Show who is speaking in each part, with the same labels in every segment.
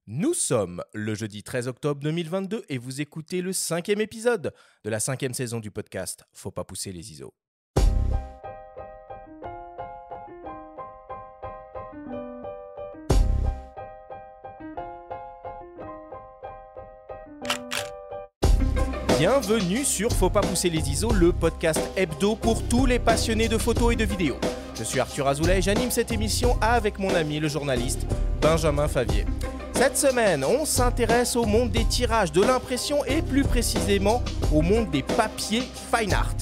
Speaker 1: Nous sommes le jeudi 13 octobre 2022 et vous écoutez le 5e épisode de la 5e saison du podcast Faut pas pousser les ISO. Bienvenue sur Faut pas pousser les ISO, le podcast hebdo pour tous les passionnés de photos et de vidéos. Je suis Arthur Azoulay et j'anime cette émission avec mon ami le journaliste Benjamin Favier. Cette semaine, on s'intéresse au monde des tirages, de l'impression et plus précisément au monde des papiers fine art.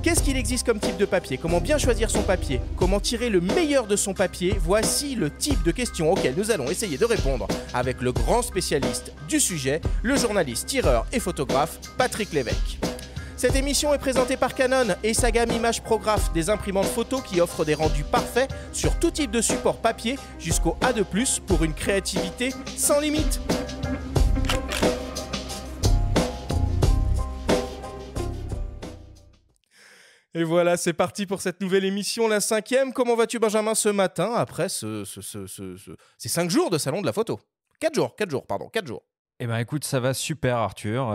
Speaker 1: Qu'est-ce qu'il existe comme type de papier? Comment bien choisir son papier? Comment tirer le meilleur de son papier? Voici le type de questions auxquelles nous allons essayer de répondre avec le grand spécialiste du sujet, le journaliste, tireur et photographe Patrick Lévesque. Cette émission est présentée par Canon et sa gamme Image Prograph, des imprimantes photo qui offrent des rendus parfaits sur tout type de support papier jusqu'au A2+, pour une créativité sans limite. Et voilà, c'est parti pour cette nouvelle émission, la 5e. Comment vas-tu, Benjamin, ce matin, après ces 5 jours de salon de la photo? 4 jours.
Speaker 2: Eh ben écoute, ça va super Arthur,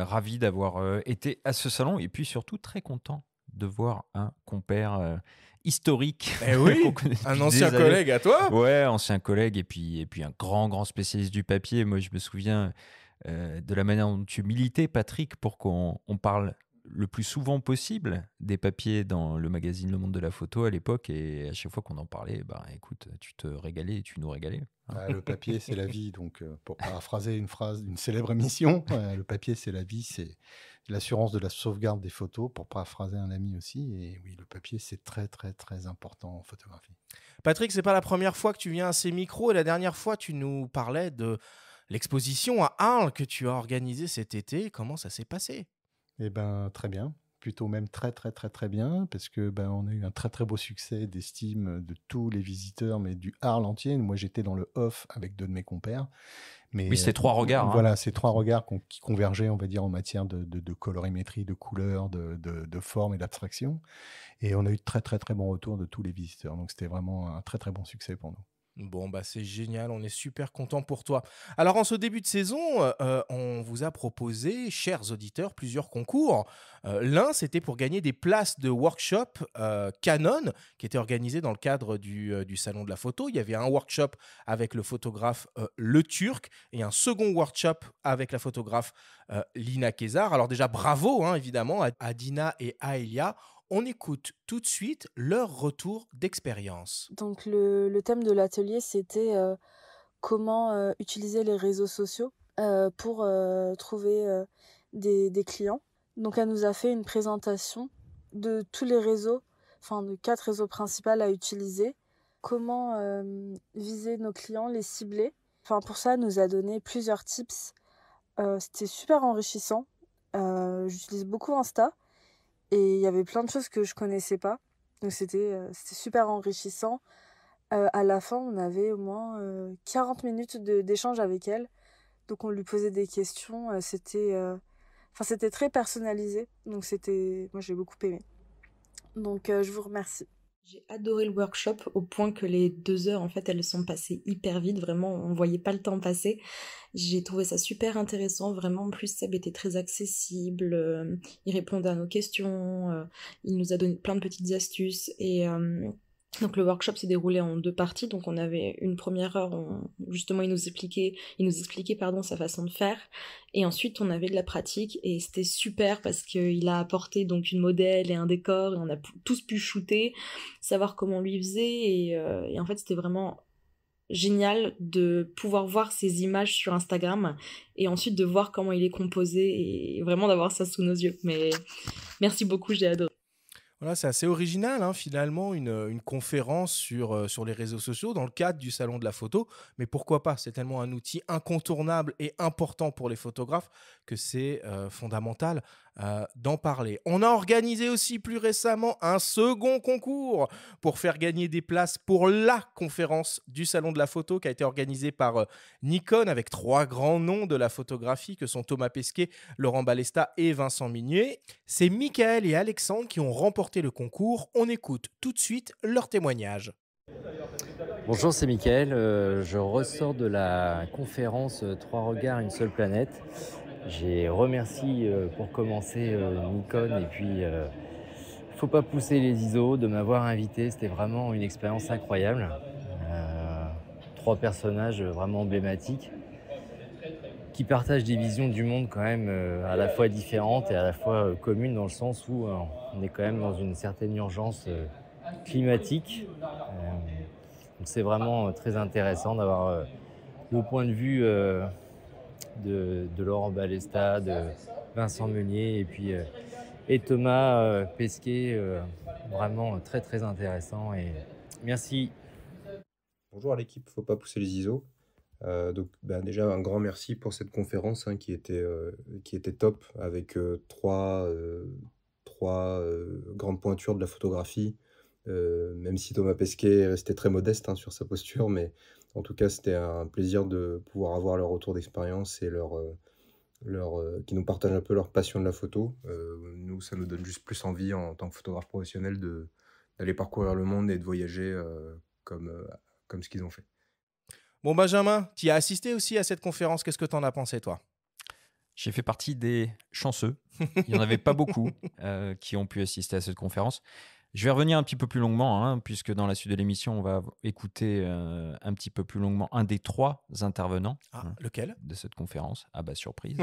Speaker 2: ravi d'avoir été à ce salon et puis surtout très content de voir un compère historique.
Speaker 1: Eh oui,
Speaker 2: qu'on connaît
Speaker 1: un
Speaker 2: depuis
Speaker 1: ancien
Speaker 2: des années.
Speaker 1: collègue à toi.
Speaker 2: Ouais, ancien collègue et puis un grand spécialiste du papier. Moi je me souviens de la manière dont tu militais, Patrick, pour qu'on parle le plus souvent possible des papiers dans le magazine Le Monde de la Photo à l'époque, et à chaque fois qu'on en parlait, bah écoute, tu te régalais et tu nous régalais.
Speaker 3: Le papier, c'est la vie. Donc, pour paraphraser une phrase d'une célèbre émission, le papier, c'est la vie, c'est l'assurance de la sauvegarde des photos, pour paraphraser un ami aussi. Et oui, le papier, c'est très, très, très important en photographie.
Speaker 1: Patrick, c'est pas la première fois que tu viens à ces micros, et la dernière fois, tu nous parlais de l'exposition à Arles que tu as organisée cet été. Comment ça s'est passé?
Speaker 3: Eh ben, très bien. Plutôt même très, très, très, très bien, parce que on a eu un très, très beau succès d'estime de tous les visiteurs, mais du Arles entier. Moi, j'étais dans le off avec 2 de mes compères. Mais
Speaker 2: Oui, c'était 3 regards.
Speaker 3: Voilà, ces 3 regards qui convergeaient, on va dire, en matière de colorimétrie, de couleur, de forme et d'abstraction. Et on a eu de très, très, très bons retours de tous les visiteurs. Donc, c'était vraiment un très, très bon succès pour nous.
Speaker 1: Bon, bah c'est génial, on est super content pour toi. Alors, en ce début de saison, on vous a proposé, chers auditeurs, plusieurs concours. L'un, c'était pour gagner des places de workshop Canon, qui était organisé dans le cadre du Salon de la Photo. Il y avait un workshop avec le photographe Le Turc et un second workshop avec la photographe Lina Kézar. Alors déjà, bravo, hein, évidemment, à Dina et à Elia. On écoute tout de suite leur retour d'expérience.
Speaker 4: Donc le thème de l'atelier, c'était comment utiliser les réseaux sociaux pour trouver des clients. Donc elle nous a fait une présentation de tous les réseaux, enfin de 4 réseaux principaux à utiliser, comment viser nos clients, les cibler. Enfin pour ça, elle nous a donné plusieurs tips. C'était super enrichissant. J'utilise beaucoup Insta. Et il y avait plein de choses que je connaissais pas. Donc c'était super enrichissant. À la fin, on avait au moins 40 minutes d'échange avec elle. Donc on lui posait des questions. C'était très personnalisé. Donc moi j'ai beaucoup aimé. Donc je vous remercie.
Speaker 5: J'ai adoré le workshop au point que les 2 heures, en fait, elles sont passées hyper vite. Vraiment, on voyait pas le temps passer. J'ai trouvé ça super intéressant. Vraiment, en plus, Seb était très accessible. Il répondait à nos questions. Il nous a donné plein de petites astuces. Et donc, le workshop s'est déroulé en 2 parties. Donc, on avait une première heure où, justement, il nous expliquait, sa façon de faire. Et ensuite, on avait de la pratique. Et c'était super parce qu'il a apporté donc une modèle et un décor. Et on a tous pu shooter, savoir comment lui faisait. Et en fait, c'était vraiment génial de pouvoir voir ces images sur Instagram et ensuite de voir comment il est composé et vraiment d'avoir ça sous nos yeux. Mais merci beaucoup, j'ai adoré.
Speaker 1: Voilà, c'est assez original, hein, finalement, une conférence sur les réseaux sociaux dans le cadre du Salon de la Photo. Mais pourquoi pas? C'est tellement un outil incontournable et important pour les photographes que c'est fondamental d'en parler. On a organisé aussi plus récemment un second concours pour faire gagner des places pour la conférence du Salon de la Photo qui a été organisée par Nikon avec 3 grands noms de la photographie que sont Thomas Pesquet, Laurent Balesta et Vincent Minier. C'est Michael et Alexandre qui ont remporté le concours. On écoute tout de suite leur témoignage.
Speaker 6: Bonjour, c'est Mickaël. Je ressors de la conférence Trois regards, une seule planète. J'ai remercié pour commencer Nikon et puis Faut pas pousser les ISO de m'avoir invité. C'était vraiment une expérience incroyable. Euh, Trois personnages vraiment emblématiques qui partagent des visions du monde quand même à la fois différentes et à la fois communes dans le sens où on est quand même dans une certaine urgence climatique. Donc c'est vraiment très intéressant d'avoir le point de vue de Laurent Balesta, de Vincent Meunier et Thomas Pesquet, vraiment très très intéressant et merci.
Speaker 7: Bonjour à l'équipe, faut pas pousser les ISO. Déjà un grand merci pour cette conférence qui était top avec trois grandes pointures de la photographie. Même si Thomas Pesquet est resté très modeste sur sa posture, mais en tout cas c'était un plaisir de pouvoir avoir leur retour d'expérience et qui nous partagent un peu leur passion de la photo. Nous, ça nous donne juste plus envie en tant que photographe professionnel d'aller parcourir le monde et de voyager comme ce qu'ils ont fait.
Speaker 1: Bon, Benjamin, tu as assisté aussi à cette conférence. Qu'est-ce que tu en as pensé, toi ?
Speaker 2: J'ai fait partie des chanceux. Il n'y en avait pas beaucoup qui ont pu assister à cette conférence. Je vais revenir un petit peu plus longuement, puisque dans la suite de l'émission, on va écouter un petit peu plus longuement un des trois intervenants
Speaker 1: lequel
Speaker 2: de cette conférence. Ah bah, surprise.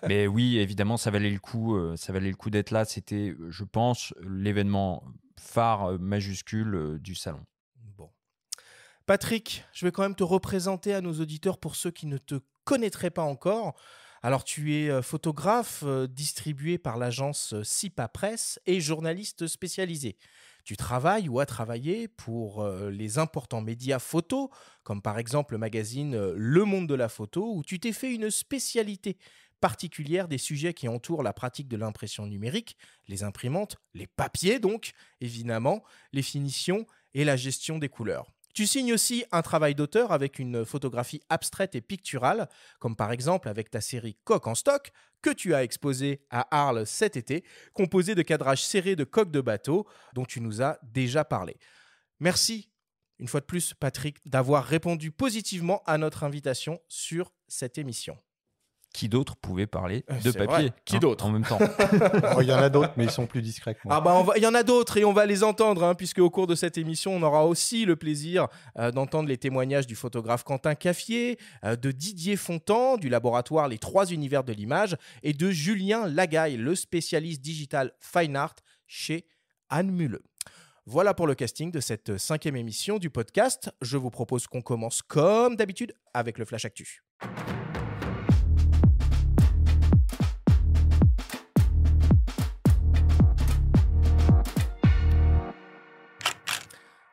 Speaker 2: Mais oui, évidemment, ça valait le coup d'être là. C'était, je pense, l'événement phare majuscule du salon.
Speaker 1: Bon. Patrick, je vais quand même te représenter à nos auditeurs pour ceux qui ne te connaîtraient pas encore. Alors, tu es photographe distribué par l'agence SIPA Presse et journaliste spécialisé. Tu travailles ou as travaillé pour les importants médias photo, comme par exemple le magazine Le Monde de la Photo, où tu t'es fait une spécialité particulière des sujets qui entourent la pratique de l'impression numérique, les imprimantes, les papiers donc, évidemment, les finitions et la gestion des couleurs. Tu signes aussi un travail d'auteur avec une photographie abstraite et picturale, comme par exemple avec ta série Coq en stock, que tu as exposée à Arles cet été, composée de cadrages serrés de coques de bateau, dont tu nous as déjà parlé. Merci, une fois de plus, Patrick, d'avoir répondu positivement à notre invitation sur cette émission.
Speaker 2: Qui d'autre pouvait parler de papier
Speaker 1: vrai. Qui d'autre
Speaker 2: en même temps?
Speaker 3: Il y en a d'autres, mais ils sont plus discrets que moi.
Speaker 1: Il y en a d'autres et on va les entendre, puisque au cours de cette émission, on aura aussi le plaisir d'entendre les témoignages du photographe Quentin Caffier, de Didier Fontan, du laboratoire Les Trois Univers de l'Image, et de Julien Lagaille, le spécialiste digital Fine Art chez Anne Muleux. Voilà pour le casting de cette 5e émission du podcast. Je vous propose qu'on commence comme d'habitude avec le Flash Actu.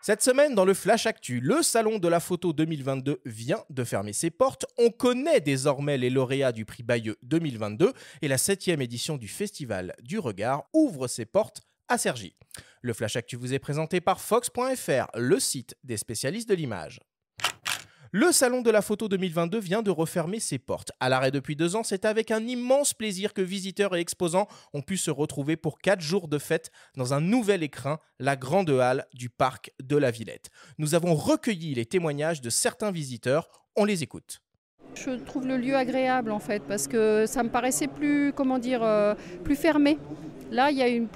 Speaker 1: Cette semaine, dans le Flash Actu, le Salon de la Photo 2022 vient de fermer ses portes. On connaît désormais les lauréats du prix Bayeux 2022 et la 7e édition du Festival du Regard ouvre ses portes à Cergy. Le Flash Actu vous est présenté par Fox.fr, le site des spécialistes de l'image. Le Salon de la Photo 2022 vient de refermer ses portes. À l'arrêt depuis 2 ans, c'est avec un immense plaisir que visiteurs et exposants ont pu se retrouver pour 4 jours de fête dans un nouvel écrin, la Grande Halle du Parc de la Villette. Nous avons recueilli les témoignages de certains visiteurs. On les écoute.
Speaker 8: Je trouve le lieu agréable en fait, parce que ça me paraissait plus fermé. Là, il y a une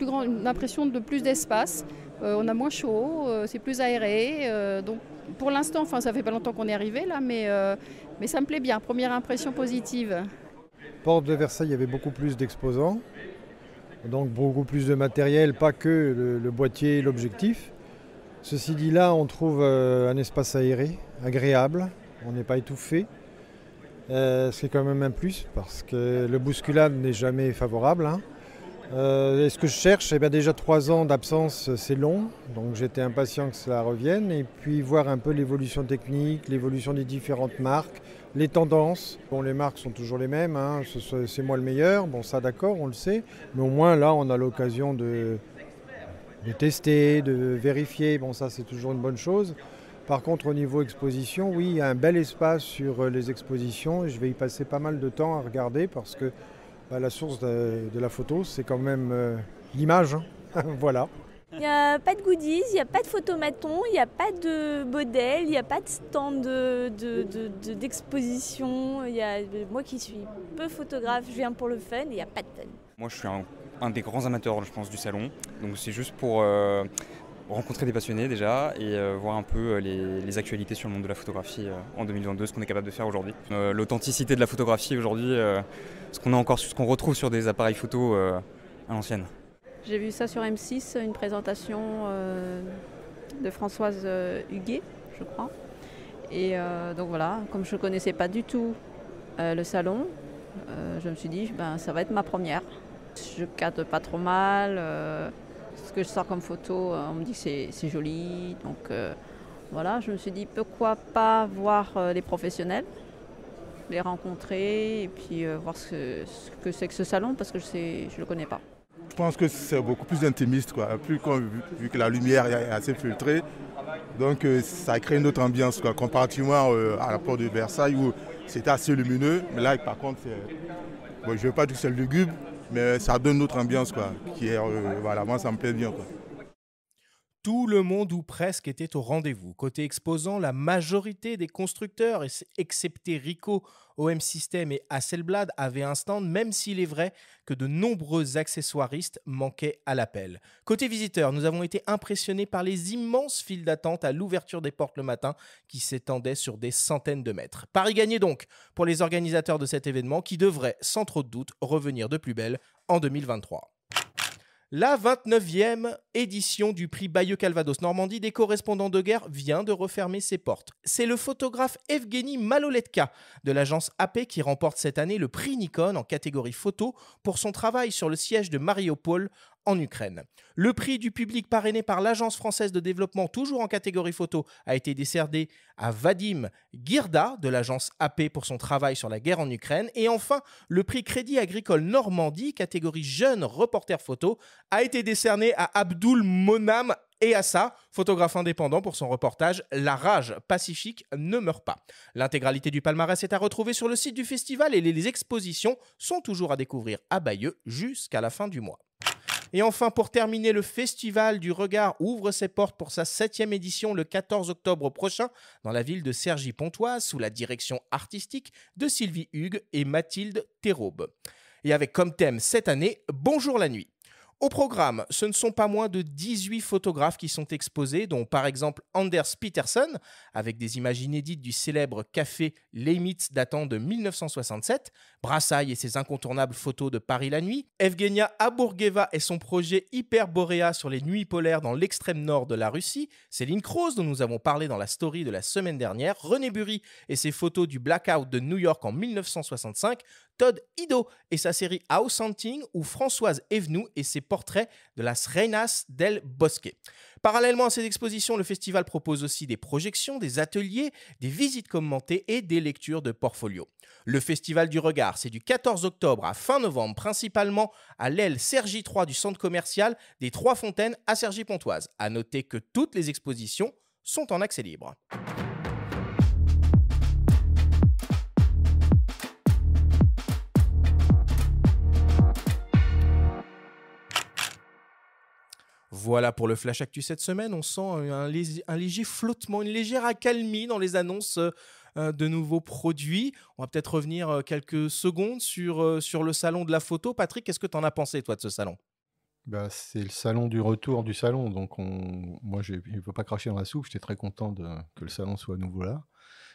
Speaker 8: impression de plus d'espace. On a moins chaud, c'est plus aéré. Donc, pour l'instant, ça fait pas longtemps qu'on est arrivé là, mais ça me plaît bien. Première impression positive.
Speaker 9: Porte de Versailles, il y avait beaucoup plus d'exposants, donc beaucoup plus de matériel, pas que le boîtier et l'objectif. Ceci dit, là, on trouve un espace aéré, agréable, on n'est pas étouffé. C'est quand même un plus, parce que le bousculade n'est jamais favorable. Et ce que je cherche, déjà 3 ans d'absence, c'est long, donc j'étais impatient que cela revienne, et puis voir un peu l'évolution technique, l'évolution des différentes marques, les tendances. Bon, les marques sont toujours les mêmes, c'est moi le meilleur, bon ça d'accord, on le sait, mais au moins là on a l'occasion de tester, de vérifier, bon ça c'est toujours une bonne chose. Par contre au niveau exposition, oui, il y a un bel espace sur les expositions, et je vais y passer pas mal de temps à regarder, parce que la source de la photo, c'est quand même l'image. Voilà.
Speaker 10: Il n'y a pas de goodies, il n'y a pas de photomaton, il n'y a pas de modèle, il n'y a pas de stand d'exposition. Moi qui suis peu photographe, je viens pour le fun et il n'y a pas de fun.
Speaker 11: Moi je suis un des grands amateurs, je pense, du salon. Donc c'est juste pour rencontrer des passionnés déjà et voir un peu les actualités sur le monde de la photographie en 2022, ce qu'on est capable de faire aujourd'hui. L'authenticité de la photographie aujourd'hui, ce qu'on retrouve sur des appareils photo à l'ancienne.
Speaker 8: J'ai vu ça sur M6, une présentation de Françoise Huguet, je crois. Et donc voilà, comme je ne connaissais pas du tout le salon, je me suis dit, ça va être ma première. Je cadre pas trop mal, ce que je sors comme photo, on me dit que c'est joli. Donc voilà, je me suis dit, pourquoi pas voir les professionnels, les rencontrer et puis voir ce que c'est que ce salon, parce que je ne le connais pas.
Speaker 12: Je pense que c'est beaucoup plus intimiste, quoi. Vu que la lumière est assez filtrée, donc ça crée une autre ambiance, quoi, comparativement à la porte de Versailles où c'était assez lumineux. Mais là, par contre, je ne veux pas dire que c'est lugubre, mais ça donne une autre ambiance, quoi, qui est, voilà, moi ça me plaît bien, quoi.
Speaker 1: Tout le monde ou presque était au rendez-vous. Côté exposant, la majorité des constructeurs, excepté Ricoh, OM System et Hasselblad, avaient un stand, même s'il est vrai que de nombreux accessoiristes manquaient à l'appel. Côté visiteurs, nous avons été impressionnés par les immenses files d'attente à l'ouverture des portes le matin qui s'étendaient sur des centaines de mètres. Paris gagné donc pour les organisateurs de cet événement qui devrait, sans trop de doute, revenir de plus belle en 2023. La 29e édition du prix Bayeux-Calvados Normandie des correspondants de guerre vient de refermer ses portes. C'est le photographe Evgeny Maloletka de l'agence AP qui remporte cette année le prix Nikon en catégorie photo pour son travail sur le siège de Mariupol en Ukraine. Le prix du public parrainé par l'Agence française de développement, toujours en catégorie photo, a été décerné à Vadim Girda de l'agence AP pour son travail sur la guerre en Ukraine. Et enfin, le prix Crédit Agricole Normandie, catégorie jeune reporter photo, a été décerné à Abdul Monam Eassa, photographe indépendant pour son reportage « La rage pacifique ne meurt pas ». L'intégralité du palmarès est à retrouver sur le site du festival et les expositions sont toujours à découvrir à Bayeux jusqu'à la fin du mois. Et enfin, pour terminer, le Festival du Regard ouvre ses portes pour sa 7e édition le 14 octobre prochain dans la ville de Cergy-Pontoise sous la direction artistique de Sylvie Hugues et Mathilde Théraube. Et avec comme thème cette année, Bonjour la nuit. Au programme, ce ne sont pas moins de 18 photographes qui sont exposés, dont par exemple Anders Peterson, avec des images inédites du célèbre café Lemitz datant de 1967, Brassailles et ses incontournables photos de Paris la nuit, Evgenia Abourgueva et son projet Hyperborea sur les nuits polaires dans l'extrême nord de la Russie, Céline Croze dont nous avons parlé dans la story de la semaine dernière, René Burri et ses photos du blackout de New York en 1965, Todd Ido et sa série House Hunting ou Françoise Evenou et ses portraits de las Reinas del Bosque. Parallèlement à ces expositions, le festival propose aussi des projections, des ateliers, des visites commentées et des lectures de portfolios. Le Festival du Regard, c'est du 14 octobre à fin novembre, principalement à l'aile Cergy 3 du centre commercial des Trois Fontaines à Cergy-Pontoise. À noter que toutes les expositions sont en accès libre. Voilà pour le Flash Actu cette semaine. On sent un léger flottement, une légère accalmie dans les annonces de nouveaux produits. On va peut-être revenir quelques secondes sur le salon de la photo. Patrick, qu'est-ce que tu en as pensé, toi, de ce salon ?
Speaker 3: C'est le salon du retour du salon. Donc, moi, je ne veux pas cracher dans la soupe. J'étais très content que le salon soit à nouveau là.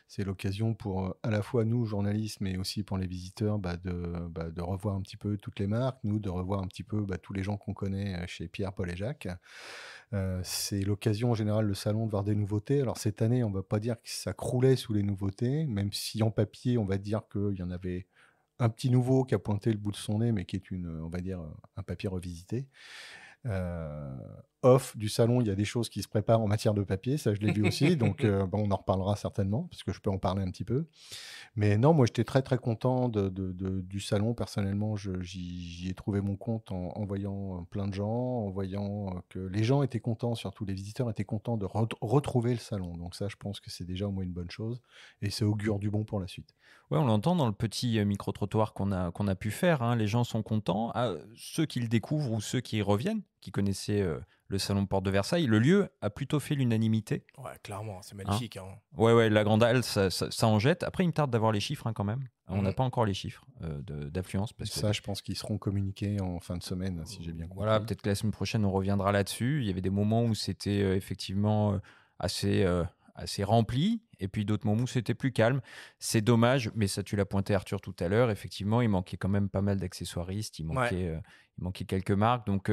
Speaker 3: C'est l'occasion pour à la fois nous, journalistes, mais aussi pour les visiteurs, de revoir un petit peu toutes les marques, nous, de revoir un petit peu tous les gens qu'on connaît chez Pierre, Paul et Jacques. C'est l'occasion, en général, le salon, de voir des nouveautés. Alors, cette année, on ne va pas dire que ça croulait sous les nouveautés, même si en papier, on va dire qu'il y en avait un petit nouveau qui a pointé le bout de son nez, mais qui est on va dire, un papier revisité. Off du salon, il y a des choses qui se préparent en matière de papier, ça je l'ai vu aussi, donc on en reparlera certainement, parce que je peux en parler un petit peu. Mais non, moi j'étais très très content du salon, personnellement, j'y ai trouvé mon compte en voyant plein de gens, en voyant que les gens étaient contents, surtout les visiteurs étaient contents de retrouver le salon, donc ça je pense que c'est déjà au moins une bonne chose, et ça augure du bon pour la suite.
Speaker 2: Ouais, on l'entend dans le petit micro-trottoir qu'on a pu faire, hein, les gens sont contents, ceux qui le découvrent ou ceux qui y reviennent, qui connaissait le salon de Porte de Versailles, le lieu a plutôt fait l'unanimité.
Speaker 1: Ouais, clairement, c'est magnifique.
Speaker 2: Ouais, la Grande Halle, ça en jette. Après, il me tarde d'avoir les chiffres quand même. On n'a pas encore les chiffres d'affluence.
Speaker 3: Ça, je pense qu'ils seront communiqués en fin de semaine, si j'ai bien compris.
Speaker 2: Voilà, peut-être que la semaine prochaine, on reviendra là-dessus. Il y avait des moments où c'était effectivement assez rempli, et puis d'autres moments où c'était plus calme. C'est dommage, mais ça, tu l'as pointé, Arthur, tout à l'heure. Effectivement, il manquait quand même pas mal d'accessoiristes. Il manquait quelques marques. Donc,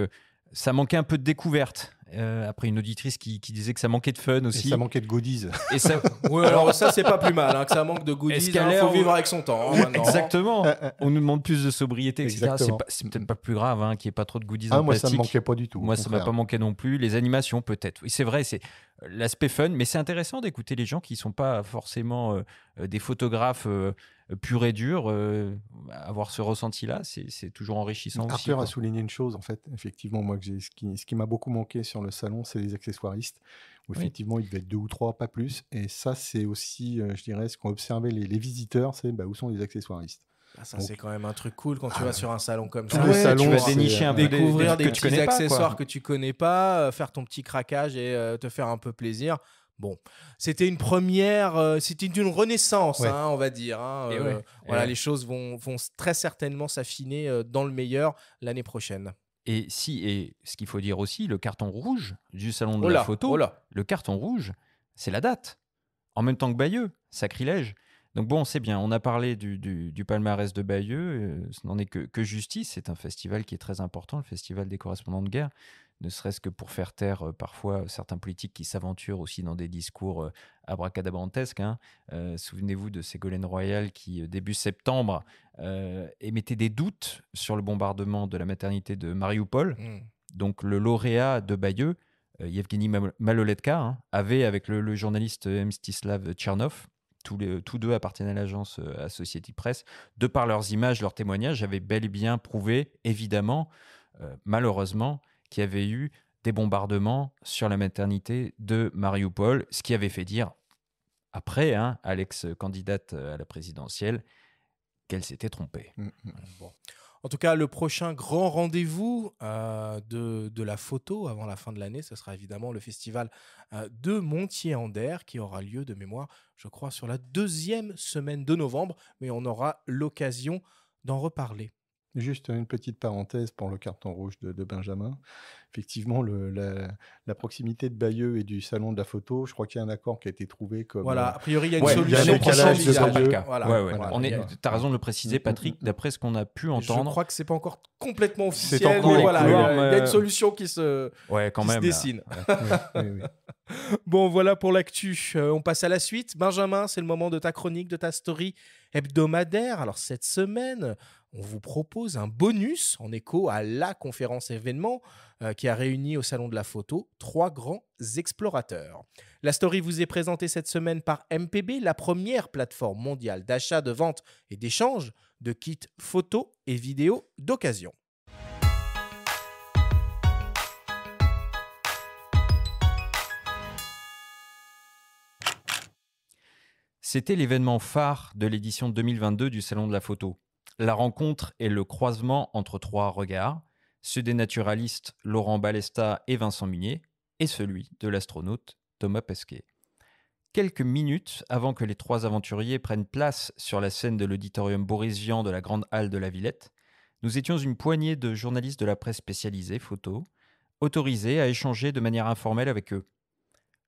Speaker 2: ça manquait un peu de découverte. Après, une auditrice qui disait que ça manquait de fun aussi.
Speaker 3: Et ça manquait de goodies.
Speaker 1: Ouais, alors ça, c'est pas plus mal, que ça manque de goodies. Il faut vivre avec son temps.
Speaker 2: Exactement. On nous demande plus de sobriété, etc. C'est peut-être pas plus grave qu'il n'y ait pas trop de goodies en
Speaker 3: moi,
Speaker 2: plastique.
Speaker 3: ça me manquait pas du tout.
Speaker 2: Moi, ça m'a pas manqué non plus. Les animations, peut-être. Oui, c'est vrai, c'est l'aspect fun, mais c'est intéressant d'écouter les gens qui ne sont pas forcément des photographes pur et dur. Avoir ce ressenti-là, c'est toujours enrichissant aussi.
Speaker 3: Arthur a souligné une chose, en fait, effectivement, moi, ce qui m'a beaucoup manqué sur le salon, c'est les accessoiristes, où effectivement, il devait être 2 ou 3, pas plus. Et ça, c'est aussi, je dirais, ce qu'ont observé les visiteurs, c'est où sont les accessoiristes.
Speaker 1: Ça, c'est quand même un truc cool quand tu vas sur un salon comme ça.
Speaker 2: Tu vas dénicher un peu
Speaker 1: découvrir des petits accessoires que tu connais pas, faire ton petit craquage et te faire un peu plaisir. Bon, c'était une première, c'était une renaissance, on va dire. Les choses vont très certainement s'affiner dans le meilleur l'année prochaine.
Speaker 2: Et ce qu'il faut dire aussi, le carton rouge du salon de la photo, le carton rouge, c'est la date. En même temps que Bayeux, sacrilège. Donc bon, c'est bien, on a parlé du palmarès de Bayeux, ce n'en est que justice. C'est un festival qui est très important, le festival des correspondants de guerre, ne serait-ce que pour faire taire parfois certains politiques qui s'aventurent aussi dans des discours abracadabrantesques. Souvenez-vous de Ségolène Royal qui, début septembre, émettait des doutes sur le bombardement de la maternité de Mariupol. Donc le lauréat de Bayeux, Yevgeny Maloletka, avait, avec le journaliste Mstislav Tchernov, tous deux appartiennent à l'agence Associated Press, de par leurs images, leurs témoignages, avaient bel et bien prouvé, évidemment, malheureusement, qu'il y avait eu des bombardements sur la maternité de Mariupol, ce qui avait fait dire, après, à l'ex-candidate à la présidentielle, qu'elle s'était trompée.
Speaker 1: Bon. En tout cas, le prochain grand rendez-vous de la photo avant la fin de l'année, ce sera évidemment le festival de Montier-Anders qui aura lieu de mémoire, je crois, sur la 2e semaine de novembre, mais on aura l'occasion d'en reparler.
Speaker 3: Juste une petite parenthèse pour le carton rouge de Benjamin. Effectivement, la proximité de Bayeux et du salon de la photo, je crois qu'il y a un accord qui a été trouvé comme...
Speaker 1: Voilà, a priori, il y a une solution.
Speaker 3: Il y a de Bayeux.
Speaker 2: Tu as raison de le préciser, Patrick, d'après ce qu'on a pu entendre.
Speaker 1: Je crois que ce n'est pas encore complètement officiel, mais voilà, il y a une solution qui se dessine.
Speaker 3: Oui.
Speaker 1: Bon, voilà pour l'actu. On passe à la suite. Benjamin, c'est le moment de ta chronique, de ta story hebdomadaire. Alors, cette semaine, on vous propose un bonus en écho à la conférence événement qui a réuni au Salon de la Photo 3 grands explorateurs. La story vous est présentée cette semaine par MPB, la première plateforme mondiale d'achat, de vente et d'échange de kits photos et vidéos d'occasion.
Speaker 2: C'était l'événement phare de l'édition 2022 du Salon de la Photo. La rencontre est le croisement entre 3 regards, ceux des naturalistes Laurent Balesta et Vincent Munier, et celui de l'astronaute Thomas Pesquet. Quelques minutes avant que les 3 aventuriers prennent place sur la scène de l'auditorium Boris Vian de la Grande Halle de la Villette, nous étions une poignée de journalistes de la presse spécialisée photo, autorisés à échanger de manière informelle avec eux.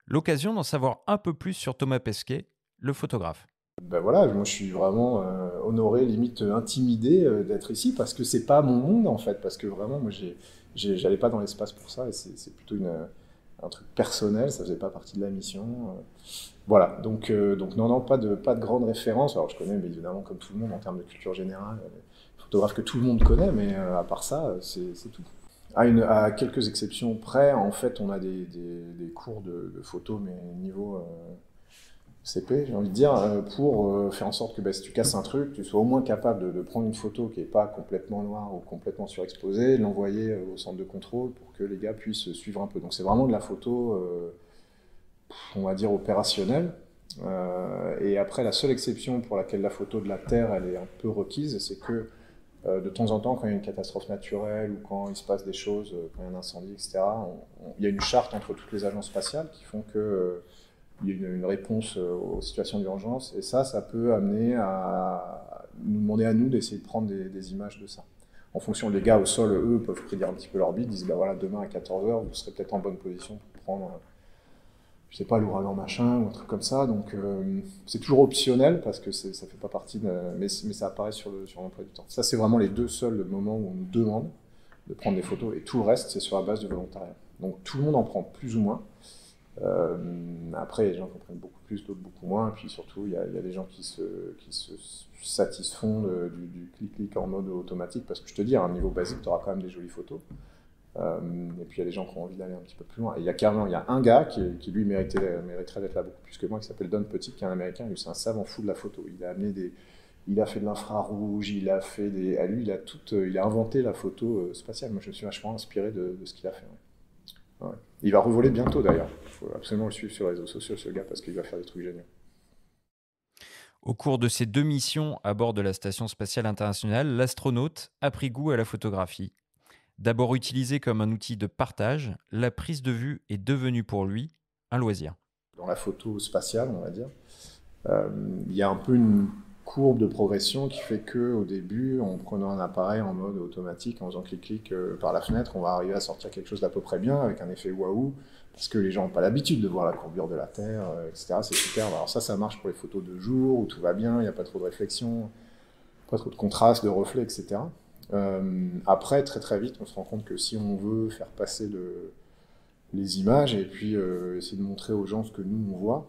Speaker 2: L'occasion d'en savoir un peu plus sur Thomas Pesquet, le photographe.
Speaker 13: Moi je suis vraiment honoré, limite intimidé d'être ici parce que c'est pas mon monde en fait, parce que vraiment moi j'allais pas dans l'espace pour ça et c'est plutôt un truc personnel, ça faisait pas partie de la mission. Voilà, donc non, pas de grande référence. Alors je connais mais évidemment comme tout le monde en termes de culture générale, photographe que tout le monde connaît, mais à part ça c'est tout. À quelques exceptions près, en fait on a des cours de photo mais niveau CP, j'ai envie de dire, pour faire en sorte que si tu casses un truc, tu sois au moins capable de prendre une photo qui n'est pas complètement noire ou complètement surexposée, l'envoyer au centre de contrôle pour que les gars puissent suivre un peu. Donc c'est vraiment de la photo, on va dire, opérationnelle. Et après, la seule exception pour laquelle la photo de la Terre elle est un peu requise, c'est que De temps en temps, quand il y a une catastrophe naturelle ou quand il se passe des choses, quand il y a un incendie, etc., il y a une charte entre toutes les agences spatiales qui font qu'il y a une réponse aux situations d'urgence. Et ça peut amener à nous demander à nous d'essayer de prendre des images de ça. En fonction des gars au sol, eux, peuvent prédire un petit peu l'orbite, disent bah voilà, demain à 14h, vous serez peut-être en bonne position pour prendre, je sais pas, l'ouragan machin ou un truc comme ça. Donc c'est toujours optionnel parce que ça fait pas partie mais ça apparaît sur l'emploi du temps. Ça, c'est vraiment les deux seuls moments où on nous demande de prendre des photos et tout le reste, c'est sur la base du volontariat. Donc tout le monde en prend plus ou moins. Après, il y a des gens qui en prennent beaucoup plus, d'autres beaucoup moins. Et puis surtout, il y a des gens qui se satisfont du clic-clic en mode automatique. Parce que je te dis, à un niveau basique, tu auras quand même des jolies photos. Et puis il y a des gens qui ont envie d'aller un petit peu plus loin. Et il y a un gars qui lui mériterait d'être là beaucoup plus que moi, qui s'appelle Don Petit, qui est un Américain. Lui, c'est un savant fou de la photo. Il a fait de l'infrarouge, il a inventé la photo spatiale. Moi, je me suis vachement inspiré de ce qu'il a fait. Ouais. Ouais. Il va revoler bientôt d'ailleurs. Il faut absolument le suivre sur les réseaux sociaux, ce gars, parce qu'il va faire des trucs géniaux.
Speaker 2: Au cours de ses 2 missions à bord de la Station spatiale internationale, l'astronaute a pris goût à la photographie. D'abord utilisée comme un outil de partage, la prise de vue est devenue pour lui un loisir.
Speaker 13: Dans la photo spatiale, on va dire, il y a un peu une courbe de progression qui fait qu'au début, en prenant un appareil en mode automatique, en faisant clic-clic par la fenêtre, on va arriver à sortir quelque chose d'à peu près bien, avec un effet waouh, parce que les gens n'ont pas l'habitude de voir la courbure de la Terre, etc. C'est super. Alors ça marche pour les photos de jour, où tout va bien, il n'y a pas trop de réflexion, pas trop de contraste, de reflets, etc. Après, très très vite, on se rend compte que si on veut faire passer les images et puis essayer de montrer aux gens ce que nous on voit,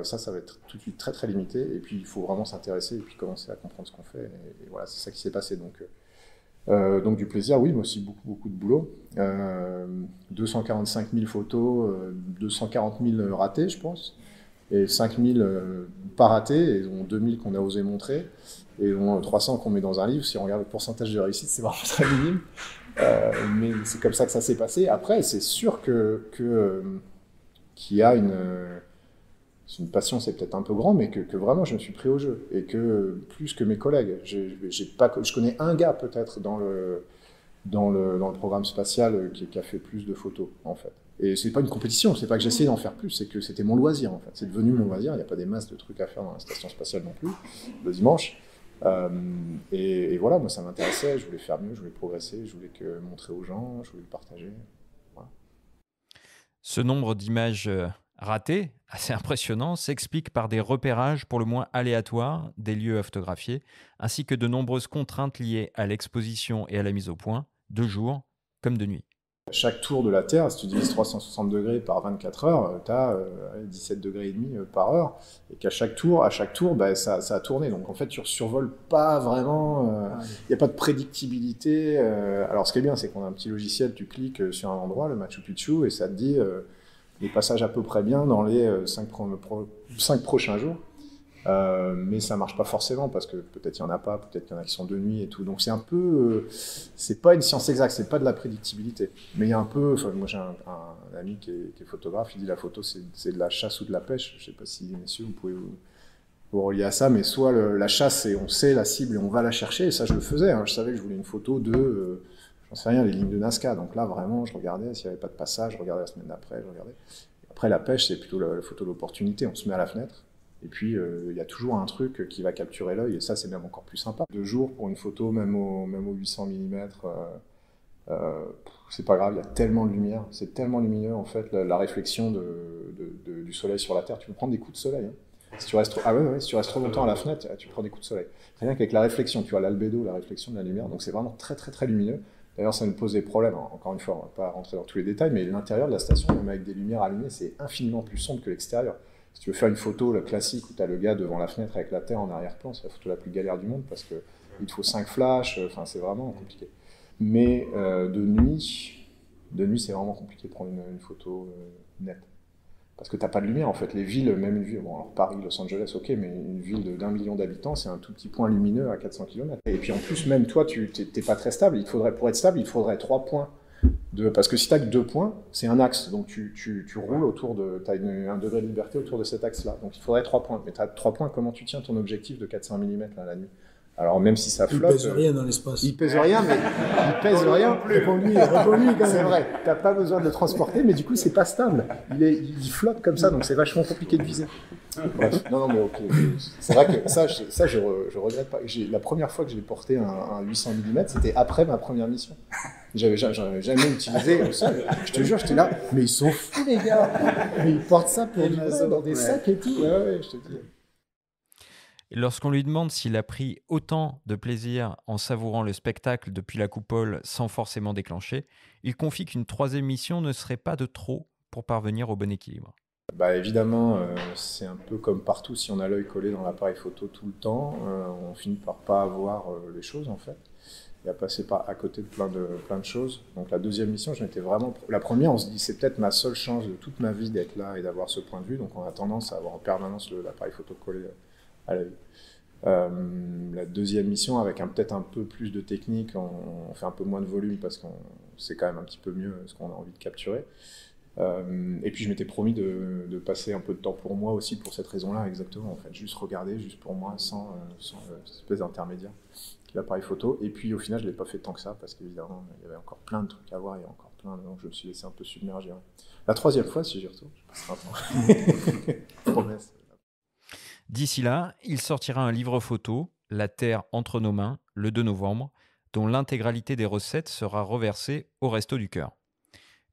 Speaker 13: ça va être tout de suite très très limité. Et puis il faut vraiment s'intéresser et puis commencer à comprendre ce qu'on fait. Et voilà, c'est ça qui s'est passé. Donc du plaisir, oui, mais aussi beaucoup de boulot. 245 000 photos, 240 000 ratées, je pense, et 5 000 pas ratées, et dont 2 000 qu'on a osé montrer, et dont 300 qu'on met dans un livre. Si on regarde le pourcentage de réussite, c'est vraiment très minime. Mais c'est comme ça que ça s'est passé. Après, c'est sûr qu'il y a une passion, c'est peut-être un peu grand, mais que vraiment je me suis pris au jeu. Et que plus que mes collègues, je connais un gars peut-être dans le programme spatial qui a fait plus de photos, en fait. Et c'est pas une compétition, c'est pas que j'essaie d'en faire plus, c'est que c'était mon loisir, en fait. C'est devenu mon loisir, il n'y a pas des masses de trucs à faire dans la station spatiale non plus, le dimanche. Et voilà, moi ça m'intéressait, je voulais faire mieux, je voulais progresser, je voulais montrer aux gens, je voulais le partager. Voilà.
Speaker 2: Ce nombre d'images ratées, assez impressionnant, s'explique par des repérages pour le moins aléatoires des lieux à photographier, ainsi que de nombreuses contraintes liées à l'exposition et à la mise au point, de jour comme de nuit.
Speaker 13: Chaque tour de la Terre, si tu divises 360 degrés par 24 heures, tu as 17 degrés et demi par heure, et qu'à chaque tour, bah, ça a tourné. Donc en fait, tu ne survoles pas vraiment, il n'y a pas de prédictibilité. Alors ce qui est bien, c'est qu'on a un petit logiciel, tu cliques sur un endroit, le Machu Picchu, et ça te dit les passages à peu près bien dans les 5 prochains jours. Mais ça marche pas forcément parce que peut-être il y en a pas, peut-être qu'il y en a qui sont de nuit et tout. Donc c'est un peu, c'est pas une science exacte, c'est pas de la prédictibilité. Mais il y a un peu, moi j'ai un ami qui est photographe, il dit la photo c'est de la chasse ou de la pêche. Je sais pas si messieurs vous pouvez vous relier à ça, mais soit la chasse c'est on sait la cible et on va la chercher. Et ça je le faisais, hein. Je savais que je voulais une photo de, j'en sais rien, les lignes de Nazca. Donc là vraiment je regardais s'il y avait pas de passage, je regardais la semaine d'après, je regardais. Et après la pêche c'est plutôt la photo d'opportunité. On se met à la fenêtre. Et puis, il y a toujours un truc qui va capturer l'œil, et ça, c'est même encore plus sympa. 2 jours pour une photo, même au 800 mm, c'est pas grave, il y a tellement de lumière, c'est tellement lumineux, en fait, la réflexion du soleil sur la Terre. Tu peux prendre des coups de soleil. Hein. Si tu restes trop longtemps à la fenêtre, tu prends des coups de soleil. Rien qu'avec la réflexion, tu vois l'albédo, la réflexion de la lumière, donc c'est vraiment très, très, très lumineux. D'ailleurs, ça nous pose des problèmes. Encore une fois, on va pas rentrer dans tous les détails, mais l'intérieur de la station, même avec des lumières allumées, c'est infiniment plus sombre que l'extérieur. Si tu veux faire une photo classique où tu as le gars devant la fenêtre avec la Terre en arrière-plan, c'est la photo la plus galère du monde parce qu'il te faut 5 flashs, c'est vraiment compliqué. Mais de nuit c'est vraiment compliqué de prendre une photo nette. Parce que tu n'as pas de lumière en fait. Les villes, même une ville, bon alors Paris, Los Angeles, ok, mais une ville d'1 million d'habitants, c'est un tout petit point lumineux à 400 km. Et puis en plus, même toi, tu n'es pas très stable. Pour être stable, il faudrait 3 points. Parce que si tu n'as que 2 points, c'est un axe, donc tu roules autour tu as un degré de liberté autour de cet axe-là, donc il faudrait 3 points. Mais tu as 3 points, comment tu tiens ton objectif de 400 mm là, la nuit? Alors même si ça
Speaker 14: Il
Speaker 13: flotte...
Speaker 14: pèse rien dans l'espace.
Speaker 13: Il pèse rien, mais il pèse rien.
Speaker 14: Réponds-lui quand même.
Speaker 13: C'est vrai, t'as pas besoin de le transporter, mais du coup c'est pas stable. Il flotte comme ça, donc c'est vachement compliqué de viser. Bref, non mais ok. C'est vrai que ça je regrette pas. La première fois que j'ai porté un 800 mm, c'était après ma première mission. J'avais jamais utilisé au sol. Je te jure, j'étais là, mais ils sont fous les gars. Mais ils portent ça pour livrer dans des sacs et tout. Ouais, je te dis.
Speaker 2: Et lorsqu'on lui demande s'il a pris autant de plaisir en savourant le spectacle depuis la coupole sans forcément déclencher, il confie qu'une troisième mission ne serait pas de trop pour parvenir au bon équilibre.
Speaker 13: Bah évidemment, c'est un peu comme partout, si on a l'œil collé dans l'appareil photo tout le temps, on finit par pas voir les choses en fait, et à passer à côté de plein de choses. Donc la deuxième mission, je m'étais vraiment... La première, on se dit c'est peut-être ma seule chance de toute ma vie d'être là et d'avoir ce point de vue, donc on a tendance à avoir en permanence l'appareil photo collé à la vue. La deuxième mission, avec peut-être un peu plus de technique, on fait un peu moins de volume parce qu'on sait quand même un petit peu mieux ce qu'on a envie de capturer. Et puis je m'étais promis de passer un peu de temps pour moi aussi pour cette raison-là, exactement, en fait, juste regarder, juste pour moi, sans cette espèce d'intermédiaire qui est l'appareil photo. Et puis au final, je ne l'ai pas fait tant que ça parce qu'évidemment, il y avait encore plein de trucs à voir, il y a encore plein, donc je me suis laissé un peu submerger. Ouais. La troisième fois, si j'y retourne, je passerai un temps. Promesse.
Speaker 2: D'ici là, il sortira un livre photo, La Terre entre nos mains, le 2 novembre, dont l'intégralité des recettes sera reversée au Resto du Cœur.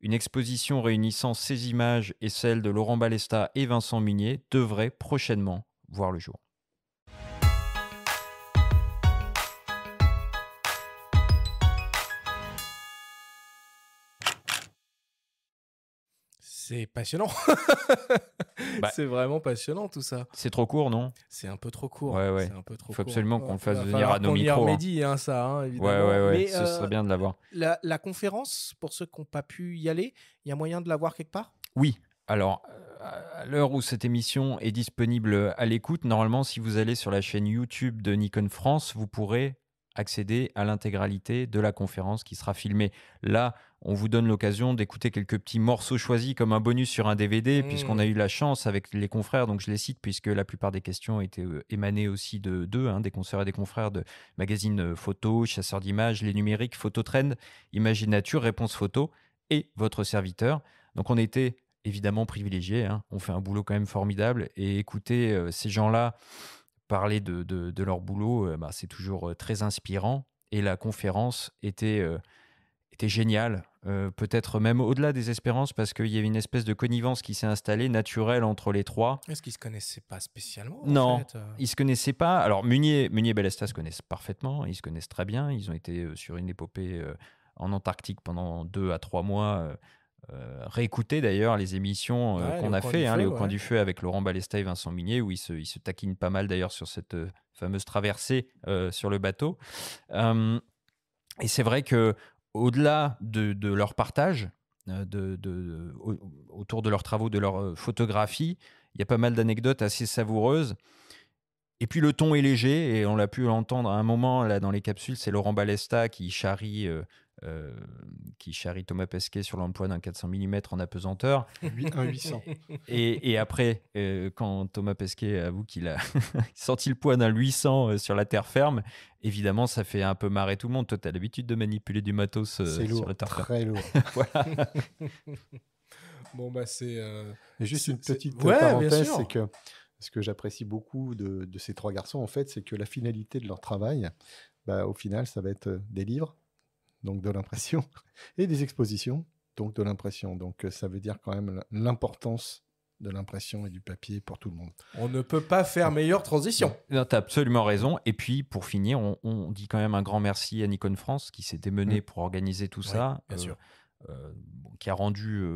Speaker 2: Une exposition réunissant ces images et celles de Laurent Balesta et Vincent Munier devrait prochainement voir le jour.
Speaker 1: C'est passionnant. C'est vraiment passionnant tout ça.
Speaker 2: C'est trop court, non?
Speaker 1: C'est un peu trop court.
Speaker 2: Ouais.
Speaker 1: C'est un peu trop
Speaker 2: faut
Speaker 1: court.
Speaker 2: absolument qu'on le fasse
Speaker 1: Va
Speaker 2: venir à nos micros.
Speaker 1: On y remédie, ça, évidemment.
Speaker 2: Ouais.
Speaker 1: Mais,
Speaker 2: ce serait bien de l'avoir.
Speaker 1: La conférence, pour ceux qui n'ont pas pu y aller, il y a moyen de la voir quelque part?
Speaker 2: Oui. Alors, à l'heure où cette émission est disponible à l'écoute, normalement, si vous allez sur la chaîne YouTube de Nikon France, vous pourrez accéder à l'intégralité de la conférence qui sera filmée. Là, on vous donne l'occasion d'écouter quelques petits morceaux choisis comme un bonus sur un DVD, puisqu'on a eu la chance avec les confrères, donc je les cite, puisque la plupart des questions étaient émanées aussi d'eux, des consoeurs et des confrères de magazines photo, chasseurs d'images, les numériques, Phototrend, Imagine Nature, Réponse Photo et votre serviteur. Donc on était évidemment privilégiés, on fait un boulot quand même formidable, et écouter ces gens-là parler de leur boulot, c'est toujours très inspirant, et la conférence était géniale, peut-être même au-delà des espérances, parce qu'il y avait une espèce de connivence qui s'est installée naturelle entre les trois.
Speaker 1: Est-ce qu'ils ne se connaissaient pas spécialement?
Speaker 2: Non,
Speaker 1: en fait
Speaker 2: ils ne se connaissaient pas. Alors Munier et Balesta se connaissent parfaitement, ils se connaissent très bien, ils ont été sur une épopée en Antarctique pendant 2 à 3 mois, réécouter d'ailleurs les émissions qu'on a fait, le coin du feu avec Laurent Balesta et Vincent Munier, où ils se taquinent pas mal d'ailleurs sur cette fameuse traversée sur le bateau. Et c'est vrai que au-delà de leur partage, autour de leurs travaux, de leur photographie, il y a pas mal d'anecdotes assez savoureuses. Et puis le ton est léger, et on l'a pu l'entendre à un moment là dans les capsules, c'est Laurent Balesta qui charrie Thomas Pesquet sur l'emploi d'un 400 mm en apesanteur.
Speaker 3: Un 800.
Speaker 2: Et après, quand Thomas Pesquet avoue qu'il a senti le poids d'un 800 sur la terre ferme, évidemment, ça fait un peu marrer tout le monde. Toi, tu as l'habitude de manipuler du matos sur la terre ferme.
Speaker 3: Très lourd.
Speaker 2: Voilà.
Speaker 1: Bon, c'est...
Speaker 3: Et juste une petite
Speaker 1: bien
Speaker 3: parenthèse,
Speaker 1: sûr.
Speaker 3: c'est que ce que j'apprécie beaucoup de ces trois garçons, en fait, c'est que la finalité de leur travail, au final, ça va être des livres, donc de l'impression, et des expositions, donc de l'impression. Donc ça veut dire quand même l'importance de l'impression et du papier pour tout le monde.
Speaker 1: On ne peut pas faire meilleure transition.
Speaker 2: Tu as absolument raison. Et puis, pour finir, on dit quand même un grand merci à Nikon France qui s'est démené pour organiser tout ça.
Speaker 1: Bien sûr.
Speaker 2: Qui a rendu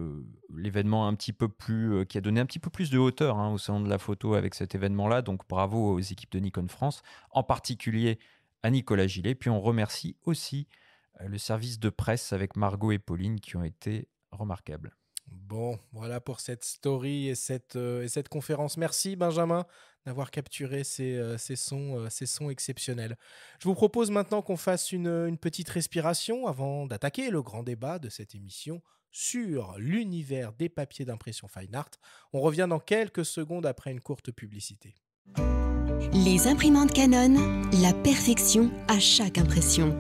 Speaker 2: l'événement un petit peu plus, qui a donné un petit peu plus de hauteur au salon de la photo avec cet événement-là. Donc bravo aux équipes de Nikon France, en particulier à Nicolas Gillet. Puis on remercie aussi le service de presse avec Margot et Pauline qui ont été remarquables.
Speaker 1: Bon, voilà pour cette story et cette conférence. Merci Benjamin d'avoir capturé ces sons exceptionnels. Je vous propose maintenant qu'on fasse une petite respiration avant d'attaquer le grand débat de cette émission sur l'univers des papiers d'impression fine art. On revient dans quelques secondes après une courte publicité.
Speaker 15: Les imprimantes Canon, la perfection à chaque impression.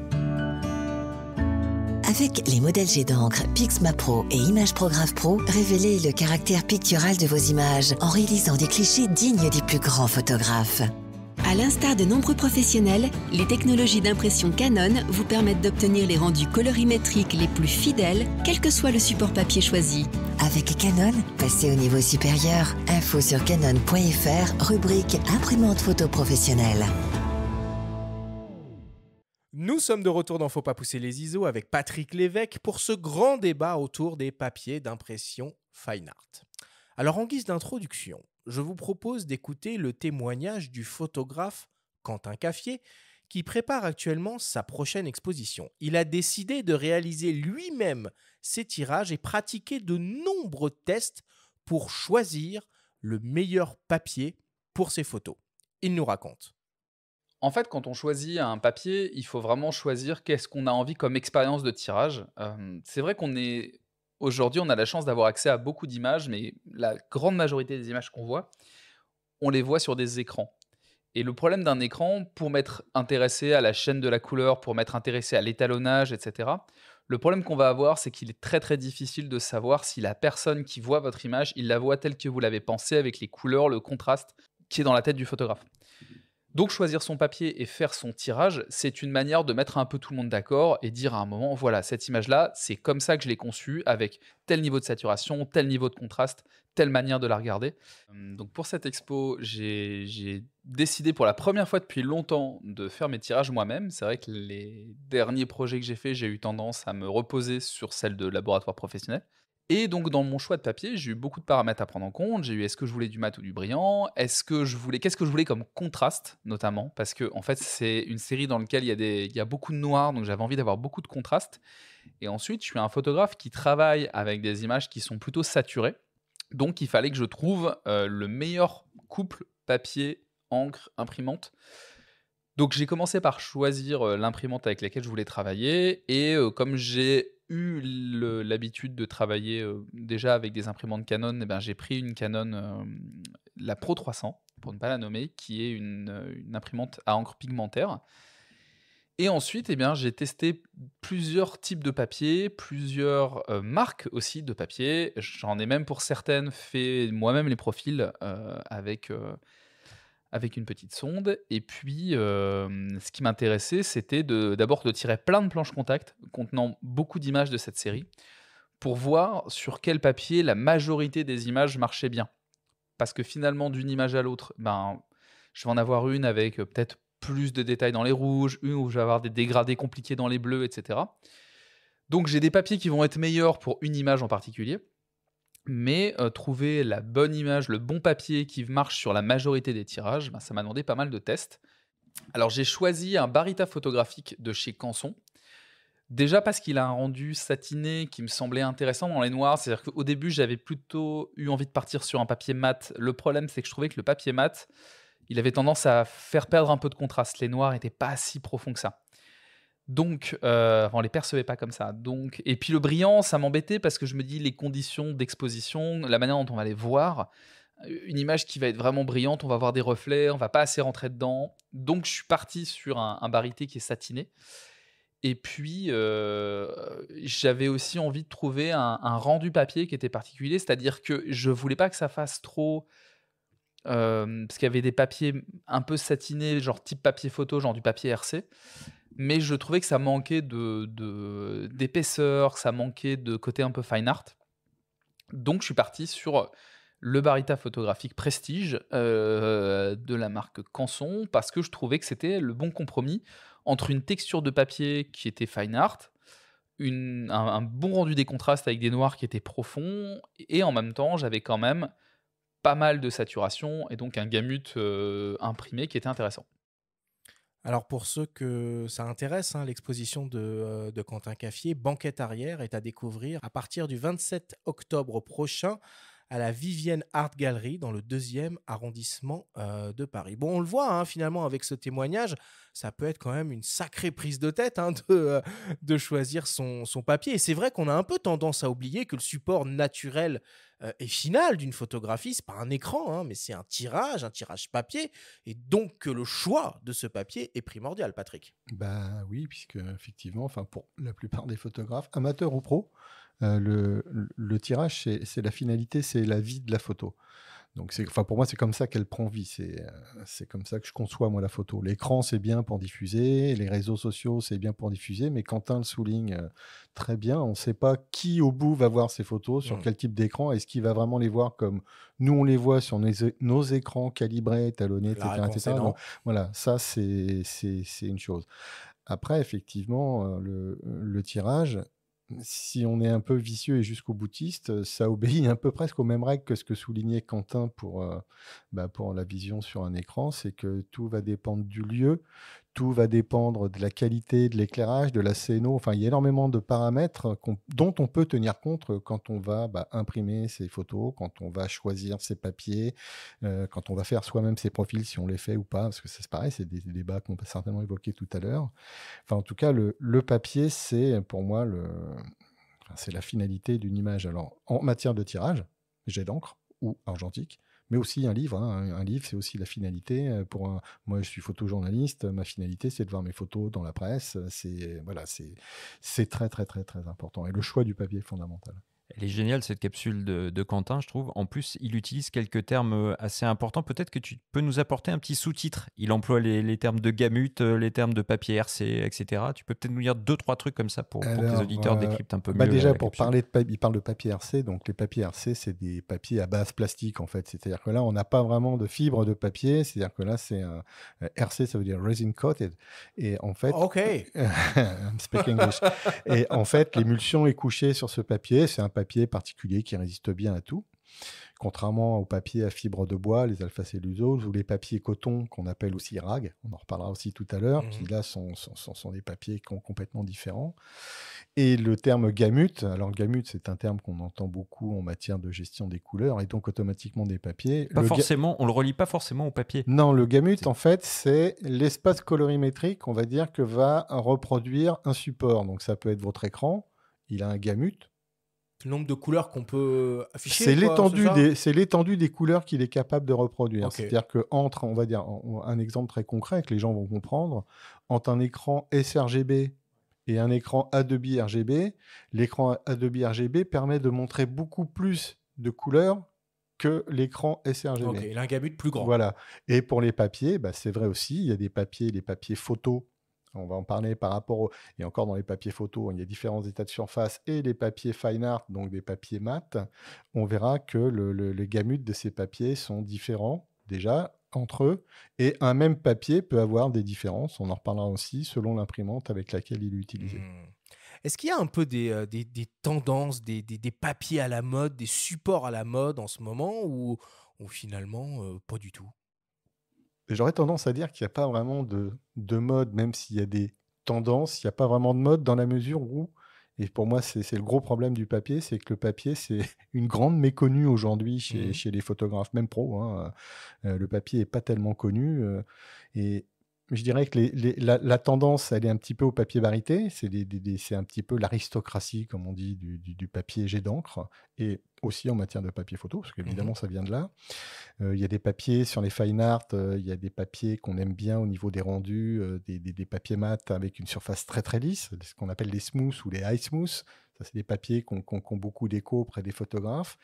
Speaker 15: Avec les modèles jet d'encre Pixma Pro et Image Prograph Pro, révélez le caractère pictural de vos images en réalisant des clichés dignes des plus grands photographes. À l'instar de nombreux professionnels, les technologies d'impression Canon vous permettent d'obtenir les rendus colorimétriques les plus fidèles, quel que soit le support papier choisi. Avec Canon, passez au niveau supérieur. Info sur canon.fr, rubrique imprimante photo professionnelle.
Speaker 1: Nous sommes de retour dans Faut pas pousser les ISO avec Patrick Lévesque pour ce grand débat autour des papiers d'impression fine art. Alors en guise d'introduction, je vous propose d'écouter le témoignage du photographe Quentin Caffier qui prépare actuellement sa prochaine exposition. Il a décidé de réaliser lui-même ses tirages et pratiquer de nombreux tests pour choisir le meilleur papier pour ses photos. Il nous raconte.
Speaker 16: En fait, quand on choisit un papier, il faut vraiment choisir qu'est-ce qu'on a envie comme expérience de tirage. C'est vrai aujourd'hui, on a la chance d'avoir accès à beaucoup d'images, mais la grande majorité des images qu'on voit, on les voit sur des écrans. Et le problème d'un écran, pour m'être intéressé à la chaîne de la couleur, pour m'être intéressé à l'étalonnage, etc., le problème qu'on va avoir, c'est qu'il est très très difficile de savoir si la personne qui voit votre image, il la voit telle que vous l'avez pensée, avec les couleurs, le contraste qui est dans la tête du photographe. Donc choisir son papier et faire son tirage, c'est une manière de mettre un peu tout le monde d'accord et dire à un moment, voilà, cette image-là, c'est comme ça que je l'ai conçue, avec tel niveau de saturation, tel niveau de contraste, telle manière de la regarder. Donc pour cette expo, j'ai décidé pour la première fois depuis longtemps de faire mes tirages moi-même. C'est vrai que les derniers projets que j'ai faits, j'ai eu tendance à me reposer sur celle de laboratoire professionnel. Et donc dans mon choix de papier, j'ai eu beaucoup de paramètres à prendre en compte. J'ai eu est-ce que je voulais du mat ou du brillant, qu'est-ce que je voulais comme contraste notamment, parce que en fait c'est une série dans laquelle il y a beaucoup de noir, donc j'avais envie d'avoir beaucoup de contraste. Et ensuite, je suis un photographe qui travaille avec des images qui sont plutôt saturées, donc il fallait que je trouve le meilleur couple papier, encre, imprimante. Donc j'ai commencé par choisir l'imprimante avec laquelle je voulais travailler, et comme j'ai eu l'habitude de travailler déjà avec des imprimantes Canon, eh ben, j'ai pris une Canon, la Pro 300, pour ne pas la nommer, qui est une imprimante à encre pigmentaire. Et ensuite, eh bien, j'ai testé plusieurs types de papier, plusieurs marques aussi de papier. J'en ai même pour certaines fait moi-même les profils avec une petite sonde. Et puis, ce qui m'intéressait, c'était d'abord de tirer plein de planches contact contenant beaucoup d'images de cette série pour voir sur quel papier la majorité des images marchaient bien. Parce que finalement, d'une image à l'autre, ben, je vais en avoir une avec peut-être plus de détails dans les rouges, une où je vais avoir des dégradés compliqués dans les bleus, etc. Donc, j'ai des papiers qui vont être meilleurs pour une image en particulier. Mais trouver la bonne image, le bon papier qui marche sur la majorité des tirages, ben, ça m'a demandé pas mal de tests. Alors j'ai choisi un Barita photographique de chez Canson. Déjà parce qu'il a un rendu satiné qui me semblait intéressant dans les noirs. C'est-à-dire qu'au début, j'avais plutôt eu envie de partir sur un papier mat. Le problème, c'est que je trouvais que le papier mat, il avait tendance à faire perdre un peu de contraste. Les noirs n'étaient pas si profonds que ça. Donc, on les percevait pas comme ça. Donc, et puis le brillant, ça m'embêtait parce que je me dis les conditions d'exposition, la manière dont on va les voir, une image qui va être vraiment brillante, on va voir des reflets, on va pas assez rentrer dedans. Donc, je suis parti sur un barité qui est satiné. Et puis, j'avais aussi envie de trouver un rendu papier qui était particulier, c'est-à-dire que je voulais pas que ça fasse trop. Parce qu'il y avait des papiers un peu satinés, genre type papier photo, genre du papier RC. Mais je trouvais que ça manquait d'épaisseur, que ça manquait de côté un peu fine art. Donc je suis parti sur le Barita photographique Prestige de la marque Canson, parce que je trouvais que c'était le bon compromis entre une texture de papier qui était fine art, un bon rendu des contrastes avec des noirs qui étaient profonds, et en même temps j'avais quand même pas mal de saturation, et donc un gamut imprimé qui était intéressant.
Speaker 1: Alors pour ceux que ça intéresse, l'exposition de Quentin Caffier, Banquette arrière, est à découvrir à partir du 27 octobre prochain à la Vivienne Art Gallery dans le 2e arrondissement de Paris. Bon, on le voit finalement avec ce témoignage, ça peut être quand même une sacrée prise de tête de choisir son papier. Et c'est vrai qu'on a un peu tendance à oublier que le support naturel et finale d'une photographie. C'est pas un écran, hein, mais c'est un tirage papier. Et donc que le choix de ce papier est primordial, Patrick.
Speaker 3: Bah oui, puisque effectivement, enfin pour la plupart des photographes, amateurs ou pros, le tirage, c'est la finalité, c'est la vie de la photo. Donc enfin pour moi, c'est comme ça qu'elle prend vie. C'est comme ça que je conçois moi la photo. L'écran, c'est bien pour diffuser, les réseaux sociaux, c'est bien pour diffuser, mais Quentin le souligne très bien. On ne sait pas qui au bout va voir ces photos, sur quel type d'écran, est-ce qu'il va vraiment les voir comme nous on les voit sur nos écrans calibrés, talonnés,
Speaker 1: La
Speaker 3: etc.
Speaker 1: réponse est
Speaker 3: etc.
Speaker 1: non.
Speaker 3: Donc, voilà, ça c'est une chose. Après, effectivement, le tirage, si on est un peu vicieux et jusqu'au boutiste, ça obéit un peu presque aux mêmes règles que ce que soulignait Quentin pour la vision sur un écran. C'est que tout va dépendre du lieu, tout va dépendre de la qualité de l'éclairage, de la scéno. Enfin, il y a énormément de paramètres dont on peut tenir compte quand on va imprimer ses photos, quand on va choisir ses papiers, quand on va faire soi-même ses profils, si on les fait ou pas, parce que c'est pareil, c'est des débats qu'on peut certainement évoquer tout à l'heure. Enfin, en tout cas, le papier, c'est pour moi c'est la finalité d'une image. Alors, en matière de tirage, jet d'encre ou argentique, mais aussi un livre. Hein. Un livre, c'est aussi la finalité. Moi, je suis photojournaliste. Ma finalité, c'est de voir mes photos dans la presse. C'est très, très, très, très important. Et le choix du papier est fondamental.
Speaker 2: Elle est géniale cette capsule de Quentin, je trouve. En plus, il utilise quelques termes assez importants. Peut-être que tu peux nous apporter un petit sous-titre. Il emploie les termes de gamut, les termes de papier RC, etc. Tu peux peut-être nous dire 2-3 trucs comme ça pour que les auditeurs décryptent un peu mieux.
Speaker 3: Déjà,
Speaker 2: la
Speaker 3: pour
Speaker 2: capsule.
Speaker 3: parler il parle de papier RC. Donc, les papiers RC, c'est des papiers à base plastique, en fait. C'est-à-dire que là, on n'a pas vraiment de fibre de papier. C'est-à-dire que là, c'est un RC, ça veut dire resin coated. Et en fait,
Speaker 1: OK.
Speaker 3: I'm speaking English. Et en fait, l'émulsion est couchée sur ce papier. C'est un papier particulier qui résiste bien à tout. Contrairement aux papiers à fibre de bois, les alpha-cellulose, ou les papiers coton, qu'on appelle aussi rag, on en reparlera aussi tout à l'heure, qui là sont des papiers complètement différents. Et le terme gamut, alors gamut, c'est un terme qu'on entend beaucoup en matière de gestion des couleurs, et donc automatiquement des papiers.
Speaker 2: On le relie pas forcément au papier.
Speaker 3: Non, le gamut, en fait, c'est l'espace colorimétrique, on va dire, que va reproduire un support. Donc ça peut être votre écran, il a un gamut.
Speaker 1: Le nombre de couleurs qu'on peut afficher.
Speaker 3: C'est l'étendue des couleurs qu'il est capable de reproduire.
Speaker 1: Okay.
Speaker 3: C'est-à-dire qu'entre, on va dire, un exemple très concret que les gens vont comprendre, entre un écran sRGB et un écran A2B RGB, l'écran A2B RGB permet de montrer beaucoup plus de couleurs que l'écran sRGB.
Speaker 1: Ok, il a un gamut plus grand.
Speaker 3: Voilà. Et pour les papiers, c'est vrai aussi, il y a les papiers photos. On va en parler par rapport et encore dans les papiers photos, il y a différents états de surface et les papiers fine art, donc des papiers mat. On verra que les gamut de ces papiers sont différents déjà entre eux, et un même papier peut avoir des différences. On en reparlera aussi selon l'imprimante avec laquelle il est utilisé.
Speaker 1: Est-ce qu'il y a un peu des tendances, des papiers à la mode, des supports à la mode en ce moment, ou finalement pas du tout?
Speaker 3: J'aurais tendance à dire qu'il n'y a pas vraiment de mode, même s'il y a des tendances, il n'y a pas vraiment de mode dans la mesure où, et pour moi c'est le gros problème du papier, c'est que le papier c'est une grande méconnue aujourd'hui chez les photographes, même pros. Hein. Le papier n'est pas tellement connu. Et je dirais que la tendance, elle est un petit peu au papier barité. C'est un petit peu l'aristocratie, comme on dit, du papier jet d'encre, et aussi en matière de papier photo, parce qu'évidemment, ça vient de là. Il y a des papiers sur les fine art, il y a des papiers qu'on aime bien au niveau des rendus, des papiers mat avec une surface très très lisse, ce qu'on appelle les smooth ou les high smooth. Ça, c'est des papiers qui ont beaucoup d'écho auprès des photographes.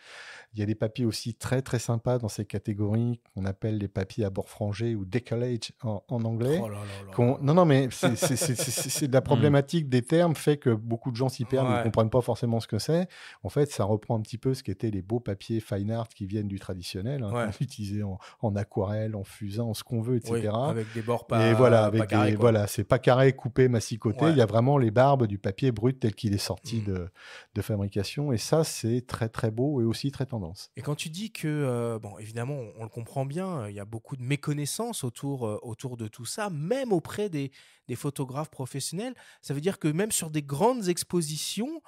Speaker 3: Il y a des papiers aussi très très sympas dans ces catégories qu'on appelle les papiers à bord frangé ou decollage en anglais.
Speaker 1: Oh là là là.
Speaker 3: Non, mais c'est de la problématique des termes fait que beaucoup de gens s'y perdent, ils ne comprennent pas forcément ce que c'est. En fait, ça reprend un petit peu ce qu'étaient les beaux papiers fine art qui viennent du traditionnel, qu'on utilisait en aquarelle, en fusain, en ce qu'on veut, etc.
Speaker 1: Oui, avec des bords pas,
Speaker 3: et voilà,
Speaker 1: pas carrés. Quoi.
Speaker 3: C'est pas carré, coupé, massicoté. Il y a vraiment les barbes du papier brut tel qu'il est sorti de fabrication. Et ça, c'est très, très beau et aussi très tendance.
Speaker 1: Et quand tu dis que, évidemment, on le comprend bien, il y a beaucoup de méconnaissance autour de tout ça, même auprès des photographes professionnels. Ça veut dire que même sur des grandes expositions,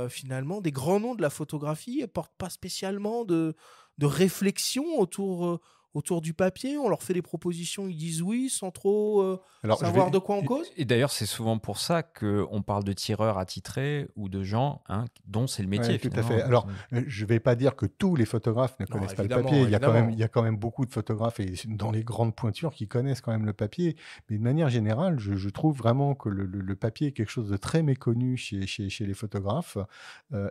Speaker 1: finalement, des grands noms de la photographie ne portent pas spécialement de réflexion autour autour du papier? On leur fait des propositions, ils disent oui sans trop
Speaker 3: Alors,
Speaker 1: savoir de quoi on cause?
Speaker 2: Et d'ailleurs, c'est souvent pour ça qu'on parle de tireurs attitrés ou de gens dont c'est le métier.
Speaker 3: Ouais, tout à fait.
Speaker 2: finalement.
Speaker 3: Alors, je ne vais pas dire que tous les photographes ne
Speaker 1: Non,
Speaker 3: connaissent pas le
Speaker 1: évidemment,
Speaker 3: papier.
Speaker 1: évidemment.
Speaker 3: Il y a quand même beaucoup de photographes et dans les grandes pointures qui connaissent quand même le papier. Mais de manière générale, je trouve vraiment que le papier est quelque chose de très méconnu chez les photographes,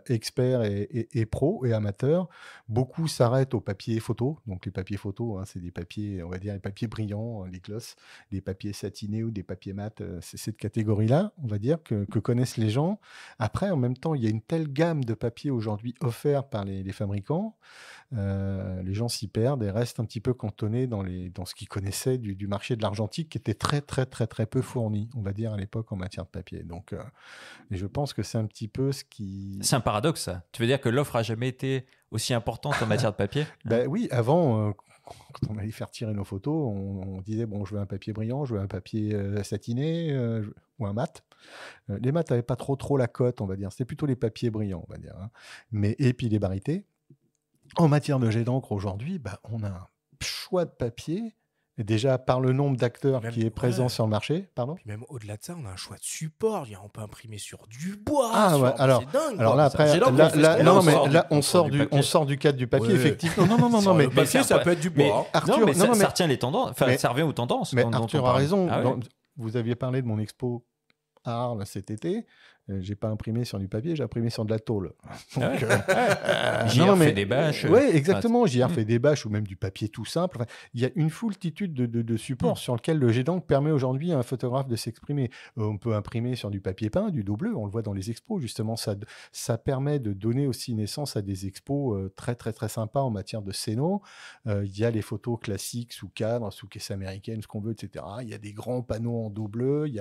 Speaker 3: experts et pros et amateurs. Beaucoup s'arrêtent au papier photo. Donc, les papiers photos, hein, c'est des papiers, on va dire, les papiers brillants, les gloss, des papiers satinés ou des papiers mat. C'est cette catégorie-là, on va dire, que connaissent les gens. Après, en même temps, il y a une telle gamme de papiers aujourd'hui offerts par les fabricants. Les gens s'y perdent et restent un petit peu cantonnés dans ce qu'ils connaissaient du marché de l'argentique qui était très, très, très, très peu fourni, on va dire, à l'époque en matière de papier. Donc, et je pense que c'est un petit peu ce qui...
Speaker 2: C'est un paradoxe, ça. Tu veux dire que l'offre a jamais été aussi importante en matière de papier?
Speaker 3: Ben oui, avant, quand on allait faire tirer nos photos, on disait, bon, je veux un papier brillant, je veux un papier satiné ou un mat. Les mats n'avaient pas trop la cote, on va dire. C'était plutôt les papiers brillants, on va dire. Hein. Et puis les barités. En matière de jet d'encre, aujourd'hui, on a un choix de papier. Et déjà, par le nombre d'acteurs qui est présent sur le marché, pardon.
Speaker 1: Puis même au-delà de ça, on a un choix de support. On peut imprimer sur du bois.
Speaker 3: Ah ouais, alors,
Speaker 1: c'est dingue.
Speaker 3: alors là après, on sort du cadre du papier, effectivement. Non, mais
Speaker 1: le papier, ça peut être du bois.
Speaker 2: Arthur, ça retient les tendances. Enfin, ça revient aux tendances.
Speaker 3: Mais Arthur a raison.
Speaker 2: Ah ouais.
Speaker 3: Vous aviez parlé de mon expo à Arles cet été. J'ai pas imprimé sur du papier, j'ai imprimé sur de la tôle. Donc,
Speaker 2: JR fait des bâches.
Speaker 3: Oui, exactement. JR fait des bâches ou même du papier tout simple. Enfin, il y a une foultitude de supports sur lesquels le jet d'encre permet aujourd'hui à un photographe de s'exprimer. On peut imprimer sur du papier peint, du dos bleu. On le voit dans les expos. Justement, ça permet de donner aussi naissance à des expos très, très, très sympas en matière de scéno. Il y a les photos classiques sous cadre, sous caisse américaine, ce qu'on veut, etc. Il y a des grands panneaux en dos bleu.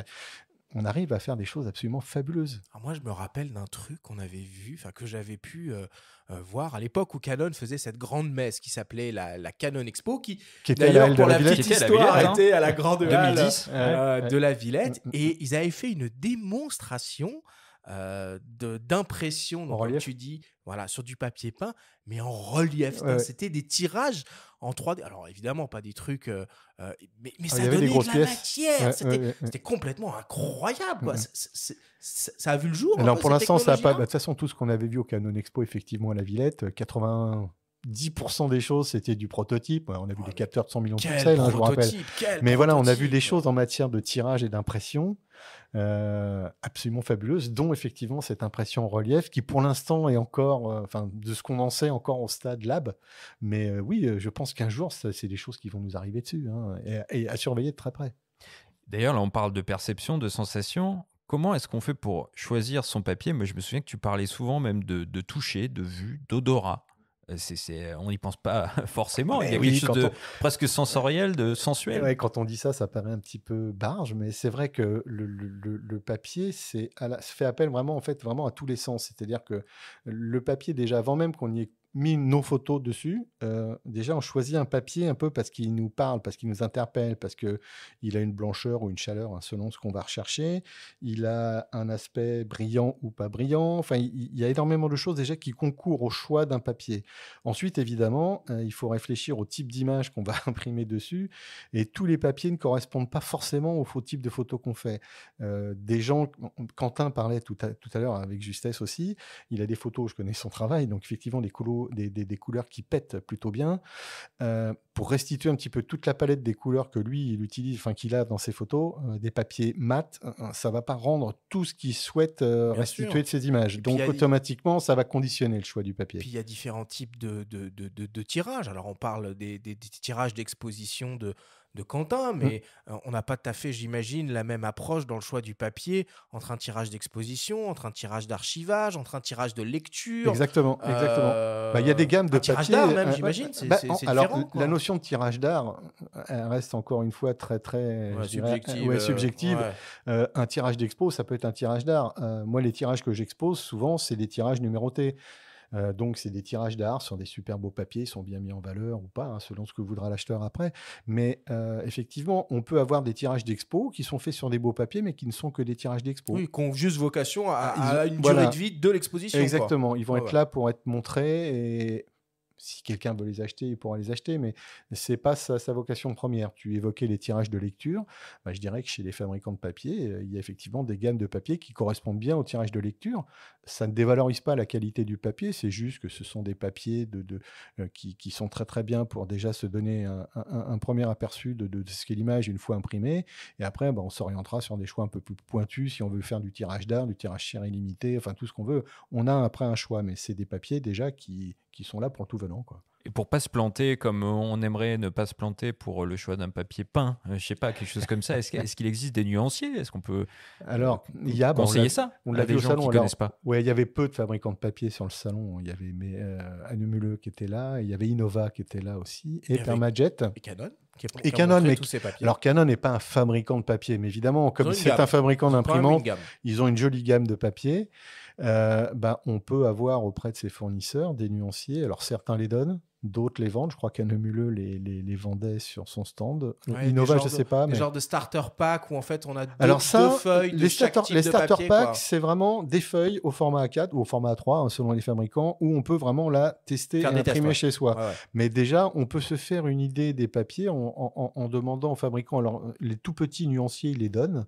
Speaker 3: On arrive à faire des choses absolument fabuleuses.
Speaker 1: Alors moi, je me rappelle d'un truc qu'on avait vu, que j'avais pu voir à l'époque où Canon faisait cette grande messe qui s'appelait la Canon Expo, qui
Speaker 3: était
Speaker 1: d'ailleurs, pour la petite
Speaker 3: Villette,
Speaker 1: histoire, était à la grande halle
Speaker 2: 2010,
Speaker 1: de la Villette. Et ils avaient fait une démonstration d'impression, donc, comme tu dis, voilà, sur du papier peint, mais en relief. C'était des tirages en 3D. Alors évidemment, pas des trucs, mais ça donnait de la matière. C'était complètement incroyable, quoi. Ça a vu le jour.
Speaker 3: Alors pour l'instant, ça n'a pas. De toute façon, tout ce qu'on avait vu au Canon Expo, effectivement, à la Villette, 10% des choses, c'était du prototype. On a vu des capteurs de 100 millions de pixels, je vous rappelle. Mais voilà, on a vu des choses en matière de tirage et d'impression absolument fabuleuses, dont effectivement cette impression en relief qui, pour l'instant, est encore, de ce qu'on en sait, encore au stade lab. Mais oui, je pense qu'un jour, c'est des choses qui vont nous arriver dessus, hein, et à surveiller de très près.
Speaker 2: D'ailleurs, là, on parle de perception, de sensation. Comment est-ce qu'on fait pour choisir son papier? Moi, je me souviens que tu parlais souvent même de toucher, de vue, d'odorat. On n'y pense pas forcément. Il y a quelque chose de presque sensoriel, de sensuel.
Speaker 3: Ouais, quand on dit ça, ça paraît un petit peu barge, mais c'est vrai que le papier, fait appel vraiment à tous les sens. C'est-à-dire que le papier, déjà, avant même qu'on y ait mis nos photos dessus, déjà on choisit un papier un peu parce qu'il nous parle, parce qu'il nous interpelle, parce qu'il a une blancheur ou une chaleur, hein, selon ce qu'on va rechercher. Il a un aspect brillant ou pas brillant. Enfin, il y a énormément de choses déjà qui concourent au choix d'un papier. Ensuite, évidemment, il faut réfléchir au type d'image qu'on va imprimer dessus, et tous les papiers ne correspondent pas forcément au faux type de photo qu'on fait. Des gens, Quentin parlait tout à l'heure avec justesse aussi, il a des photos, je connais son travail, donc effectivement des couleurs qui pètent plutôt bien. Pour restituer un petit peu toute la palette des couleurs que lui, il utilise, qu'il a dans ses photos, des papiers mat, ça ne va pas rendre tout ce qu'il souhaite restituer de ses images. Donc, automatiquement, ça va conditionner le choix du papier.
Speaker 1: Puis, il y a différents types de tirages. Alors, on parle des tirages d'exposition de Quentin, mais on n'a pas tout à fait, j'imagine, la même approche dans le choix du papier entre un tirage d'exposition, entre un tirage d'archivage, entre un tirage de lecture.
Speaker 3: Exactement. Il y a des gammes de papier.
Speaker 1: Tirage d'art même, j'imagine, c'est différent.
Speaker 3: La notion de tirage d'art, elle reste encore une fois très, très subjective. Un tirage d'expo, ça peut être un tirage d'art. Moi, les tirages que j'expose, souvent, c'est des tirages numérotés. Donc, c'est des tirages d'art sur des super beaux papiers, sont bien mis en valeur ou pas, hein, selon ce que voudra l'acheteur après. Mais effectivement, on peut avoir des tirages d'expo qui sont faits sur des beaux papiers, mais qui ne sont que des tirages d'expo.
Speaker 1: Oui, qui ont juste vocation à une durée de vie de l'exposition.
Speaker 3: Exactement, ils vont être là pour être montrés. Et si quelqu'un veut les acheter, il pourra les acheter, mais c'est pas sa vocation première. Tu évoquais les tirages de lecture. Bah, je dirais que chez les fabricants de papier, il y a effectivement des gammes de papier qui correspondent bien au tirage de lecture. Ça ne dévalorise pas la qualité du papier, c'est juste que ce sont des papiers qui sont très très bien pour déjà se donner un premier aperçu de ce qu'est l'image une fois imprimée. Et après, bah, on s'orientera sur des choix un peu plus pointus si on veut faire du tirage d'art, du tirage série limitée, enfin tout ce qu'on veut. On a après un choix, mais c'est des papiers déjà qui sont là pour le tout venant, quoi.
Speaker 2: Et pour pas se planter comme on aimerait ne pas se planter pour le choix d'un papier peint, je sais pas, quelque chose comme ça, est-ce qu'il existe des nuanciers? Est-ce qu'on peut
Speaker 3: Alors, il y a,
Speaker 2: conseiller ça
Speaker 3: on
Speaker 2: à
Speaker 3: l'a vu
Speaker 2: des
Speaker 3: au
Speaker 2: gens
Speaker 3: salon.
Speaker 2: qui
Speaker 3: Alors,
Speaker 2: connaissent pas?
Speaker 3: ouais, il y avait peu de fabricants de papier sur le salon. Il y avait Anumule qui était là, il y avait Innova qui était là aussi, et Permajet.
Speaker 1: Et Canon
Speaker 3: Et Canon, mais
Speaker 1: tous ces papiers.
Speaker 3: alors Canon n'est pas un fabricant de papier, mais évidemment, comme c'est un fabricant d'imprimantes, ils ont une jolie gamme de papiers. On peut avoir auprès de ses fournisseurs des nuanciers. Alors certains les donnent, d'autres les vendent. Je crois qu'Anumule les vendait sur son stand.
Speaker 1: Ouais,
Speaker 3: Innova, je ne sais pas.
Speaker 1: Des
Speaker 3: Mais...
Speaker 1: genres de starter pack où en fait on a
Speaker 3: Alors
Speaker 1: deux feuilles de chaque type
Speaker 3: les
Speaker 1: de
Speaker 3: starter
Speaker 1: papier,
Speaker 3: packs,
Speaker 1: quoi.
Speaker 3: c'est vraiment des feuilles au format A4 ou au format A3, hein, selon les fabricants, où on peut vraiment la tester
Speaker 1: Faire
Speaker 3: et
Speaker 1: des tests,
Speaker 3: imprimer
Speaker 1: ouais.
Speaker 3: chez soi.
Speaker 1: Ouais.
Speaker 3: Mais déjà, on peut se faire une idée des papiers en demandant aux fabricants. Alors, les tout petits nuanciers, ils les donnent.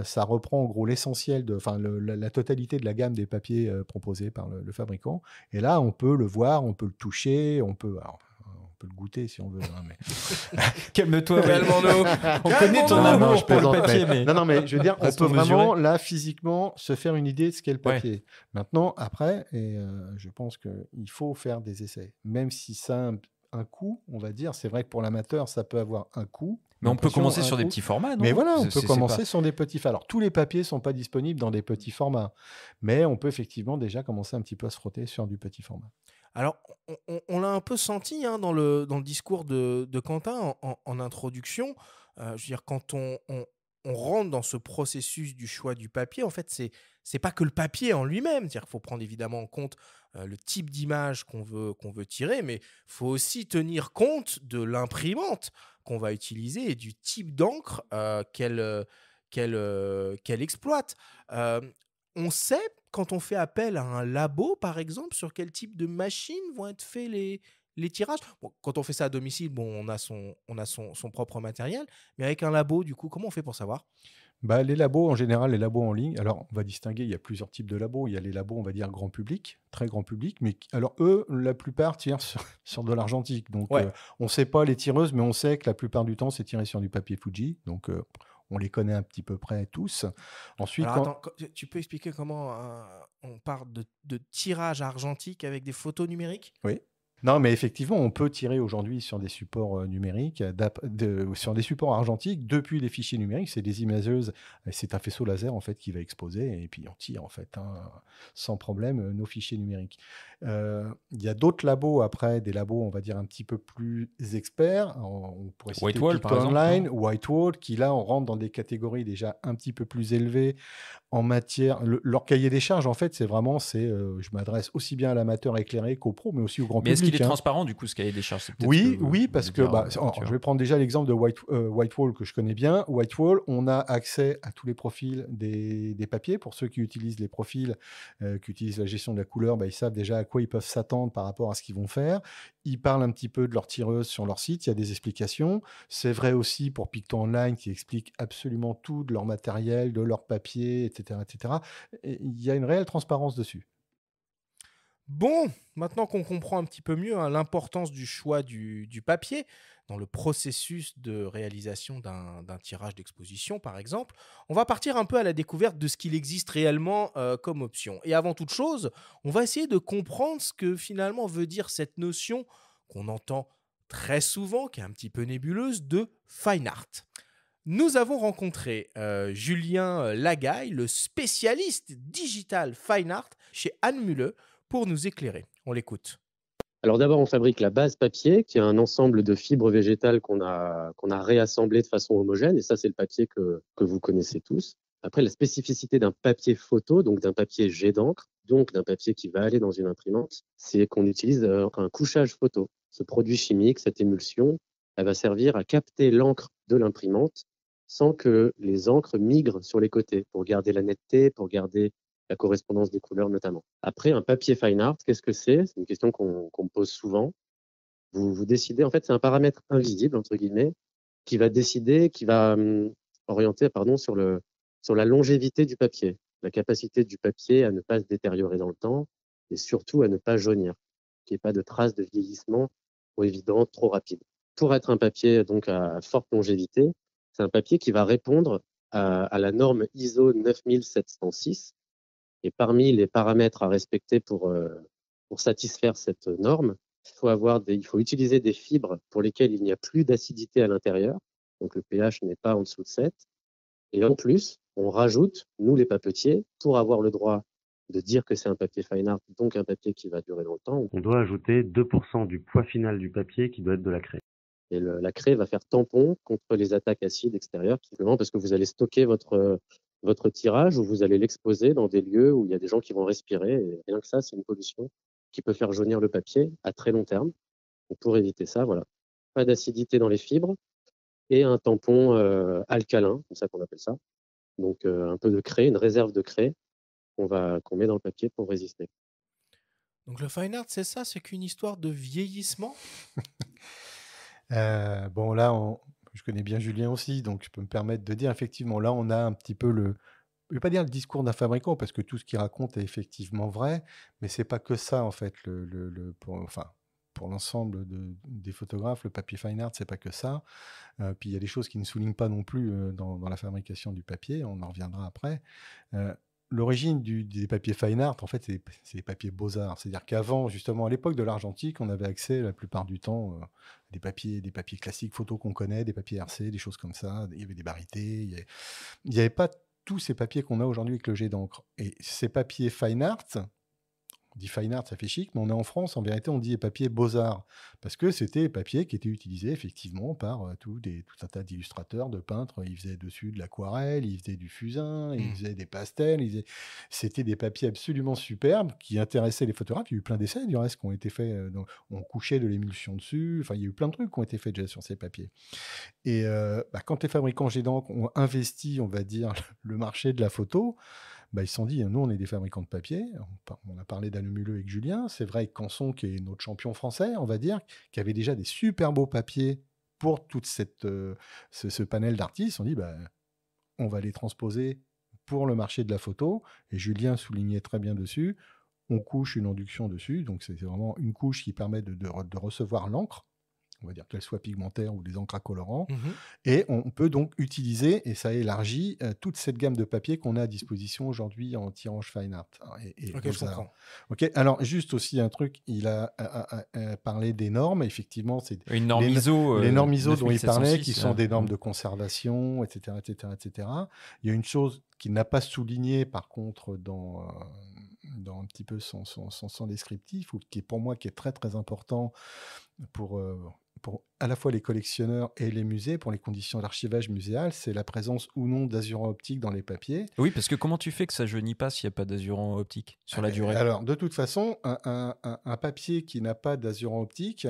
Speaker 3: Ça reprend en gros l'essentiel, la totalité de la gamme des papiers proposés par le fabricant. Et là, on peut le voir, on peut le toucher, on peut le goûter si on veut. Hein, mais...
Speaker 2: Calme-toi,
Speaker 1: Calmons-nous.
Speaker 2: On connaît ton amour pour le papier. Mais...
Speaker 3: Non, mais je veux dire, on
Speaker 2: Restons
Speaker 3: peut vraiment,
Speaker 2: mesurés.
Speaker 3: là, physiquement, se faire une idée de ce qu'est le papier. Maintenant, après, je pense qu'il faut faire des essais. Même si ça a un coût, on va dire, c'est vrai que pour l'amateur, ça peut avoir un coût.
Speaker 2: Mais on peut commencer sur des petits formats, non?
Speaker 3: Mais voilà, on peut commencer sur des petits formats. Alors, tous les papiers ne sont pas disponibles dans des petits formats. Mais on peut effectivement déjà commencer un petit peu à se frotter sur du petit format.
Speaker 1: Alors, on l'a un peu senti dans le discours de Quentin en introduction. Je veux dire, quand on rentre dans ce processus du choix du papier, en fait, c'est pas que le papier en lui-même. C'est-à-dire qu'il faut prendre évidemment en compte le type d'image qu'on veut tirer, mais il faut aussi tenir compte de l'imprimante qu'on va utiliser et du type d'encre qu'elle exploite. On sait, quand on fait appel à un labo, par exemple, sur quel type de machine vont être faits les tirages. Bon, quand on fait ça à domicile, on a son propre matériel. Mais avec un labo, du coup, comment on fait pour savoir?
Speaker 3: Les labos, en général, les labos en ligne, alors on va distinguer, il y a plusieurs types de labos. Il y a les labos, on va dire, grand public, très grand public, mais alors eux, la plupart tirent sur de l'argentique. Donc, on ne sait pas les tireuses, mais on sait que la plupart du temps, c'est tiré sur du papier Fuji. Donc, on les connaît un petit peu près tous. Ensuite,
Speaker 1: alors, attends, tu peux expliquer comment on parle de tirage argentique avec des photos numériques?
Speaker 3: Oui. Non, mais effectivement, on peut tirer aujourd'hui sur des supports numériques, sur des supports argentiques, depuis les fichiers numériques. C'est des imageuses, c'est un faisceau laser en fait qui va exposer, et puis on tire en fait sans problème nos fichiers numériques. Il y a d'autres labos après, des labos on va dire un petit peu plus experts. On pourrait citer
Speaker 2: Whitewall, par exemple,
Speaker 3: Online, Whitewall, qui là on rentre dans des catégories déjà un petit peu plus élevées en matière. Leur cahier des charges en fait, c'est vraiment je m'adresse aussi bien à l'amateur éclairé qu'au pro, mais aussi au grand public.
Speaker 2: Est-ce qu'il est transparent du coup ce cahier des charges?
Speaker 3: Oui, parce que je vais prendre déjà l'exemple de Whitewall que je connais bien. Whitewall, on a accès à tous les profils des papiers. Pour ceux qui utilisent les profils, qui utilisent la gestion de la couleur, ils savent déjà à quoi ils peuvent s'attendre par rapport à ce qu'ils vont faire. Ils parlent un petit peu de leur tireuse sur leur site, il y a des explications. C'est vrai aussi pour Picto Online qui explique absolument tout de leur matériel, de leur papier, etc. etc. Et il y a une réelle transparence dessus.
Speaker 1: Bon, maintenant qu'on comprend un petit peu mieux l'importance du choix du papier dans le processus de réalisation d'un tirage d'exposition, par exemple, on va partir un peu à la découverte de ce qu'il existe réellement comme option. Et avant toute chose, on va essayer de comprendre ce que finalement veut dire cette notion qu'on entend très souvent, qui est un petit peu nébuleuse, de fine art. Nous avons rencontré Julien Lagaille, le spécialiste digital fine art chez Anumule, pour nous éclairer. On l'écoute.
Speaker 17: Alors d'abord, on fabrique la base papier, qui est un ensemble de fibres végétales qu'on a réassemblées de façon homogène, et ça, c'est le papier que vous connaissez tous. Après, la spécificité d'un papier photo, donc d'un papier jet d'encre, donc d'un papier qui va aller dans une imprimante, c'est qu'on utilise un couchage photo. Ce produit chimique, cette émulsion, elle va servir à capter l'encre de l'imprimante sans que les encres migrent sur les côtés, pour garder la netteté, pour garder la correspondance des couleurs notamment. Après, un papier fine art, qu'est-ce que c'est? C'est une question qu'on me pose souvent. Vous décidez, en fait, c'est un paramètre invisible, entre guillemets, qui va décider, qui va orienter sur la longévité du papier, la capacité du papier à ne pas se détériorer dans le temps et surtout à ne pas jaunir, qu'il n'y ait pas de traces de vieillissement trop évidentes, trop rapides. Pour être un papier donc à forte longévité, c'est un papier qui va répondre à la norme ISO 9706. Et parmi les paramètres à respecter pour satisfaire cette norme, il faut utiliser des fibres pour lesquelles il n'y a plus d'acidité à l'intérieur, donc le pH n'est pas en dessous de 7. Et en plus, on rajoute, nous les papetiers, pour avoir le droit de dire que c'est un papier fine art, donc un papier qui va durer dans le temps, on doit ajouter 2% du poids final du papier qui doit être de la craie. Et la craie va faire tampon contre les attaques acides extérieures, simplement parce que vous allez stocker votre tirage ou vous allez l'exposer dans des lieux où il y a des gens qui vont respirer. Et rien que ça, c'est une pollution qui peut faire jaunir le papier à très long terme. Donc pour éviter ça, voilà, pas d'acidité dans les fibres et un tampon alcalin, c'est ça qu'on appelle ça. Donc un peu de craie, une réserve de craie qu'on met dans le papier pour résister.
Speaker 1: Donc le fine art, c'est ça, c'est qu'une histoire de vieillissement.
Speaker 3: Bon, là, je connais bien Julien aussi, donc je peux me permettre de dire, effectivement, là, on a un petit peu je ne vais pas dire le discours d'un fabricant, parce que tout ce qu'il raconte est effectivement vrai, mais c'est pas que ça, en fait, pour l'ensemble des photographes, le papier fine art, c'est pas que ça. Puis il y a des choses qui ne soulignent pas non plus dans la fabrication du papier, on en reviendra après. L'origine des papiers fine art, en fait, c'est les papiers beaux-arts. C'est-à-dire qu'avant, justement, à l'époque de l'argentique, on avait accès la plupart du temps à des papiers classiques, photos qu'on connaît, des papiers RC, des choses comme ça. Il y avait des barités. Il n'y avait pas tous ces papiers qu'on a aujourd'hui avec le jet d'encre. Et ces papiers fine art, on dit fine art, ça fait chic, mais on est en France, en vérité, on dit les papiers beaux-arts, parce que c'était les papiers qui étaient utilisés effectivement par tout un tas d'illustrateurs, de peintres. Ils faisaient dessus de l'aquarelle, ils faisaient du fusain, ils faisaient des pastels. C'était des papiers absolument superbes qui intéressaient les photographes. Il y a eu plein d'essais, du reste, qui ont été faits. On couchait de l'émulsion dessus. Enfin, il y a eu plein de trucs qui ont été faits déjà sur ces papiers. Et quand les fabricants jet d'encre ont investi, on va dire, le marché de la photo, ils se sont dit, nous, on est des fabricants de papier. On a parlé d'Alumuleux avec Julien. C'est vrai que Canson, qui est notre champion français, on va dire, qui avait déjà des super beaux papiers pour tout ce panel d'artistes, on dit, on va les transposer pour le marché de la photo. Et Julien soulignait très bien dessus. On couche une induction dessus. Donc, c'est vraiment une couche qui permet de recevoir l'encre. On va dire qu'elle soit pigmentaire ou des encres à colorant. Et on peut donc utiliser, et ça élargit, toute cette gamme de papiers qu'on a à disposition aujourd'hui en tirage fine art.
Speaker 1: Ok, je comprends.
Speaker 3: Ok, alors juste aussi un truc, il a parlé des normes, effectivement, c'est
Speaker 2: une norme ISO,
Speaker 3: les normes ISO dont il
Speaker 2: 9706,
Speaker 3: parlait, qui sont des normes de conservation, etc., etc., etc. Il y a une chose qu'il n'a pas soulignée, par contre, dans un petit peu son descriptif, ou qui est pour moi qui est très très important pour à la fois les collectionneurs et les musées, pour les conditions d'archivage muséal, c'est la présence ou non d'azurant optique dans les papiers.
Speaker 2: Oui, parce que comment tu fais que ça jaunit pas s'il n'y a pas d'azurant optique sur la durée?
Speaker 3: Alors, de toute façon, un papier qui n'a pas d'azurant optique,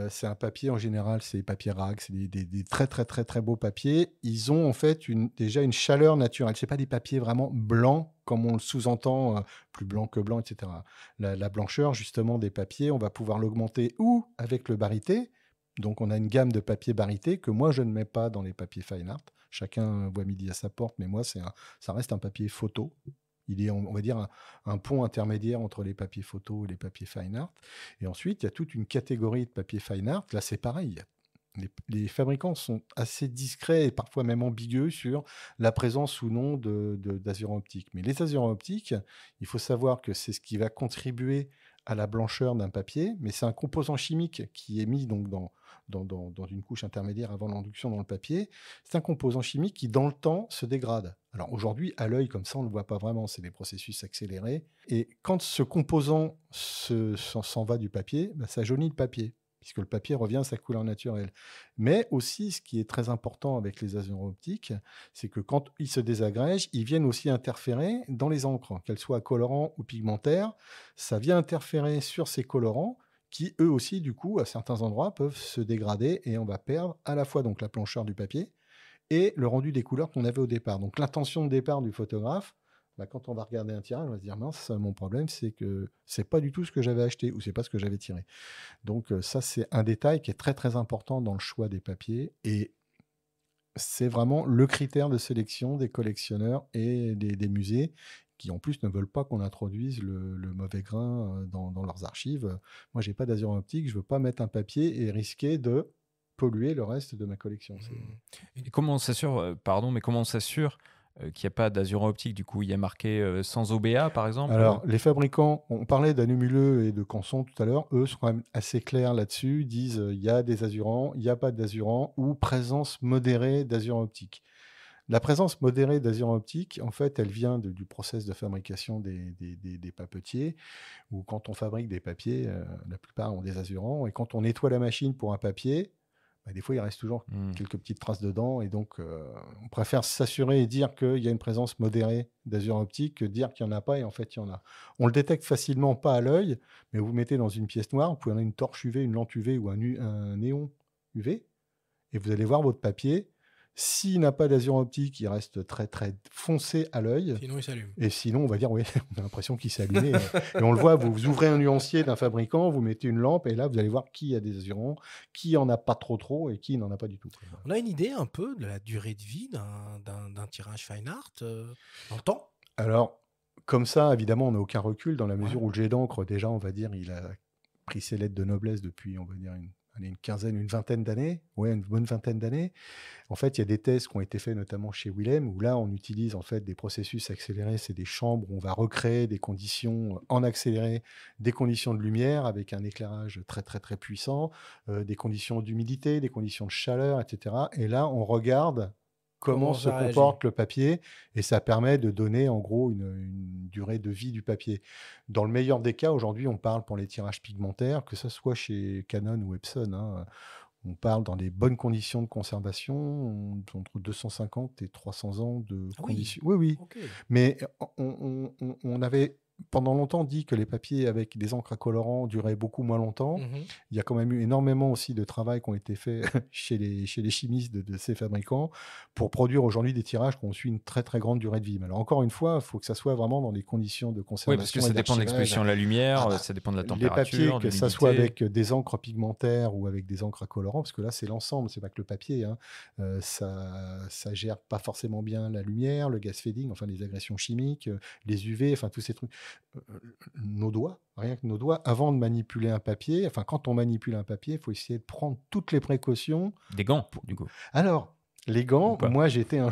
Speaker 3: c'est un papier, en général, c'est des papiers RAG, c'est des très très très très beaux papiers. Ils ont en fait déjà une chaleur naturelle. Ce n'est pas des papiers vraiment blancs, comme on le sous-entend, plus blanc que blanc, etc. La blancheur, justement, des papiers, on va pouvoir l'augmenter ou avec le barité. Donc, on a une gamme de papiers barités que moi, je ne mets pas dans les papiers fine art. Chacun voit midi à sa porte, mais moi, ça reste un papier photo. Il est, on va dire, un pont intermédiaire entre les papiers photo et les papiers fine art. Et ensuite, il y a toute une catégorie de papiers fine art. Là, c'est pareil. Les fabricants sont assez discrets et parfois même ambigus sur la présence ou non d'azurant optique. Mais les azurants optiques, il faut savoir que c'est ce qui va contribuer à la blancheur d'un papier, mais c'est un composant chimique qui est mis donc dans une couche intermédiaire avant l'induction dans le papier. C'est un composant chimique qui, dans le temps, se dégrade. Alors aujourd'hui, à l'œil, comme ça, on ne le voit pas vraiment, c'est des processus accélérés. Et quand ce composant s'en va du papier, ça jaunit le papier, puisque le papier revient à sa couleur naturelle. Mais aussi, ce qui est très important avec les azurants optiques, c'est que quand ils se désagrègent, ils viennent aussi interférer dans les encres, qu'elles soient colorants ou pigmentaires. Ça vient interférer sur ces colorants qui, eux aussi, du coup, à certains endroits, peuvent se dégrader et on va perdre à la fois donc la blancheur du papier et le rendu des couleurs qu'on avait au départ. Donc l'intention de départ du photographe, bah, quand on va regarder un tirage, on va se dire mince, mon problème, c'est que c'est pas du tout ce que j'avais acheté ou c'est pas ce que j'avais tiré. Donc, ça, c'est un détail qui est très très important dans le choix des papiers et c'est vraiment le critère de sélection des collectionneurs et des musées qui, en plus, ne veulent pas qu'on introduise le mauvais grain dans leurs archives. Moi, j'ai pas d'azur optique, je veux pas mettre un papier et risquer de polluer le reste de ma collection.
Speaker 2: Et comment on s'assure, pardon, mais comment on s'assure qu'il n'y a pas d'azur optique? Du coup, il y a marqué sans OBA, par exemple?
Speaker 3: Alors, les fabricants, on parlait d'Anumuleux et de Canson tout à l'heure, eux sont quand même assez clairs là-dessus, ils disent il y a des azurants, il n'y a pas d'azurants ou présence modérée d'azur optique. La présence modérée d'azur optique, en fait, elle vient du process de fabrication des papetiers, où quand on fabrique des papiers, la plupart ont des azurants, et quand on nettoie la machine pour un papier, bah, des fois, il reste toujours quelques petites traces dedans, et donc on préfère s'assurer et dire qu'il y a une présence modérée d'azur optique que dire qu'il n'y en a pas, et en fait, il y en a. On le détecte facilement, pas à l'œil, mais vous mettez dans une pièce noire, vous pouvez avoir une torche UV, une lampe UV ou un néon UV, et vous allez voir votre papier. S'il n'a pas d'azur optique, il reste très très foncé à l'œil.
Speaker 18: Sinon, il s'allume.
Speaker 3: Et sinon, on va dire, oui, on a l'impression qu'il s'est allumé. Et on le voit, vous ouvrez un nuancier d'un fabricant, vous mettez une lampe, et là, vous allez voir qui a des azurants, qui en a pas trop, et qui n'en a pas du tout.
Speaker 18: On a une idée un peu de la durée de vie d'un tirage fine art dans le temps?
Speaker 3: Alors, comme ça, évidemment, on n'a aucun recul, dans la mesure où le jet d'encre, déjà, on va dire, il a pris ses lettres de noblesse depuis, on va dire, une quinzaine, une vingtaine d'années, une bonne vingtaine d'années. En fait, il y a des tests qui ont été faits notamment chez Willem, où là, on utilise en fait des processus accélérés, c'est des chambres où on va recréer des conditions en accéléré, des conditions de lumière avec un éclairage très très très puissant, des conditions d'humidité, des conditions de chaleur, etc. Et là, on regarde comment se comporte le papier, et ça permet de donner en gros une durée de vie du papier. Dans le meilleur des cas, aujourd'hui, on parle pour les tirages pigmentaires, que ce soit chez Canon ou Epson, on parle dans des bonnes conditions de conservation, entre 250 et 300 ans de conditions. Oui.
Speaker 18: Ok.
Speaker 3: Mais on avait pendant longtemps dit que les papiers avec des encres à colorant duraient beaucoup moins longtemps. Il y a quand même eu énormément aussi de travail qui ont été faits chez les chimistes de ces fabricants pour produire aujourd'hui des tirages qui ont su une très très grande durée de vie. Mais alors encore une fois, il faut que ça soit vraiment dans des conditions de conservation.
Speaker 2: Oui, parce que ça dépend de l'exposition de la lumière, ça dépend de la température.
Speaker 3: Les papiers, que ça soit avec des encres pigmentaires ou avec des encres à colorant, parce que là c'est l'ensemble, c'est pas que le papier. Ça gère pas forcément bien la lumière, le gas fading, enfin les agressions chimiques, les UV, enfin tous ces trucs. Nos doigts, rien que nos doigts, avant de manipuler un papier, enfin quand on manipule un papier, il faut essayer de prendre toutes les précautions.
Speaker 2: Des gants, du coup.
Speaker 3: Alors, les gants, moi j'étais un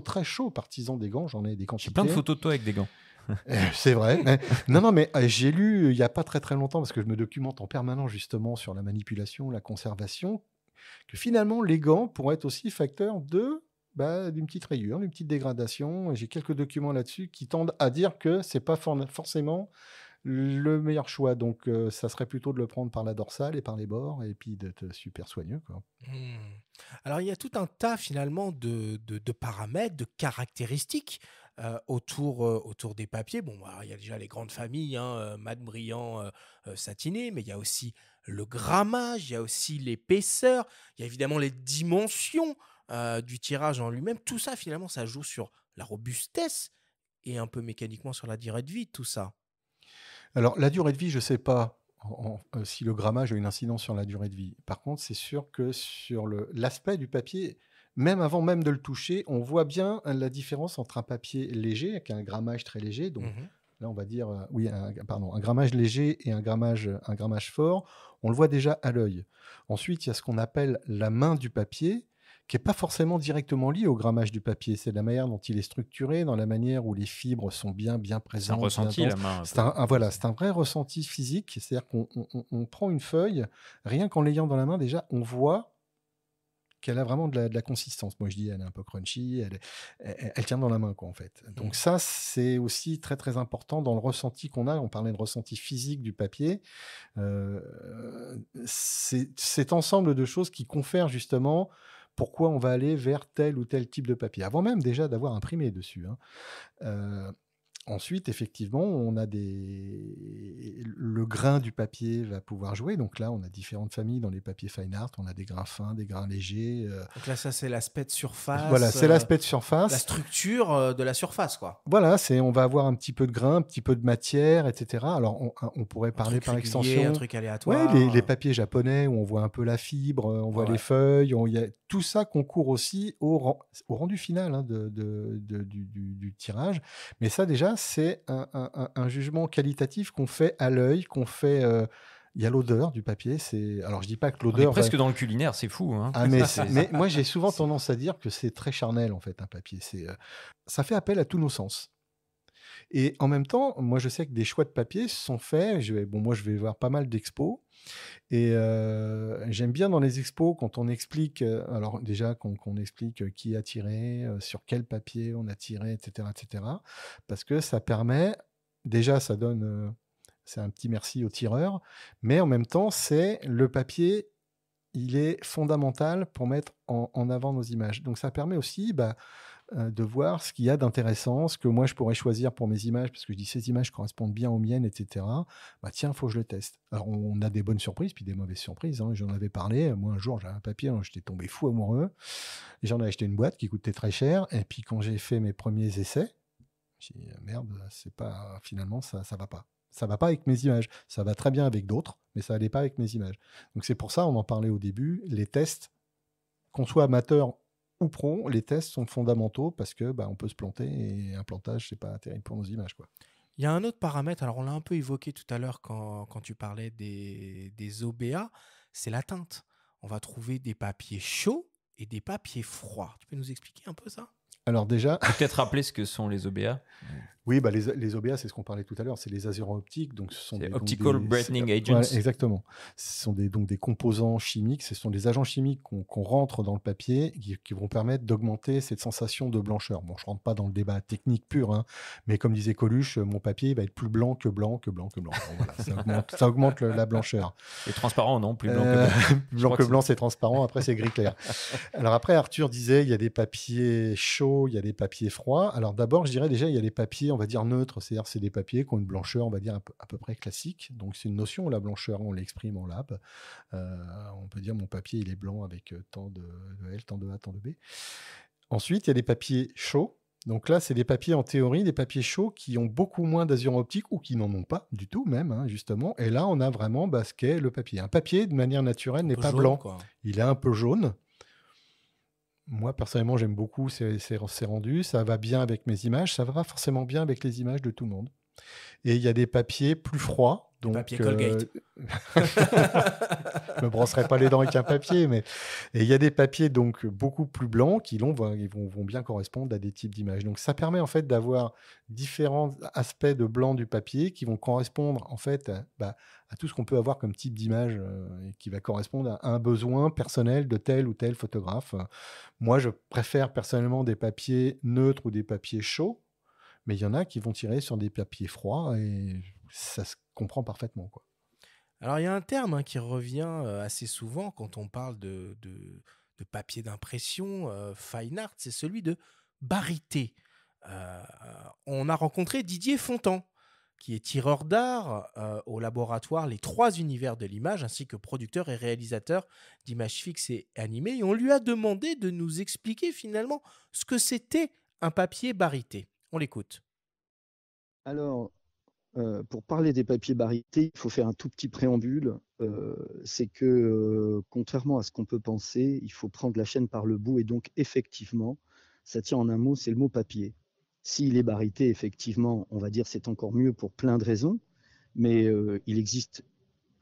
Speaker 3: très chaud partisan des gants, j'en ai des quantités.
Speaker 2: J'ai plein de photos de toi avec des gants.
Speaker 3: C'est vrai. Non, mais j'ai lu il n'y a pas très très longtemps, parce que je me documente en permanence justement sur la manipulation, la conservation, que finalement les gants pourraient être aussi facteurs d'une petite rayure, d'une petite dégradation. J'ai quelques documents là-dessus qui tendent à dire que c'est pas forcément le meilleur choix. Donc, ça serait plutôt de le prendre par la dorsale et par les bords, et puis d'être super soigneux, quoi.
Speaker 18: Alors, il y a tout un tas finalement de paramètres, de caractéristiques autour des papiers. Bon, il y a déjà les grandes familles, mat brillant, satiné, mais il y a aussi le grammage, il y a aussi l'épaisseur, il y a évidemment les dimensions du tirage en lui-même. Tout ça, finalement, ça joue sur la robustesse et un peu mécaniquement sur la durée de vie, tout ça.
Speaker 3: Alors, la durée de vie, je ne sais pas si le grammage a une incidence sur la durée de vie. Par contre, c'est sûr que sur l'aspect du papier, même avant même de le toucher, on voit bien la différence entre un papier léger, avec un grammage très léger, donc là on va dire un grammage léger et un grammage fort, on le voit déjà à l'œil. Ensuite, il y a ce qu'on appelle la main du papier, qui n'est pas forcément directement lié au grammage du papier. C'est la manière dont il est structuré, dans la manière où les fibres sont bien présentes.
Speaker 2: C'est un ressenti, la main.
Speaker 3: C'est un vrai ressenti physique. C'est-à-dire qu'on prend une feuille, rien qu'en l'ayant dans la main, déjà, on voit qu'elle a vraiment de la consistance. Moi, je dis, elle est un peu crunchy, elle tient dans la main, quoi, en fait. Donc ça, c'est aussi très, très important dans le ressenti qu'on a. On parlait de ressenti physique du papier. C'est cet ensemble de choses qui confèrent justement pourquoi on va aller vers tel ou tel type de papier, avant même déjà d'avoir imprimé dessus. Ensuite, effectivement, on a le grain du papier va pouvoir jouer. Donc là, on a différentes familles dans les papiers fine art. On a des grains fins, des grains légers.
Speaker 18: Donc là, ça, c'est l'aspect de surface.
Speaker 3: Voilà, c'est l'aspect de surface.
Speaker 18: La structure de la surface, quoi.
Speaker 3: Voilà, on va avoir un petit peu de grain, un petit peu de matière, etc. Alors, on pourrait parler par
Speaker 18: régulier,
Speaker 3: extension.
Speaker 18: un truc aléatoire.
Speaker 3: Ouais, les papiers japonais où on voit un peu la fibre, on voit les feuilles. Il y a tout ça concourt aussi au rendu final hein, du tirage. Mais ça, déjà, c'est un jugement qualitatif qu'on fait à l'œil, qu'on fait. Il y a l'odeur du papier. Alors, je dis pas que
Speaker 2: On est
Speaker 3: l'odeur.
Speaker 2: presque dans le culinaire, c'est fou. Hein.
Speaker 3: Ah, mais moi, j'ai souvent tendance à dire que c'est très charnel, en fait, un papier. Ça fait appel à tous nos sens. Et en même temps, moi, je sais que des choix de papier sont faits. Moi, je vais voir pas mal d'expos. Et j'aime bien dans les expos quand on explique, alors déjà qu'on explique qui a tiré, sur quel papier on a tiré, etc., parce que ça permet, déjà ça donne, c'est un petit merci au tireur, mais en même temps c'est le papier, il est fondamental pour mettre en avant nos images. Donc ça permet aussi de voir ce qu'il y a d'intéressant, ce que moi je pourrais choisir pour mes images, parce que je dis ces images correspondent bien aux miennes, etc. Tiens, il faut que je le teste. Alors on a des bonnes surprises, puis des mauvaises surprises. Hein. J'en avais parlé. Moi un jour, j'avais un papier, j'étais tombé fou amoureux. Et j'en ai acheté une boîte qui coûtait très cher. Et puis quand j'ai fait mes premiers essais, j'ai dit merde, finalement ça va pas. Ça va pas avec mes images. Ça va très bien avec d'autres, mais ça allait pas avec mes images. Donc c'est pour ça, on en parlait au début, les tests, qu'on soit amateur ou pro, les tests sont fondamentaux parce que on peut se planter et un plantage, c'est pas terrible pour nos images, quoi.
Speaker 18: Il y a un autre paramètre, alors on l'a un peu évoqué tout à l'heure quand tu parlais des OBA, c'est la teinte. On va trouver des papiers chauds et des papiers froids. Tu peux nous expliquer un peu ça ?
Speaker 3: Alors déjà...
Speaker 2: Peut-être rappeler ce que sont les OBA.
Speaker 3: Oui, les OBA, c'est ce qu'on parlait tout à l'heure, c'est les azuro-optiques. Donc ce sont
Speaker 2: Optical Brightening Agents.
Speaker 3: Voilà, exactement. Ce sont donc des composants chimiques, ce sont des agents chimiques qu'on rentre dans le papier qui vont permettre d'augmenter cette sensation de blancheur. Bon, je ne rentre pas dans le débat technique pur, hein, mais comme disait Coluche, mon papier va être plus blanc que blanc que blanc que blanc. Bon, voilà, ça augmente la blancheur.
Speaker 2: Et transparent, non, plus blanc que blanc.
Speaker 3: Plus blanc que blanc, c'est transparent, après c'est gris clair. Alors après, Arthur disait, il y a des papiers chauds, il y a des papiers froids. Alors d'abord, je dirais déjà, il y a les papiers, on va dire neutres, c'est-à-dire c'est des papiers qui ont une blancheur, on va dire à peu près classique. Donc c'est une notion, la blancheur, on l'exprime en lab. On peut dire mon papier, il est blanc avec tant de L, tant de A, tant de B. Ensuite, il y a des papiers chauds. Donc là, c'est des papiers en théorie, des papiers chauds qui ont beaucoup moins d'azur optique ou qui n'en ont pas du tout même, hein, justement. Et là, on a vraiment ce qu'est le papier. Un papier, de manière naturelle, n'est pas
Speaker 18: jaune,
Speaker 3: blanc.
Speaker 18: quoi.
Speaker 3: Il est un peu jaune. Moi, personnellement, j'aime beaucoup ces rendus. Ça va bien avec mes images. Ça va pas forcément bien avec les images de tout le monde. Et il y a des papiers plus froids. Donc,
Speaker 18: papier Colgate.
Speaker 3: Je me brosserai pas les dents avec un papier. Et il y a des papiers donc beaucoup plus blancs qui vont bien correspondre à des types d'images. Donc, ça permet en fait d'avoir différents aspects de blanc du papier qui vont correspondre en fait à tout ce qu'on peut avoir comme type d'image et qui va correspondre à un besoin personnel de tel ou tel photographe. Moi, je préfère personnellement des papiers neutres ou des papiers chauds, mais il y en a qui vont tirer sur des papiers froids et ça se comprend parfaitement, quoi.
Speaker 18: Alors, il y a un terme qui revient assez souvent quand on parle de papier d'impression, fine art, c'est celui de barité. On a rencontré Didier Fontan, qui est tireur d'art au laboratoire Les Trois Univers de l'Image, ainsi que producteur et réalisateur d'images fixes et animées. Et on lui a demandé de nous expliquer finalement ce que c'était un papier barité. On l'écoute.
Speaker 19: Alors, pour parler des papiers barités, il faut faire un tout petit préambule. C'est que, contrairement à ce qu'on peut penser, il faut prendre la chaîne par le bout. Et donc, effectivement, ça tient en un mot, c'est le mot papier. S'il est barité, effectivement, on va dire c'est encore mieux pour plein de raisons. Mais il existe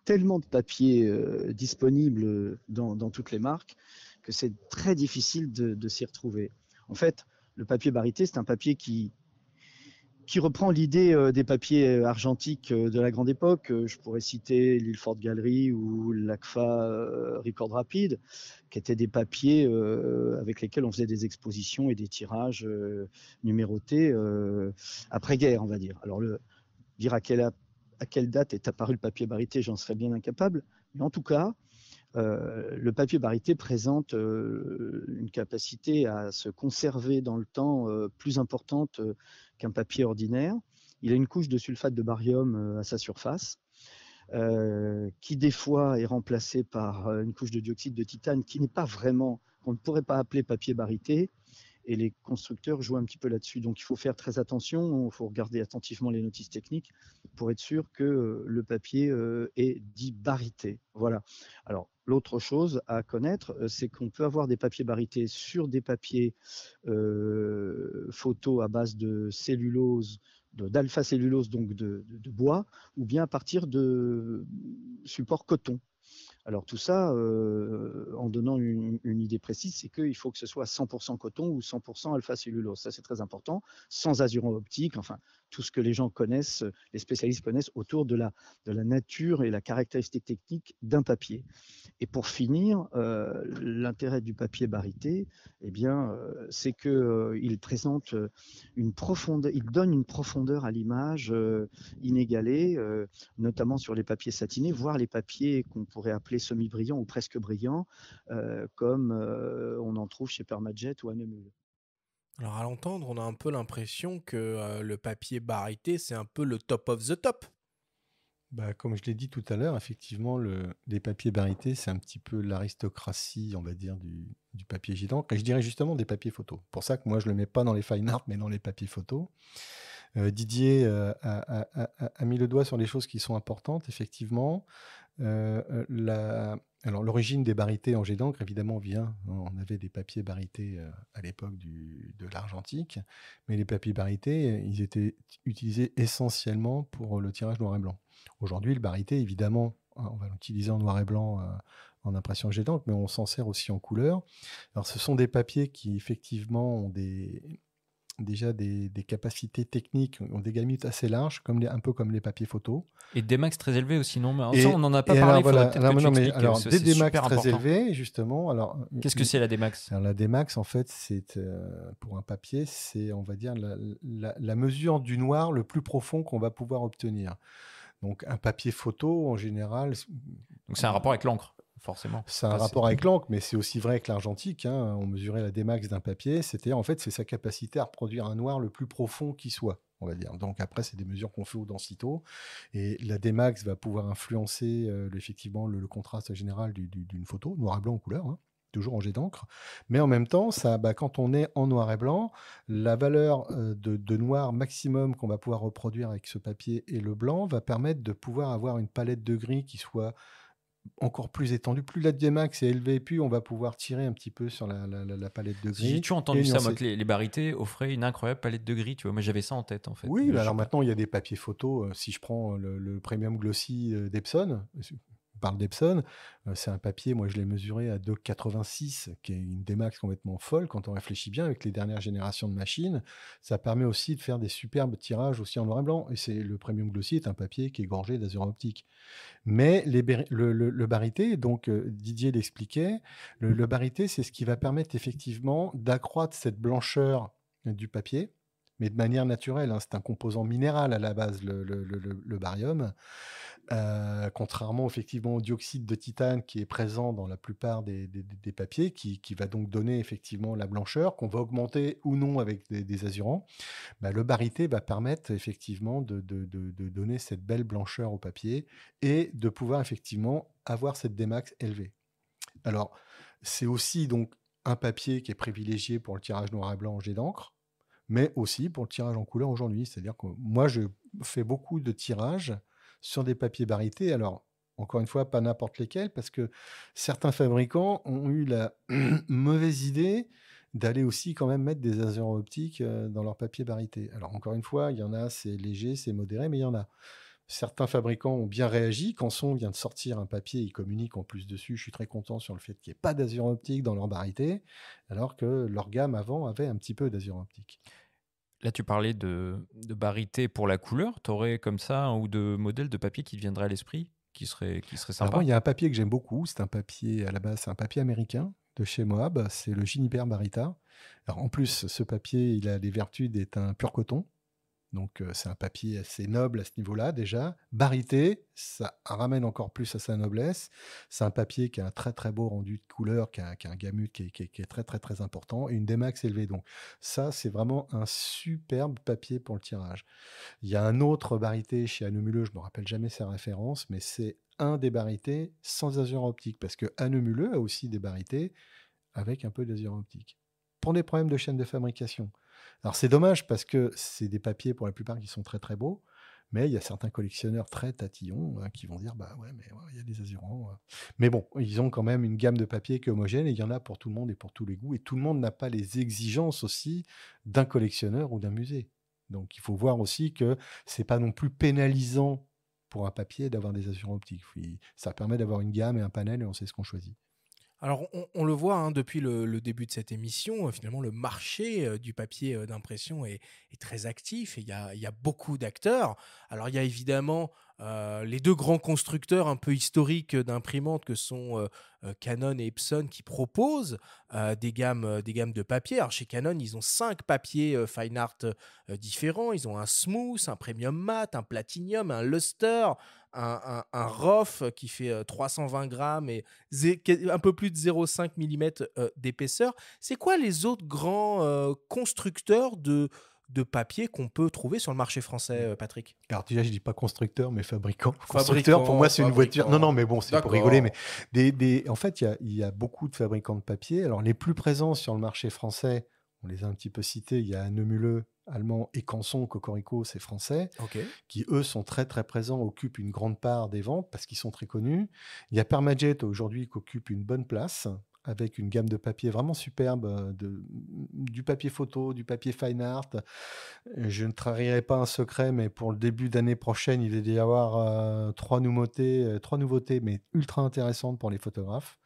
Speaker 19: tellement de papiers disponibles dans toutes les marques que c'est très difficile de s'y retrouver. En fait, le papier barité, c'est un papier qui reprend l'idée des papiers argentiques de la grande époque. Je pourrais citer l'Ilford Gallery ou l'ACFA Record Rapid, qui étaient des papiers avec lesquels on faisait des expositions et des tirages numérotés après-guerre, on va dire. Alors, dire à quelle date est apparu le papier barité, j'en serais bien incapable. Mais en tout cas, Le papier barité présente une capacité à se conserver dans le temps plus importante qu'un papier ordinaire. Il a une couche de sulfate de barium à sa surface, qui des fois est remplacée par une couche de dioxyde de titane qui n'est pas vraiment, qu'on ne pourrait pas appeler papier barité. Et les constructeurs jouent un petit peu là-dessus. Donc, il faut faire très attention, il faut regarder attentivement les notices techniques pour être sûr que le papier est dit barité. Voilà. Alors, l'autre chose à connaître, c'est qu'on peut avoir des papiers barités sur des papiers photos à base de cellulose, d'alpha-cellulose, donc de bois, ou bien à partir de supports coton. Alors tout ça, en donnant une idée précise, c'est qu'il faut que ce soit 100% coton ou 100% alpha-cellulose. Ça, c'est très important, sans azuran optique, enfin, tout ce que les gens connaissent, les spécialistes connaissent autour de la nature et la caractéristique technique d'un papier. Et pour finir, l'intérêt du papier barité, eh bien, c'est qu'il présente une profondeur, il donne une profondeur à l'image inégalée, notamment sur les papiers satinés, voire les papiers qu'on pourrait appeler semi-brillants ou presque brillants, comme on en trouve chez Permajet ou Anemul.
Speaker 18: Alors à l'entendre, on a un peu l'impression que le papier barité, c'est un peu le top of the top.
Speaker 3: Bah, comme je l'ai dit tout à l'heure, effectivement, les papiers barités, c'est un petit peu l'aristocratie, on va dire, du papier jet d'encre. Et je dirais justement des papiers photos. Pour ça que moi, je ne le mets pas dans les fine art, mais dans les papiers photos. Didier a mis le doigt sur les choses qui sont importantes, effectivement. Alors, l'origine des barités en jet d'encre, évidemment, vient. On avait des papiers barités à l'époque de l'argentique, mais les papiers barités, ils étaient utilisés essentiellement pour le tirage noir et blanc. Aujourd'hui, le barité, évidemment, on va l'utiliser en noir et blanc en impression jet d'encre, mais on s'en sert aussi en couleur. Alors, ce sont des papiers qui, effectivement, ont déjà des capacités techniques, ont des gamutes assez larges, un peu comme les papiers photos.
Speaker 2: Et des max très élevés aussi, non? Mais ça, on n'en a pas parlé, il faudrait peut-être que tu expliques.
Speaker 3: Alors,
Speaker 2: Ça,
Speaker 3: des
Speaker 2: c'est
Speaker 3: D-Max
Speaker 2: super
Speaker 3: très
Speaker 2: important.
Speaker 3: élevés, justement. Alors,
Speaker 2: Qu'est-ce que c'est la D-Max?
Speaker 3: Alors, la D-Max, en fait, c'est pour un papier, c'est, on va dire, la mesure du noir le plus profond qu'on va pouvoir obtenir. Donc, un papier photo, en général...
Speaker 2: Donc, c'est un rapport avec l'encre, forcément.
Speaker 3: C'est un rapport avec l'encre, mais c'est aussi vrai que l'argentique. On mesurait la D-Max d'un papier, en fait, c'est sa capacité à reproduire un noir le plus profond qui soit, on va dire. Donc après, c'est des mesures qu'on fait au densito. Et la D-Max va pouvoir influencer effectivement le contraste général d'une photo, noir et blanc ou couleur, toujours en jet d'encre. Mais en même temps, quand on est en noir et blanc, la valeur de noir maximum qu'on va pouvoir reproduire avec ce papier et le blanc va permettre de pouvoir avoir une palette de gris qui soit encore plus étendue. Plus la D-Max est élevée, plus on va pouvoir tirer un petit peu sur la palette de gris.
Speaker 2: J'ai toujours entendu ça, moi, que les barités offraient une incroyable palette de gris. Tu vois, moi, j'avais ça en tête, en fait.
Speaker 3: Oui, mais alors maintenant, il y a des papiers photos. Si je prends le Premium Glossy d'Epson, on parle d'Epson, c'est un papier, moi je l'ai mesuré à 2,86, qui est une D-Max complètement folle quand on réfléchit bien avec les dernières générations de machines. Ça permet aussi de faire des superbes tirages aussi en noir et blanc. Et le Premium Glossy est un papier qui est gorgé d'azuran optique. Mais le barité, donc Didier l'expliquait, le barité, c'est ce qui va permettre effectivement d'accroître cette blancheur du papier, mais de manière naturelle. C'est un composant minéral à la base, le barium. Contrairement effectivement au dioxyde de titane qui est présent dans la plupart des papiers, qui va donc donner effectivement la blancheur, qu'on va augmenter ou non avec des azurants, le barité va permettre effectivement de donner cette belle blancheur au papier et de pouvoir effectivement avoir cette D-Max élevée. Alors, c'est aussi donc un papier qui est privilégié pour le tirage noir et blanc en jet d'encre, mais aussi pour le tirage en couleur aujourd'hui. C'est-à-dire que moi, je fais beaucoup de tirages sur des papiers barités. Alors, encore une fois, pas n'importe lesquels, parce que certains fabricants ont eu la mauvaise idée d'aller aussi quand même mettre des azurants optiques dans leurs papiers barités. Alors, encore une fois, il y en a, c'est léger, c'est modéré, mais il y en a. Certains fabricants ont bien réagi. Canson vient de sortir un papier, ils communiquent en plus dessus. Je suis très content sur le fait qu'il n'y ait pas d'azurant optique dans leur barité, alors que leur gamme avant avait un petit peu d'azurant optique.
Speaker 2: Là, tu parlais de barité pour la couleur. Tu aurais comme ça un ou deux modèles de papier qui te viendraient à l'esprit, qui serait sympa?
Speaker 3: Alors, il y a un papier que j'aime beaucoup. C'est un papier, à la base, c'est un papier américain de chez Moab. C'est le Juniper Barita. Alors, en plus, ce papier, il a les vertus d'être un pur coton. Donc, c'est un papier assez noble à ce niveau-là, déjà. Barité, ça ramène encore plus à sa noblesse. C'est un papier qui a un très, très beau rendu de couleur, qui a un gamut qui est très, très, très important, et une démax élevée. Donc, ça, c'est vraiment un superbe papier pour le tirage. Il y a un autre barité chez Annemuleux, je ne me rappelle jamais sa référence, mais c'est un des barités sans azur optique, parce que Annemuleux a aussi des barités avec un peu d'azur optique. Pour des problèmes de chaîne de fabrication. Alors c'est dommage parce que c'est des papiers pour la plupart qui sont très très beaux, mais il y a certains collectionneurs très tatillons qui vont dire bah ouais mais ouais, il y a des azurants. Mais bon, ils ont quand même une gamme de papiers qui est homogène et il y en a pour tout le monde et pour tous les goûts et tout le monde n'a pas les exigences aussi d'un collectionneur ou d'un musée. Donc il faut voir aussi que c'est pas non plus pénalisant pour un papier d'avoir des azurants optiques. Ça permet d'avoir une gamme et un panel et on sait ce qu'on choisit.
Speaker 18: Alors, on le voit hein, depuis le début de cette émission, finalement, le marché du papier d'impression est très actif et il y a beaucoup d'acteurs. Alors, il y a évidemment les deux grands constructeurs un peu historiques d'imprimantes que sont Canon et Epson qui proposent des gammes de papier. Alors, chez Canon, ils ont 5 papiers fine art différents. Ils ont un smooth, un premium matte, un platinum, un luster, un ROF qui fait 320 grammes et un peu plus de 0,5 mm d'épaisseur. C'est quoi les autres grands constructeurs de papier qu'on peut trouver sur le marché français, Patrick?
Speaker 3: Alors déjà, je dis pas constructeur, mais fabricant. Constructeur, pour moi, c'est une voiture. Non, mais bon, c'est pour rigoler. Mais en fait, il y a beaucoup de fabricants de papier. Alors, les plus présents sur le marché français, on les a un petit peu cités. Il y a Annemuleux, allemand, et Canson, Cocorico, c'est français, qui, eux, sont très, très présents, occupent une grande part des ventes parce qu'ils sont très connus. Il y a Permajet, aujourd'hui, qui occupe une bonne place, avec une gamme de papier vraiment superbe, du papier photo, du papier fine art. Je ne trahirai pas un secret, mais pour le début d'année prochaine, il va y avoir 3 nouveautés, mais ultra intéressantes pour les photographes.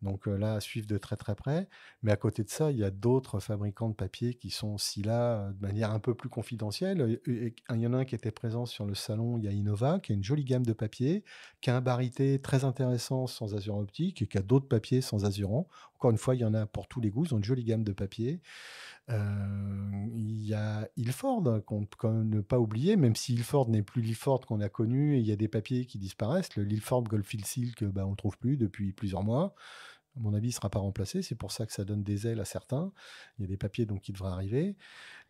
Speaker 3: Donc là, à suivre de très très près. Mais à côté de ça, il y a d'autres fabricants de papier qui sont aussi là de manière un peu plus confidentielle. Il y en a un qui était présent sur le salon, il y a Innova, qui a une jolie gamme de papier, qui a un barité très intéressant sans azur optique et qui a d'autres papiers sans azurant. Encore une fois, il y en a pour tous les goûts, ils ont une jolie gamme de papier. Il y a Ilford, qu'on ne pas oublier, même si Ilford n'est plus l'Ilford qu'on a connu, et il y a des papiers qui disparaissent. Le Ilford Goldfield Silk, on ne le trouve plus depuis plusieurs mois. À mon avis, il ne sera pas remplacé. C'est pour ça que ça donne des ailes à certains. Il y a des papiers donc, qui devraient arriver.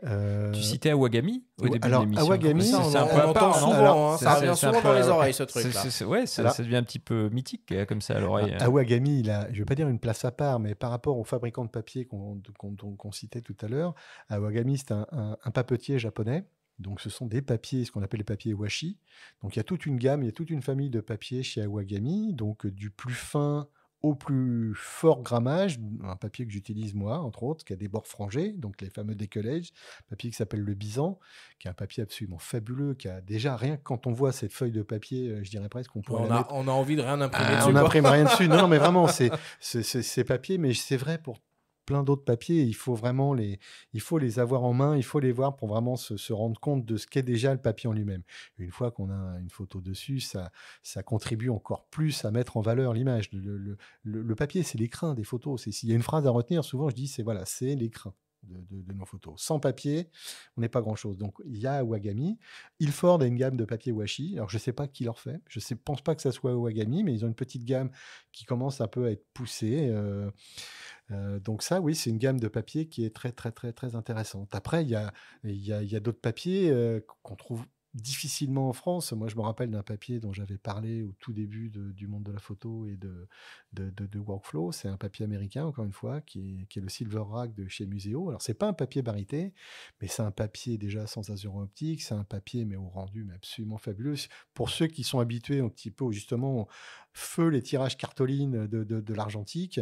Speaker 2: Tu citais Awagami au début de l'émission.
Speaker 3: Awagami,
Speaker 2: c'est un peu
Speaker 18: on entend souvent, ça revient souvent dans les oreilles, ce truc-là.
Speaker 2: Ouais, ça devient un petit peu mythique comme ça à l'oreille.
Speaker 3: Awagami, il a, je ne vais pas dire une place à part, mais par rapport aux fabricants de papier qu'on citait tout à l'heure, Awagami, c'est un papetier japonais. Donc, ce sont des papiers, ce qu'on appelle les papiers washi. Donc, il y a toute une gamme, il y a toute une famille de papiers chez Awagami, donc du plus fin au plus fort grammage, un papier que j'utilise moi, entre autres, qui a des bords frangés, donc les fameux décollages, papier qui s'appelle le Bison, qui est un papier absolument fabuleux, qui a déjà, rien que quand on voit cette feuille de papier, je dirais presque qu'on pourrait
Speaker 18: on a envie de rien imprimer dessus.
Speaker 3: On n'imprime rien dessus, non, mais vraiment, c'est papier, mais c'est vrai pour plein d'autres papiers, il faut les avoir en main, il faut les voir pour vraiment se rendre compte de ce qu'est déjà le papier en lui-même. Une fois qu'on a une photo dessus, ça contribue encore plus à mettre en valeur l'image. Le papier, c'est l'écrin des photos. S'il y a une phrase à retenir, souvent je dis, c'est l'écrin de nos photos. Sans papier, on n'est pas grand-chose. Donc, il y a Awagami. Ilford a une gamme de papier washi. Alors, je ne sais pas qui leur fait. Je ne pense pas que ça soit Awagami, mais ils ont une petite gamme qui commence un peu à être poussée. Donc ça, oui, c'est une gamme de papier qui est très, très, très, très intéressante. Après, il y a d'autres papiers qu'on trouve difficilement en France. Moi, je me rappelle d'un papier dont j'avais parlé au tout début du monde de la photo et de Workflow. C'est un papier américain, encore une fois, qui est le Silver Rack de chez Museo. Alors, c'est pas un papier barité, mais c'est un papier déjà sans azur optique. C'est un papier, mais au rendu mais absolument fabuleux. Pour ceux qui sont habitués un petit peu, justement, feu les tirages cartolines de l'argentique,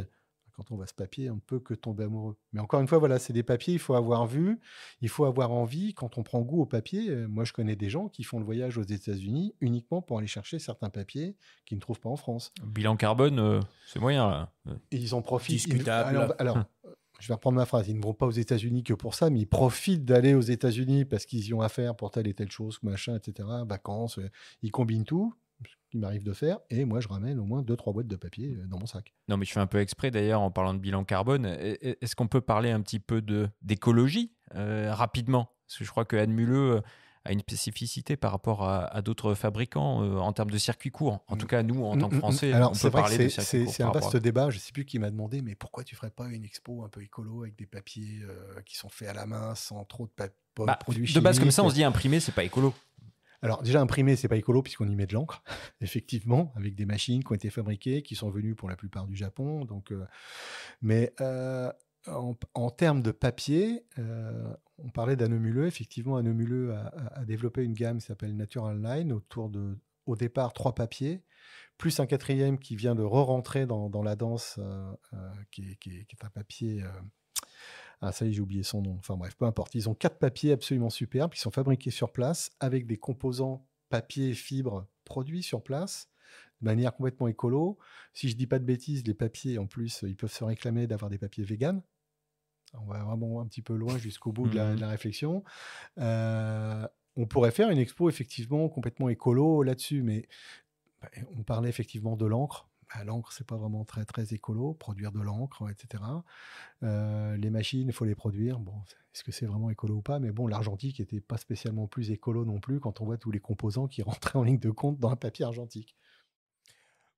Speaker 3: quand on voit ce papier, on ne peut que tomber amoureux. Mais encore une fois, voilà, c'est des papiers, il faut avoir vu, il faut avoir envie. Quand on prend goût au papier, moi je connais des gens qui font le voyage aux États-Unis uniquement pour aller chercher certains papiers qu'ils ne trouvent pas en France.
Speaker 2: Bilan carbone, c'est moyen là.
Speaker 3: Et ils en profitent.
Speaker 18: Discutable.
Speaker 3: Alors je vais reprendre ma phrase. Ils ne vont pas aux États-Unis que pour ça, mais ils profitent d'aller aux États-Unis parce qu'ils y ont affaire pour telle et telle chose, machin, etc. Vacances, ils combinent tout. Qu'il m'arrive de faire, et moi je ramène au moins 2-3 boîtes de papier dans mon sac.
Speaker 2: Non, mais je fais un peu exprès d'ailleurs en parlant de bilan carbone. Est-ce qu'on peut parler un petit peu d'écologie rapidement? Parce que je crois que Annemuleux a une spécificité par rapport à d'autres fabricants en termes de circuit court. En tout cas, nous, en tant que Français,
Speaker 3: Alors,
Speaker 2: on
Speaker 3: c'est
Speaker 2: peut
Speaker 3: vrai
Speaker 2: parler
Speaker 3: que
Speaker 2: de circuit court.
Speaker 3: c'est un
Speaker 2: par rapport
Speaker 3: vaste
Speaker 2: à-
Speaker 3: débat. Je ne sais plus qui m'a demandé, mais pourquoi tu ne ferais pas une expo un peu écolo avec des papiers qui sont faits à la main, sans trop de
Speaker 2: Bah,
Speaker 3: produits
Speaker 2: de base, comme ça, on
Speaker 3: chimiques.
Speaker 2: se dit imprimer, c'est pas écolo.
Speaker 3: Alors déjà imprimé, c'est pas écolo puisqu'on y met de l'encre, effectivement, avec des machines qui ont été fabriquées, qui sont venues pour la plupart du Japon. Donc, mais en termes de papier, on parlait d'Annemule. Effectivement, Annemule a développé une gamme qui s'appelle Natural Line autour de, au départ, 3 papiers, plus un 4e qui vient de re-rentrer dans la danse, qui est un papier. Ah, ça y est, j'ai oublié son nom. Enfin bref, peu importe. Ils ont 4 papiers absolument superbes qui sont fabriqués sur place avec des composants papier et fibres produits sur place de manière complètement écolo. Si je dis pas de bêtises, les papiers, en plus, ils peuvent se réclamer d'avoir des papiers véganes. On va vraiment un petit peu loin jusqu'au bout de la réflexion. On pourrait faire une expo effectivement complètement écolo là-dessus, mais on parlait effectivement de l'encre. L'encre, c'est pas vraiment très, très écolo, produire de l'encre, etc. Les machines, il faut les produire. Bon, est-ce que c'est vraiment écolo ou pas? Mais bon, l'argentique n'était pas spécialement plus écolo non plus quand on voit tous les composants qui rentraient en ligne de compte dans un papier argentique.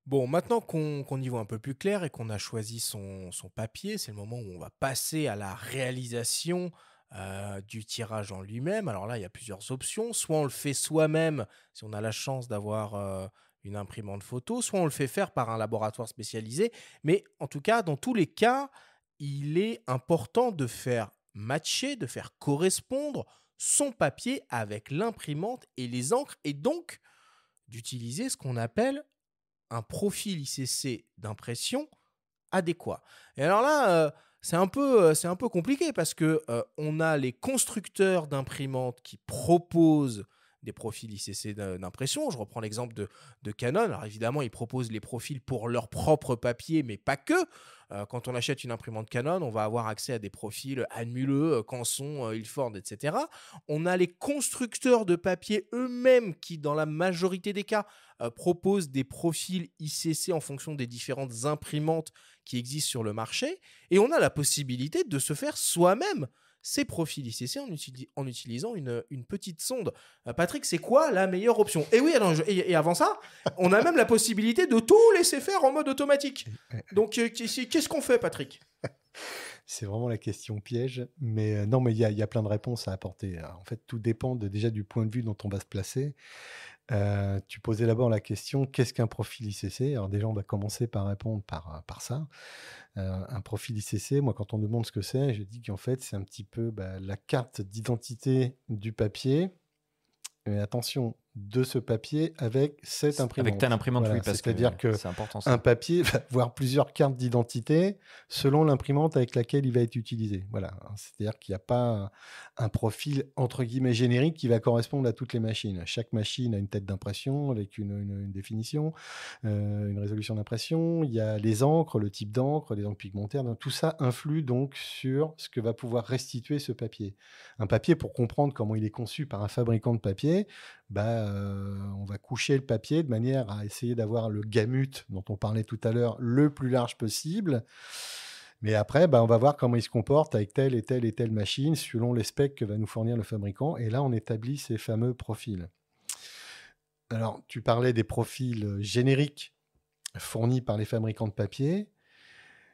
Speaker 18: Bon, maintenant qu'on y voit un peu plus clair et qu'on a choisi son papier, c'est le moment où on va passer à la réalisation du tirage en lui-même. Alors là, il y a plusieurs options. Soit on le fait soi-même, si on a la chance d'avoir une imprimante photo, soit on le fait faire par un laboratoire spécialisé. Mais en tout cas, dans tous les cas, il est important de faire matcher, de faire correspondre son papier avec l'imprimante et les encres, et donc d'utiliser ce qu'on appelle un profil ICC d'impression adéquat. Et alors là, c'est un peu compliqué parce que on a les constructeurs d'imprimantes qui proposent des profils ICC d'impression. Je reprends l'exemple de Canon. Alors évidemment, ils proposent les profils pour leur propre papier, mais pas que. Quand on achète une imprimante Canon, on va avoir accès à des profils Anmule, Canson, Ilford, etc. On a les constructeurs de papier eux-mêmes qui, dans la majorité des cas, proposent des profils ICC en fonction des différentes imprimantes qui existent sur le marché. Et on a la possibilité de se faire soi-même ces profils ICC en utilisant une petite sonde. Patrick, c'est quoi la meilleure option? Et oui, et avant ça, on a même la possibilité de tout laisser faire en mode automatique. Donc, qu'est-ce qu'on fait, Patrick?
Speaker 3: C'est vraiment la question piège. Mais non, mais il y a plein de réponses à apporter. Alors, en fait, tout dépend déjà du point de vue dont on va se placer. Tu posais d'abord la question, qu'est-ce qu'un profil ICC? Alors déjà, on va commencer par répondre par ça. Un profil ICC, moi, quand on me demande ce que c'est, je dis qu'en fait, c'est un petit peu la carte d'identité du papier. Mais attention, de ce papier avec cette imprimante.
Speaker 2: Avec telle imprimante,
Speaker 3: Voilà,
Speaker 2: oui, parce que
Speaker 3: c'est-à-dire que
Speaker 2: c'est important ça.
Speaker 3: un papier va avoir plusieurs cartes d'identité selon l'imprimante avec laquelle il va être utilisé. Voilà, c'est-à-dire qu'il n'y a pas un profil entre guillemets générique qui va correspondre à toutes les machines. Chaque machine a une tête d'impression avec une définition, une résolution d'impression. Il y a les encres, le type d'encre, les encres pigmentaires. Donc, tout ça influe donc sur ce que va pouvoir restituer ce papier. Un papier, pour comprendre comment il est conçu par un fabricant de papier, on va coucher le papier de manière à essayer d'avoir le gamut dont on parlait tout à l'heure le plus large possible. Mais après, on va voir comment il se comporte avec telle et telle et telle machine selon les specs que va nous fournir le fabricant. Et là, on établit ces fameux profils. Alors, tu parlais des profils génériques fournis par les fabricants de papier.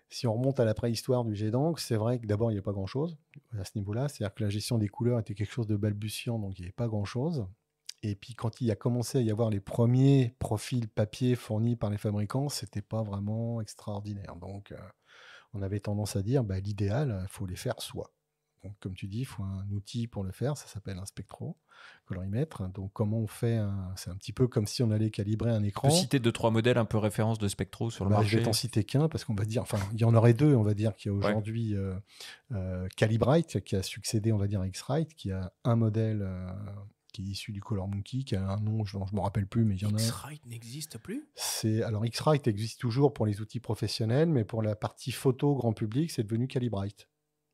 Speaker 3: Si on remonte à la préhistoire du jet d'encre, c'est vrai que d'abord, il n'y a pas grand-chose à ce niveau-là. C'est-à-dire que la gestion des couleurs était quelque chose de balbutiant, donc il n'y avait pas grand-chose. Et puis, quand il a commencé à y avoir les premiers profils papier fournis par les fabricants, c'était pas vraiment extraordinaire. Donc, on avait tendance à dire, l'idéal, il faut les faire soi. Donc, comme tu dis, il faut un outil pour le faire. Ça s'appelle un spectrocolorimétre. Donc, comment on fait c'est un petit peu comme si on allait calibrer un écran.
Speaker 2: Tu peux citer 2-3 modèles un peu références de spectro sur le marché?
Speaker 3: Je vais t'en citer qu'un, parce qu'on va dire, enfin, il y en aurait deux. On va dire qu'il y a aujourd'hui Calibrite, qui a succédé, on va dire, à X-Rite, qui a un modèle qui est issu du Color Monkey, qui a un nom, je ne me rappelle plus, mais il y en a.
Speaker 18: X-Rite n'existe plus?
Speaker 3: Alors, X-Rite existe toujours pour les outils professionnels, mais pour la partie photo grand public, c'est devenu Calibrite.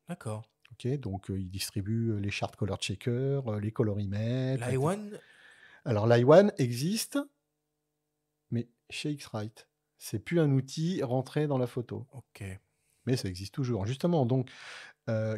Speaker 18: D'accord.
Speaker 3: Ok, donc il distribue les charts color checker, les colorimètres.
Speaker 18: l'iOne?
Speaker 3: Alors, l'iOne existe, mais chez X-Rite. C'est plus un outil rentré dans la photo.
Speaker 18: Ok.
Speaker 3: Mais ça existe toujours. Justement, donc,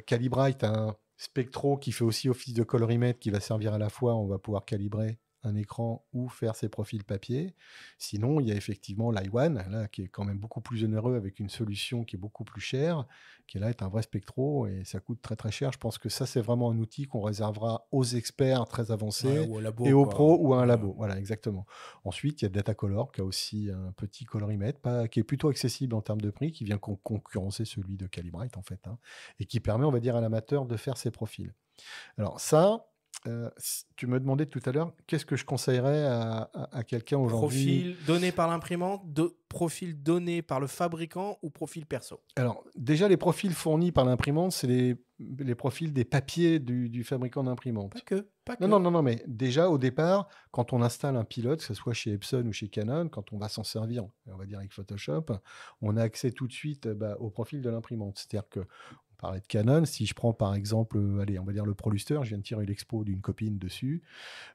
Speaker 3: Calibrite a Spectro qui fait aussi office de colorimètre, qui va servir à la fois, on va pouvoir calibrer un écran ou faire ses profils papier. Sinon, il y a effectivement l'iOne, là, qui est quand même beaucoup plus onéreux avec une solution qui est beaucoup plus chère, qui là est un vrai Spectro et ça coûte très très cher. Je pense que ça, c'est vraiment un outil qu'on réservera aux experts très avancés
Speaker 18: Ouais, ou au labo,
Speaker 3: et aux
Speaker 18: quoi.
Speaker 3: pros ou à un
Speaker 18: Ouais.
Speaker 3: labo. Voilà, exactement. Ensuite, il y a Datacolor qui a aussi un petit colorimètre, qui est plutôt accessible en termes de prix, qui vient concurrencer celui de Calibrite en fait, hein, et qui permet, on va dire, à l'amateur de faire ses profils. Alors ça, tu me demandais tout à l'heure, qu'est-ce que je conseillerais à quelqu'un aujourd'hui?
Speaker 18: Profil donné par l'imprimante, profil donné par le fabricant ou profil perso?
Speaker 3: Alors, déjà, les profils fournis par l'imprimante, c'est les profils des papiers du fabricant d'imprimante.
Speaker 18: Pas que.
Speaker 3: Non, mais déjà, au départ, quand on installe un pilote, que ce soit chez Epson ou chez Canon, quand on va s'en servir, on va dire avec Photoshop, on a accès tout de suite au profil de l'imprimante. C'est-à-dire que on parlait de Canon, si je prends par exemple, allez, on va dire le ProLuster, je viens de tirer l'expo d'une copine dessus,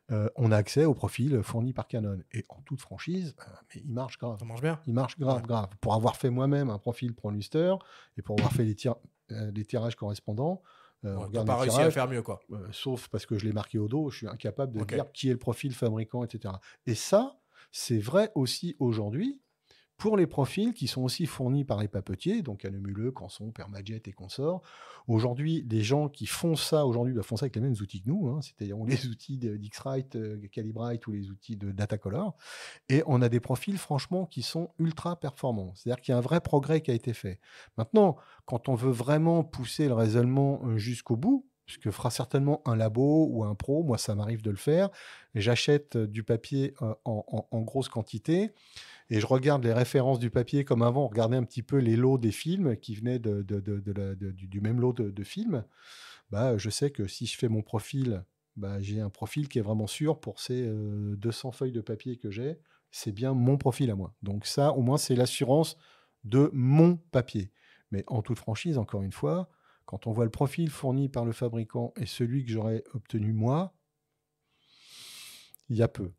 Speaker 3: on a accès au profil fourni par Canon. Et en toute franchise, mais il marche grave.
Speaker 18: Ça marche bien.
Speaker 3: Il marche grave. Pour avoir fait moi-même un profil ProLuster et pour avoir fait les tirages correspondants, on
Speaker 18: T'as
Speaker 3: regarde
Speaker 18: pas
Speaker 3: les
Speaker 18: réussi à
Speaker 3: tirages,
Speaker 18: faire mieux, quoi.
Speaker 3: sauf parce que je l'ai marqué au dos, je suis incapable de
Speaker 18: Ok.
Speaker 3: dire qui est le profil fabricant, etc. Et ça, c'est vrai aussi aujourd'hui pour les profils qui sont aussi fournis par les papetiers, donc Annemule, Canson, Permajet et consorts. Aujourd'hui, les gens qui font ça aujourd'hui font ça avec les mêmes outils que nous, hein, c'est-à-dire les outils d'X-Rite, Calibrite ou les outils de Datacolor. Et on a des profils, franchement, qui sont ultra performants. C'est-à-dire qu'il y a un vrai progrès qui a été fait. Maintenant, quand on veut vraiment pousser le raisonnement jusqu'au bout, ce que fera certainement un labo ou un pro, moi ça m'arrive de le faire, j'achète du papier en grosse quantité et je regarde les références du papier comme avant, on regardait un petit peu les lots des films qui venaient du même lot de films. Je sais que si je fais mon profil, j'ai un profil qui est vraiment sûr pour ces 200 feuilles de papier que j'ai, c'est bien mon profil à moi. Donc ça, au moins, c'est l'assurance de mon papier. Mais en toute franchise, encore une fois, quand on voit le profil fourni par le fabricant et celui que j'aurais obtenu moi, il y a peu.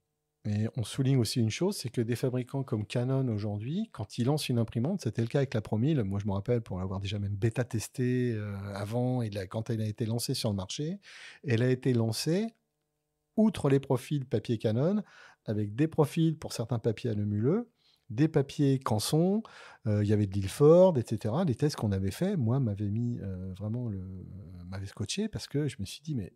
Speaker 3: Et on souligne aussi une chose, c'est que des fabricants comme Canon aujourd'hui, quand ils lancent une imprimante, c'était le cas avec la Pro1000, moi je me rappelle pour l'avoir déjà même bêta-testé avant, et quand elle a été lancée sur le marché, elle a été lancée, outre les profils papier Canon, avec des profils pour certains papiers Annemule, des papiers Canson, il y avait de l'Ilford, etc. Les tests qu'on avait faits, moi, m'avaient mis m'avaient scotché parce que je me suis dit, mais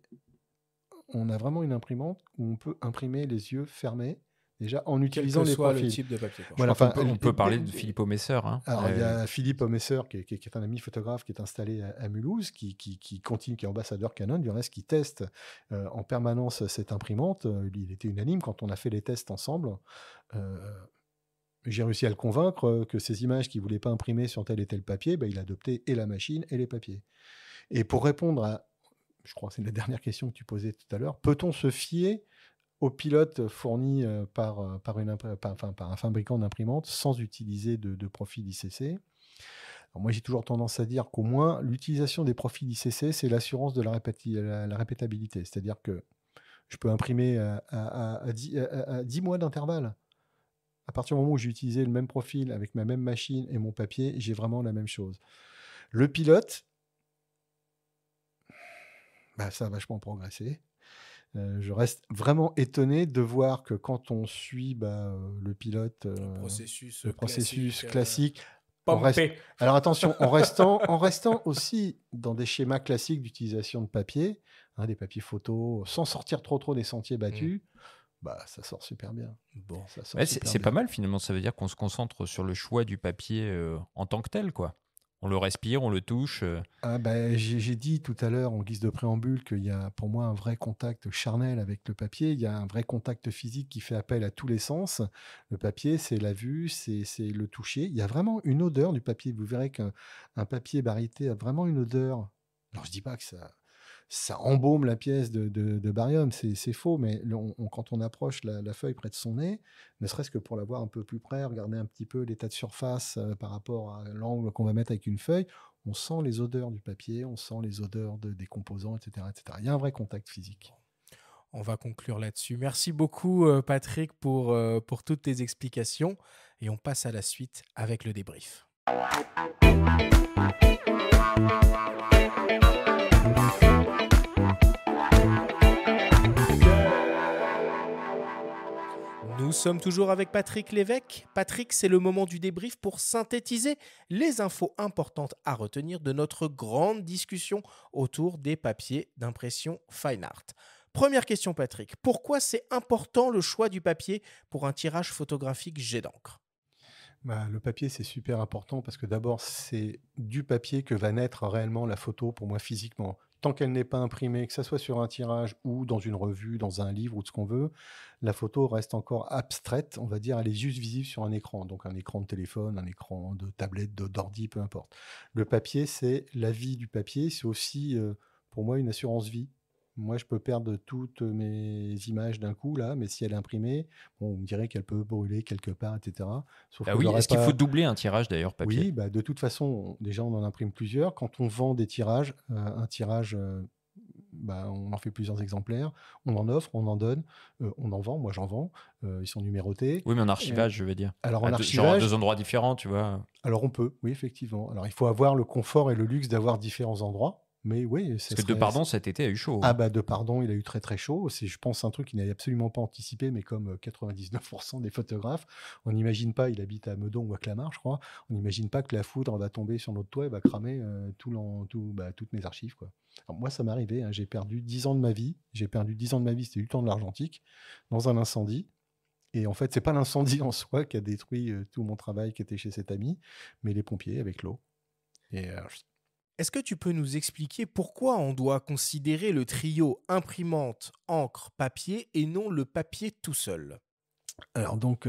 Speaker 3: on a vraiment une imprimante où on peut imprimer les yeux fermés, déjà en utilisant les profils.
Speaker 18: le type de papier, quoi.
Speaker 3: Voilà,
Speaker 2: on peut parler de Philippe Omesser. Hein.
Speaker 3: Alors, il y a Philippe Omesser, qui est un ami photographe, qui est installé à Mulhouse, qui continue, qui est ambassadeur Canon, du reste, qui teste en permanence cette imprimante. Il était unanime quand on a fait les tests ensemble. J'ai réussi à le convaincre que ces images qu'il ne voulait pas imprimer sur tel et tel papier, il adoptait et la machine et les papiers. Et pour répondre à, je crois que c'est la dernière question que tu posais tout à l'heure, peut-on se fier aux pilotes fournis par un fabricant d'imprimante sans utiliser de profil ICC? Alors moi, j'ai toujours tendance à dire qu'au moins, l'utilisation des profils ICC, c'est l'assurance de la répétabilité. C'est-à-dire que je peux imprimer à 10 mois d'intervalle. À partir du moment où j'ai utilisé le même profil avec ma même machine et mon papier, j'ai vraiment la même chose. Le pilote, ça a vachement progressé. Je reste vraiment étonné de voir que quand on suit le pilote,
Speaker 18: le
Speaker 3: processus classique,
Speaker 18: pompé.
Speaker 3: Alors attention, en restant aussi dans des schémas classiques d'utilisation de papier, des papiers photos, sans sortir trop des sentiers battus, ça sort super bien.
Speaker 2: Bon. C'est pas mal finalement, ça veut dire qu'on se concentre sur le choix du papier en tant que tel, quoi. On le respire, on le touche.
Speaker 3: J'ai dit tout à l'heure en guise de préambule qu'il y a pour moi un vrai contact charnel avec le papier. Il y a un vrai contact physique qui fait appel à tous les sens. Le papier, c'est la vue, c'est le toucher. Il y a vraiment une odeur du papier. Vous verrez qu'un papier baryté a vraiment une odeur. Alors je dis pas que ça embaume la pièce de barium, c'est faux, mais quand on approche la feuille près de son nez, ne serait-ce que pour la voir un peu plus près, regarder un petit peu l'état de surface par rapport à l'angle qu'on va mettre avec une feuille, on sent les odeurs du papier, on sent les odeurs des composants, etc., etc. Il y a un vrai contact physique.
Speaker 18: On va conclure là-dessus. Merci beaucoup, Patrick, pour toutes tes explications. Et on passe à la suite avec le débrief.
Speaker 1: Nous sommes toujours avec Patrick Lévesque. Patrick, c'est le moment du débrief pour synthétiser les infos importantes à retenir de notre grande discussion autour des papiers d'impression fine art. Première question, Patrick. Pourquoi c'est important le choix du papier pour un tirage photographique jet d'encre ?
Speaker 3: Le papier, c'est super important parce que d'abord, c'est du papier que va naître réellement la photo pour moi physiquement. Tant qu'elle n'est pas imprimée, que ce soit sur un tirage ou dans une revue, dans un livre ou ce qu'on veut, la photo reste encore abstraite, on va dire, elle est juste visible sur un écran. Donc un écran de téléphone, un écran de tablette, d'ordi, peu importe. Le papier, c'est la vie du papier, c'est aussi pour moi une assurance vie. Moi, je peux perdre toutes mes images d'un coup, là, mais si elle est imprimée, on me dirait qu'elle peut brûler quelque part, etc. Sauf que
Speaker 2: oui,
Speaker 3: j'aurais
Speaker 2: est-ce qu'il
Speaker 3: pas...
Speaker 2: faut doubler un tirage d'ailleurs papier ?
Speaker 3: Oui, de toute façon, déjà, on en imprime plusieurs. Quand on vend des tirages, un tirage, on en fait plusieurs exemplaires. On en offre, on en donne, on en vend. Moi, j'en vends. Ils sont numérotés.
Speaker 2: Oui, mais en archivage, je veux dire.
Speaker 3: Alors, en
Speaker 2: Genre à
Speaker 3: archivage,
Speaker 2: 2 endroits différents, tu vois.
Speaker 3: alors on peut, oui, effectivement. Alors, il faut avoir le confort et le luxe d'avoir différents endroits. Mais oui,
Speaker 2: Parce que Depardon, cet été, a eu chaud.
Speaker 3: Depardon, il a eu très très chaud. C'est, je pense, un truc qu'il n'avait absolument pas anticipé, mais comme 99% des photographes, on n'imagine pas, il habite à Meudon ou à Clamart, je crois, on n'imagine pas que la foudre va tomber sur notre toit et va cramer toutes mes archives, quoi. Alors, moi, ça m'est arrivé, hein, j'ai perdu 10 ans de ma vie. C'était du temps de l'argentique, dans un incendie. Et en fait, c'est pas l'incendie en soi qui a détruit tout mon travail qui était chez cet ami, mais les pompiers avec l'eau. Et
Speaker 1: Est-ce que tu peux nous expliquer pourquoi on doit considérer le trio imprimante, encre, papier et non le papier tout seul ?
Speaker 3: Alors donc,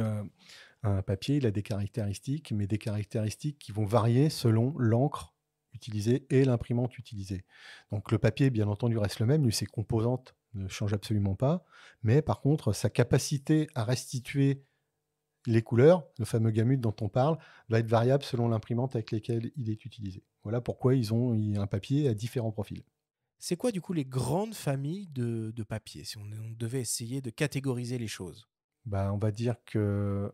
Speaker 3: un papier, il a des caractéristiques, mais des caractéristiques qui vont varier selon l'encre utilisée et l'imprimante utilisée. Donc le papier, bien entendu, reste le même, lui, ses composantes ne changent absolument pas, mais par contre, sa capacité à restituer les couleurs, le fameux gamut dont on parle, va être variable selon l'imprimante avec laquelle il est utilisé. Voilà pourquoi ils ont un papier à différents profils.
Speaker 1: C'est quoi du coup les grandes familles de papier, si on devait essayer de catégoriser les choses ?
Speaker 3: On va dire que,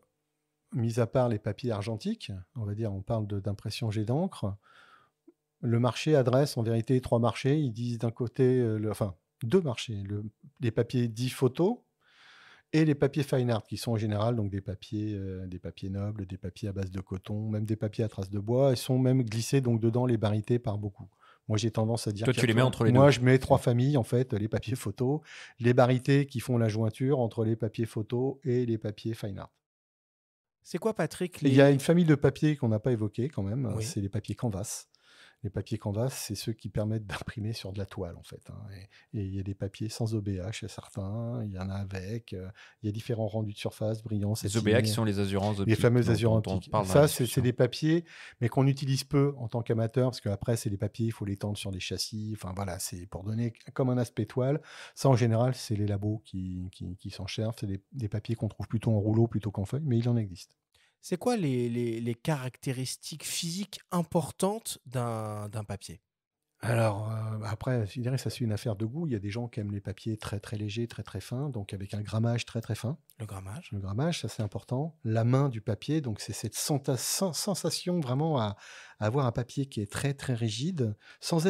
Speaker 3: mis à part les papiers argentiques, on parle d'impression jet d'encre, le marché adresse en vérité 3 marchés. Ils disent d'un côté, 2 marchés, les papiers dits photos, et les papiers fine art, qui sont en général donc des papiers nobles, des papiers à base de coton, même des papiers à traces de bois, et sont même glissés donc dedans les barités par beaucoup. Moi, j'ai tendance à dire...
Speaker 2: Toi, tu les mets entre les deux.
Speaker 3: Moi, je mets 3 familles, en fait, les papiers photos, les barités qui font la jointure entre les papiers photos et les papiers fine art.
Speaker 1: C'est quoi, Patrick
Speaker 3: Il y a une famille de papiers qu'on n'a pas évoquée quand même,
Speaker 1: Oui.
Speaker 3: c'est les papiers canvas. Les papiers canvas, c'est ceux qui permettent d'imprimer sur de la toile, en fait. Et il y a des papiers sans OBA chez certains, il y en a avec, il y a différents rendus de surface, brillants,
Speaker 2: Les OBA qui sont les assurances optiques.
Speaker 3: les fameuses
Speaker 2: dont
Speaker 3: assurances
Speaker 2: on
Speaker 3: optiques.
Speaker 2: parle dans
Speaker 3: Ça,
Speaker 2: la
Speaker 3: c'est
Speaker 2: discussion.
Speaker 3: des papiers, mais qu'on utilise peu en tant qu'amateur, parce qu'après, c'est des papiers, il faut les tendre sur des châssis. Enfin, voilà, c'est pour donner comme un aspect toile. Ça, en général, c'est les labos qui s'en servent. C'est des papiers qu'on trouve plutôt en rouleau plutôt qu'en feuille, mais il en existe.
Speaker 1: C'est quoi les caractéristiques physiques importantes d'un papier ?
Speaker 3: Alors, après, je dirais que ça, c'est une affaire de goût. Il y a des gens qui aiment les papiers très, très légers, très, très fins, donc avec un grammage très, très fin.
Speaker 1: Le grammage ?
Speaker 3: Le grammage, ça, c'est important. La main du papier, donc c'est cette sensation vraiment à avoir un papier qui est très, très rigide, sans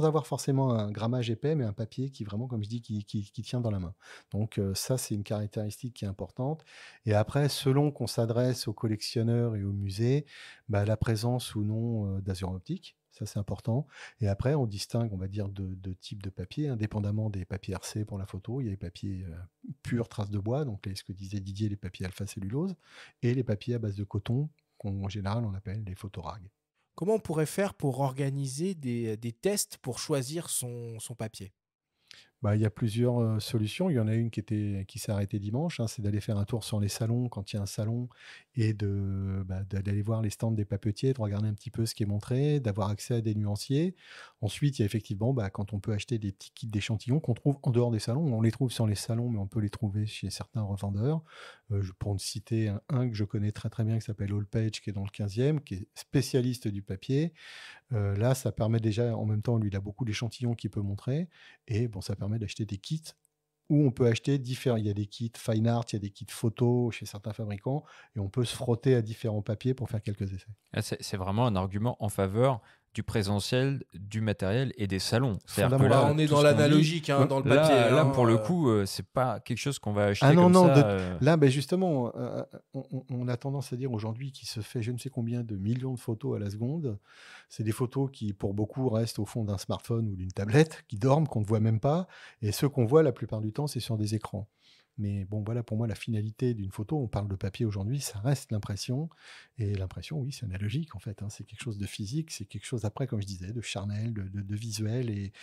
Speaker 3: avoir forcément un grammage épais, mais un papier qui vraiment, comme je dis, qui tient dans la main. Donc, ça, c'est une caractéristique qui est importante. Et après, selon qu'on s'adresse aux collectionneurs et aux musées, la présence ou non d'azur optique. Ça, c'est important. Et après, on distingue, on va dire, de types de papier, indépendamment des papiers RC pour la photo. Il y a les papiers purs traces de bois, donc ce que disait Didier, les papiers alpha-cellulose, et les papiers à base de coton, qu'en général, on appelle les photorags.
Speaker 1: Comment on pourrait faire pour organiser des tests pour choisir son papier ?
Speaker 3: Il y a plusieurs solutions. Il y en a une qui s'est arrêtée dimanche, c'est d'aller faire un tour sur les salons quand il y a un salon et d'aller voir les stands des papetiers, de regarder un petit peu ce qui est montré, d'avoir accès à des nuanciers. Ensuite, il y a effectivement, quand on peut acheter des petits kits d'échantillons qu'on trouve en dehors des salons. On les trouve sur les salons, mais on peut les trouver chez certains revendeurs. Pour ne citer un que je connais très très bien qui s'appelle Allpage, qui est dans le 15e, qui est spécialiste du papier. Là, ça permet déjà, en même temps, lui, il a beaucoup d'échantillons qu'il peut montrer. Et ça permet d'acheter des kits où on peut acheter différents. Il y a des kits fine art, il y a des kits photo chez certains fabricants, et on peut se frotter à différents papiers pour faire quelques essais.
Speaker 2: C'est vraiment un argument en faveur du présentiel, du matériel et des salons. C'est-à-dire que
Speaker 18: Fondamentalement, on est
Speaker 2: tout
Speaker 18: dans
Speaker 2: ce qu'on dit-
Speaker 18: l'analogique, hein, dans le papier.
Speaker 2: Là,
Speaker 18: hein,
Speaker 2: pour le coup, c'est pas quelque chose qu'on va acheter
Speaker 3: Ah non,
Speaker 2: comme
Speaker 3: non,
Speaker 2: ça.
Speaker 3: là, ben justement, on a tendance à dire aujourd'hui qu'il se fait je ne sais combien de millions de photos à la seconde. C'est des photos qui, pour beaucoup, restent au fond d'un smartphone ou d'une tablette, qui dorment, qu'on ne voit même pas. Et ceux qu'on voit, la plupart du temps, c'est sur des écrans. Mais bon, voilà, pour moi, la finalité d'une photo, on parle de papier aujourd'hui, ça reste l'impression. Et l'impression, oui, c'est analogique, en fait. hein. C'est quelque chose de physique, c'est quelque chose, après, comme je disais, de charnel, de visuel. Et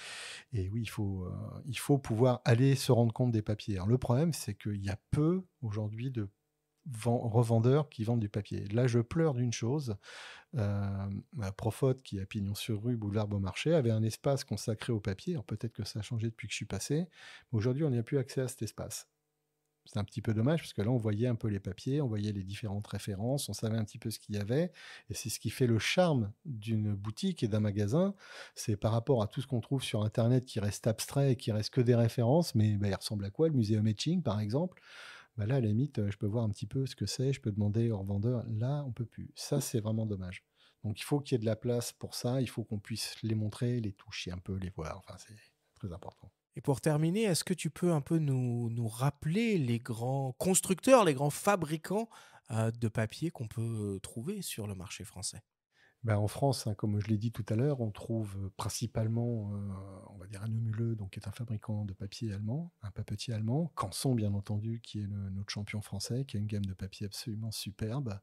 Speaker 3: oui, il faut pouvoir aller se rendre compte des papiers. Alors, le problème, c'est qu'il y a peu, aujourd'hui, de revendeurs qui vendent du papier. Là, je pleure d'une chose. Profot, qui est à Pignon-sur-Rue, boulevard Beaumarchais, avait un espace consacré au papier. Alors, peut-être que ça a changé depuis que je suis passé. Mais aujourd'hui, on n'y a plus accès à cet espace. C'est un petit peu dommage parce que là, on voyait un peu les papiers, on voyait les différentes références, on savait un petit peu ce qu'il y avait. Et c'est ce qui fait le charme d'une boutique et d'un magasin. C'est par rapport à tout ce qu'on trouve sur Internet qui reste abstrait et qui reste que des références. Mais il ressemble à quoi? Le Muséum Etching, par exemple. Là, à la limite, je peux voir un petit peu ce que c'est, je peux demander au revendeur. Là, on peut plus. Ça, c'est vraiment dommage. Donc, il faut qu'il y ait de la place pour ça. Il faut qu'on puisse les montrer, les toucher un peu, les voir. Enfin, c'est très important.
Speaker 18: Et pour terminer, est-ce que tu peux un peu nous rappeler les grands constructeurs, les grands fabricants de papier qu'on peut trouver sur le marché français?
Speaker 3: En France, comme je l'ai dit tout à l'heure, on trouve principalement, on va dire, Annemühle, donc qui est un fabricant de papier allemand, un papetier allemand, Canson, bien entendu, qui est notre champion français, qui a une gamme de papier absolument superbe.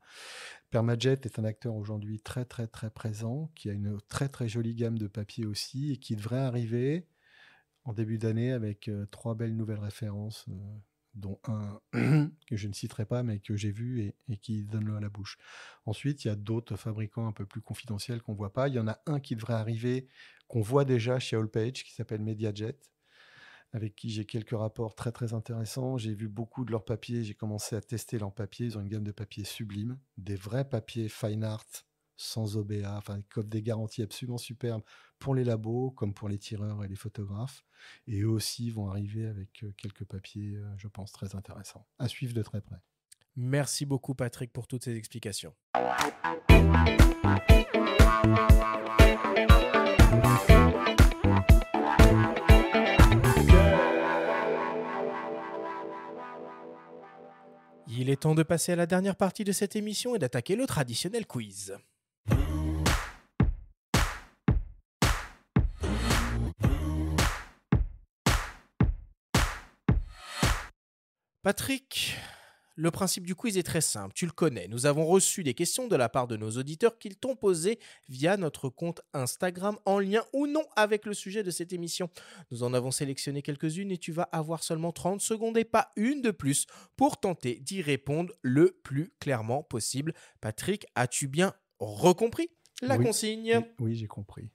Speaker 3: Permajet est un acteur aujourd'hui très, très, très présent, qui a une très, très jolie gamme de papier aussi, et qui devrait arriver en début d'année avec 3 belles nouvelles références, dont un que je ne citerai pas, mais que j'ai vu et qui donne l'eau à la bouche. Ensuite, il y a d'autres fabricants un peu plus confidentiels qu'on ne voit pas. Il y en a un qui devrait arriver, qu'on voit déjà chez Allpage, qui s'appelle MediaJet, avec qui j'ai quelques rapports très très intéressants. J'ai vu beaucoup de leurs papiers, j'ai commencé à tester leurs papiers. Ils ont une gamme de papiers sublime, des vrais papiers fine art, sans OBA, enfin, qui offrent des garanties absolument superbes pour les labos, comme pour les tireurs et les photographes. Et eux aussi vont arriver avec quelques papiers, je pense, très intéressants. À suivre de très près.
Speaker 18: Merci beaucoup, Patrick, pour toutes ces explications. Il est temps de passer à la dernière partie de cette émission et d'attaquer le traditionnel quiz. Patrick, le principe du quiz est très simple, tu le connais. Nous avons reçu des questions de la part de nos auditeurs qu'ils t'ont posées via notre compte Instagram en lien ou non avec le sujet de cette émission. Nous en avons sélectionné quelques-unes et tu vas avoir seulement 30 secondes et pas une de plus pour tenter d'y répondre le plus clairement possible. Patrick, as-tu bien recompris la consigne?
Speaker 3: Oui, j'ai compris.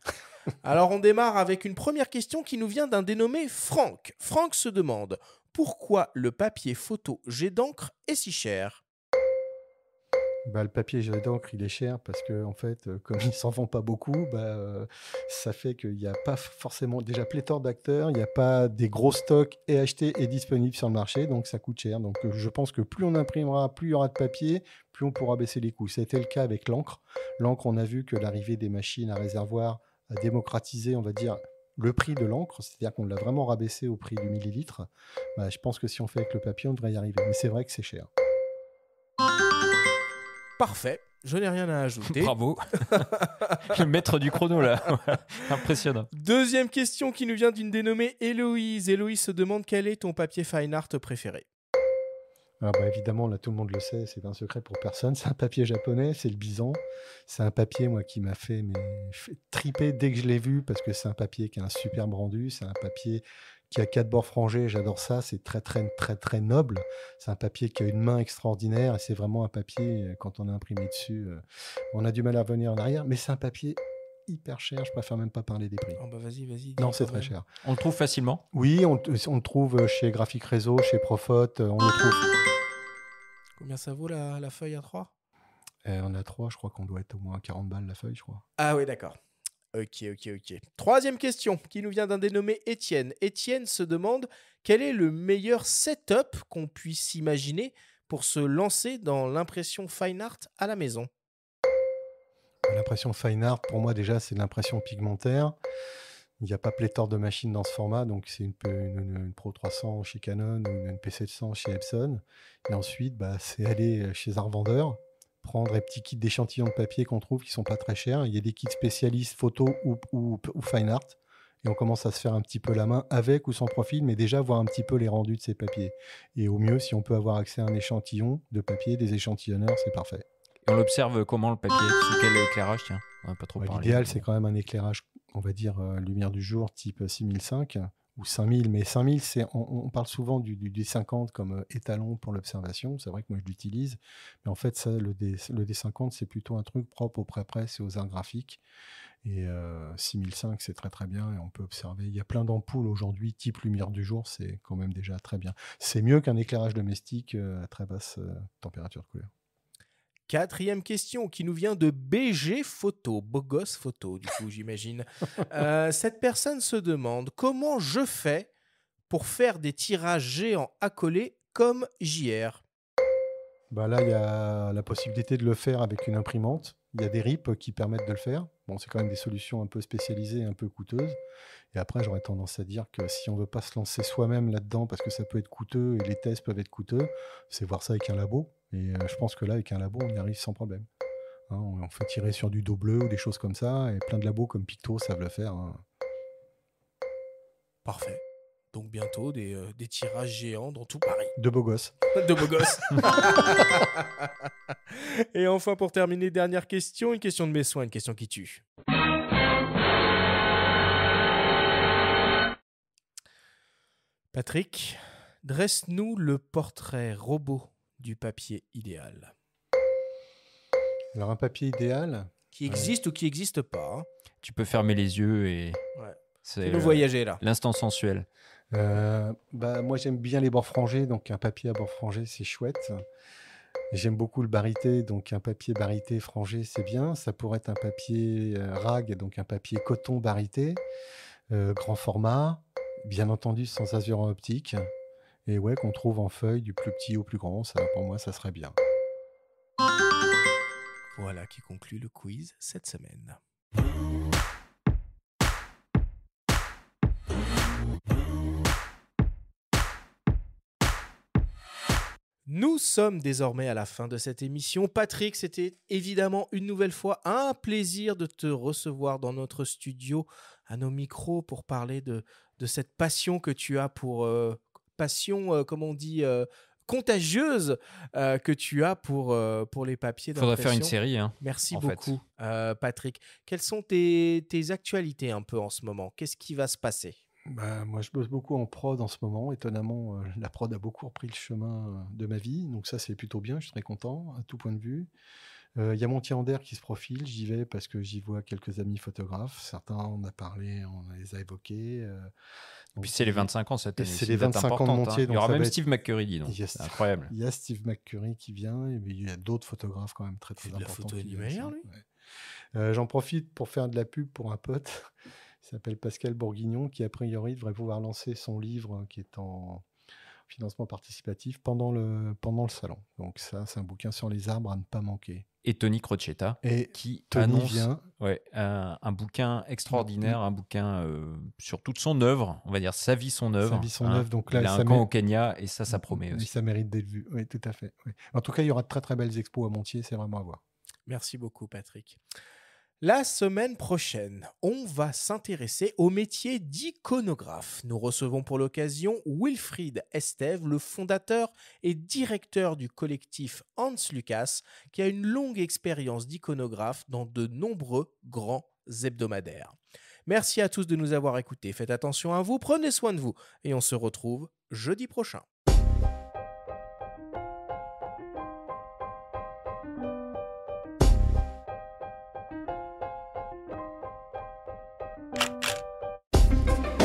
Speaker 18: Alors on démarre avec une première question qui nous vient d'un dénommé Franck. Franck se demande: pourquoi le papier photo jet d'encre est si cher?
Speaker 3: Le papier jet d'encre, il est cher parce que, en fait, comme il s'en vend pas beaucoup, ça fait qu'il n'y a pas forcément déjà pléthore d'acteurs, il n'y a pas des gros stocks et achetés et disponibles sur le marché, donc ça coûte cher. Donc je pense que plus on imprimera, plus il y aura de papier, plus on pourra baisser les coûts. C'était le cas avec l'encre. L'encre, on a vu que l'arrivée des machines à réservoir a démocratisé, on va dire, le prix de l'encre, c'est-à-dire qu'on l'a vraiment rabaissé au prix du millilitre. Je pense que si on fait avec le papier, on devrait y arriver. Mais c'est vrai que c'est cher.
Speaker 18: Parfait, je n'ai rien à ajouter.
Speaker 2: Bravo. Le maître du chrono, là. Impressionnant.
Speaker 18: Deuxième question qui nous vient d'une dénommée Héloïse. Héloïse se demande: quel est ton papier fine art préféré?
Speaker 3: Évidemment, là, tout le monde le sait, c'est un secret pour personne. C'est un papier japonais, c'est le Bisan. C'est un papier, moi, qui m'a fait triper dès que je l'ai vu, parce que c'est un papier qui a un superbe rendu. C'est un papier qui a 4 bords frangés, j'adore ça. C'est très, très, très, très noble. C'est un papier qui a une main extraordinaire, et c'est vraiment un papier, quand on a imprimé dessus, on a du mal à revenir en arrière, mais c'est un papier hyper cher, je préfère même pas parler des prix.
Speaker 18: Vas-y.
Speaker 3: Non, c'est très cher.
Speaker 2: On le trouve facilement?
Speaker 3: Oui, on le trouve chez Graphic Réseau, chez Profot, on le trouve.
Speaker 18: Combien ça vaut la feuille A3?
Speaker 3: On a 3, je crois qu'on doit être au moins 40 balles la feuille, je crois.
Speaker 18: Ah oui, d'accord. Ok. Troisième question qui nous vient d'un dénommé Étienne. Étienne se demande: quel est le meilleur setup qu'on puisse imaginer pour se lancer dans l'impression fine art à la maison?
Speaker 3: L'impression fine art, pour moi, déjà, c'est l'impression pigmentaire. Il n'y a pas pléthore de machines dans ce format, donc c'est une Pro 300 chez Canon ou une PC700 chez Epson. Et ensuite, c'est aller chez un revendeur, prendre les petits kits d'échantillons de papier qu'on trouve qui ne sont pas très chers. Il y a des kits spécialistes photo ou fine art. Et on commence à se faire un petit peu la main avec ou sans profil, mais déjà voir un petit peu les rendus de ces papiers. Et au mieux, si on peut avoir accès à un échantillon de papier, des échantillonneurs, c'est parfait.
Speaker 2: Et on l'observe comment le papier? Sous quel éclairage? Tiens, on n'a pas trop parlé.
Speaker 3: L'idéal, c'est quand même un éclairage, on va dire, lumière du jour type 6005 ou 5000. Mais 5000, on parle souvent du D50 comme étalon pour l'observation. C'est vrai que moi, je l'utilise. Mais en fait, ça, le D50, c'est plutôt un truc propre au pré-presse et aux arts graphiques. Et 6005, c'est très très bien et on peut observer. Il y a plein d'ampoules aujourd'hui, type lumière du jour, c'est quand même déjà très bien. C'est mieux qu'un éclairage domestique à très basse température de couleur.
Speaker 1: 4e question qui nous vient de BG Photo, beau gosse photo du coup j'imagine. Cette personne se demande comment je fais pour faire des tirages géants accolés comme JR.
Speaker 3: Là, il y a la possibilité de le faire avec une imprimante. Il y a des RIP qui permettent de le faire. Bon, c'est quand même des solutions un peu spécialisées, un peu coûteuses. Et après, j'aurais tendance à dire que si on ne veut pas se lancer soi-même là-dedans, parce que ça peut être coûteux et les tests peuvent être coûteux, c'est voir ça avec un labo. Et je pense que là, avec un labo, on y arrive sans problème. On fait tirer sur du dos bleu ou des choses comme ça. Et plein de labos comme Picto savent le faire.
Speaker 1: Parfait. Donc bientôt des tirages géants dans tout Paris.
Speaker 3: De beaux gosses.
Speaker 1: De beaux gosses. Et enfin, pour terminer, dernière question, une question de mes soins, une question qui tue. Patrick, dresse-nous le portrait robot du papier idéal.
Speaker 3: Alors un papier idéal
Speaker 1: qui existe ou qui n'existe pas.
Speaker 2: Tu peux fermer les yeux et
Speaker 1: c'est nous voyager là.
Speaker 2: L'instant sensuel.
Speaker 3: Moi j'aime bien les bords frangés, donc un papier à bords frangés c'est chouette. J'aime beaucoup le barité, donc un papier barité frangé c'est bien. Ça pourrait être un papier rag, donc un papier coton barité, grand format, bien entendu sans azurant optique. Et qu'on trouve en feuille du plus petit au plus grand, ça pour moi ça serait bien.
Speaker 1: Voilà qui conclut le quiz cette semaine. Nous sommes désormais à la fin de cette émission. Patrick, c'était évidemment une nouvelle fois un plaisir de te recevoir dans notre studio, à nos micros, pour parler de cette passion que tu as pour... comment on dit contagieuse que tu as pour les papiers d'impression.
Speaker 2: Faudrait faire une série.
Speaker 1: Merci beaucoup, Patrick. Quelles sont tes actualités un peu en ce moment? Qu'est-ce qui va se passer?
Speaker 3: Moi, je bosse beaucoup en prod en ce moment. Étonnamment, la prod a beaucoup repris le chemin de ma vie. Donc ça, c'est plutôt bien. Je suis très content à tout point de vue. Il y a Montier-Ander qui se profile. J'y vais parce que j'y vois quelques amis photographes. Certains, on a parlé, on les a évoqués.
Speaker 2: Puis c'est les 25 ans cette année.
Speaker 3: C'est les 25 ans de Montier.
Speaker 2: Il y aura même Steve McCurry, dis donc. C'est incroyable.
Speaker 3: Il y a Steve McCurry qui vient. Et il y a d'autres photographes quand même très importants.
Speaker 1: La photo animalière, lui.
Speaker 3: J'en profite pour faire de la pub pour un pote. Il s'appelle Pascal Bourguignon, qui a priori devrait pouvoir lancer son livre qui est en financement participatif pendant le salon. Donc ça, c'est un bouquin sur les arbres à ne pas manquer.
Speaker 2: Et Tony Crocetta, qui annonce un bouquin extraordinaire, un bouquin sur toute son œuvre, on va dire sa vie, son œuvre.
Speaker 3: Donc là,
Speaker 2: il a un camp au Kenya et ça promet aussi.
Speaker 3: Ça mérite d'être vu, oui, tout à fait. Oui. En tout cas, il y aura de très très belles expos à Montier, c'est vraiment à voir.
Speaker 1: Merci beaucoup, Patrick. La semaine prochaine, on va s'intéresser au métier d'iconographe. Nous recevons pour l'occasion Wilfried Estève, le fondateur et directeur du collectif Hans Lucas, qui a une longue expérience d'iconographe dans de nombreux grands hebdomadaires. Merci à tous de nous avoir écoutés. Faites attention à vous, prenez soin de vous et on se retrouve jeudi prochain.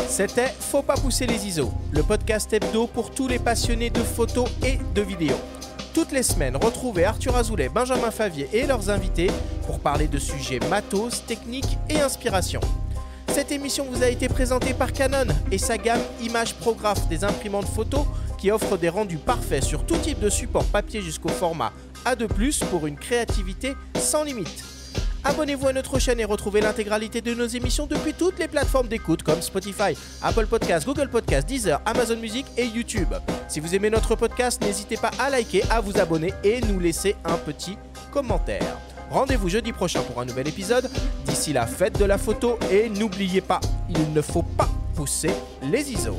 Speaker 1: C'était Faut pas pousser les ISO, le podcast hebdo pour tous les passionnés de photos et de vidéos. Toutes les semaines, retrouvez Arthur Azoulay, Benjamin Favier et leurs invités pour parler de sujets matos, techniques et inspiration. Cette émission vous a été présentée par Canon et sa gamme Image Prograph, des imprimantes photos qui offrent des rendus parfaits sur tout type de support papier jusqu'au format A2+, pour une créativité sans limite. Abonnez-vous à notre chaîne et retrouvez l'intégralité de nos émissions depuis toutes les plateformes d'écoute comme Spotify, Apple Podcasts, Google Podcasts, Deezer, Amazon Music et YouTube. Si vous aimez notre podcast, n'hésitez pas à liker, à vous abonner et nous laisser un petit commentaire. Rendez-vous jeudi prochain pour un nouvel épisode. D'ici là, faites de la photo et n'oubliez pas, il ne faut pas pousser les ISO.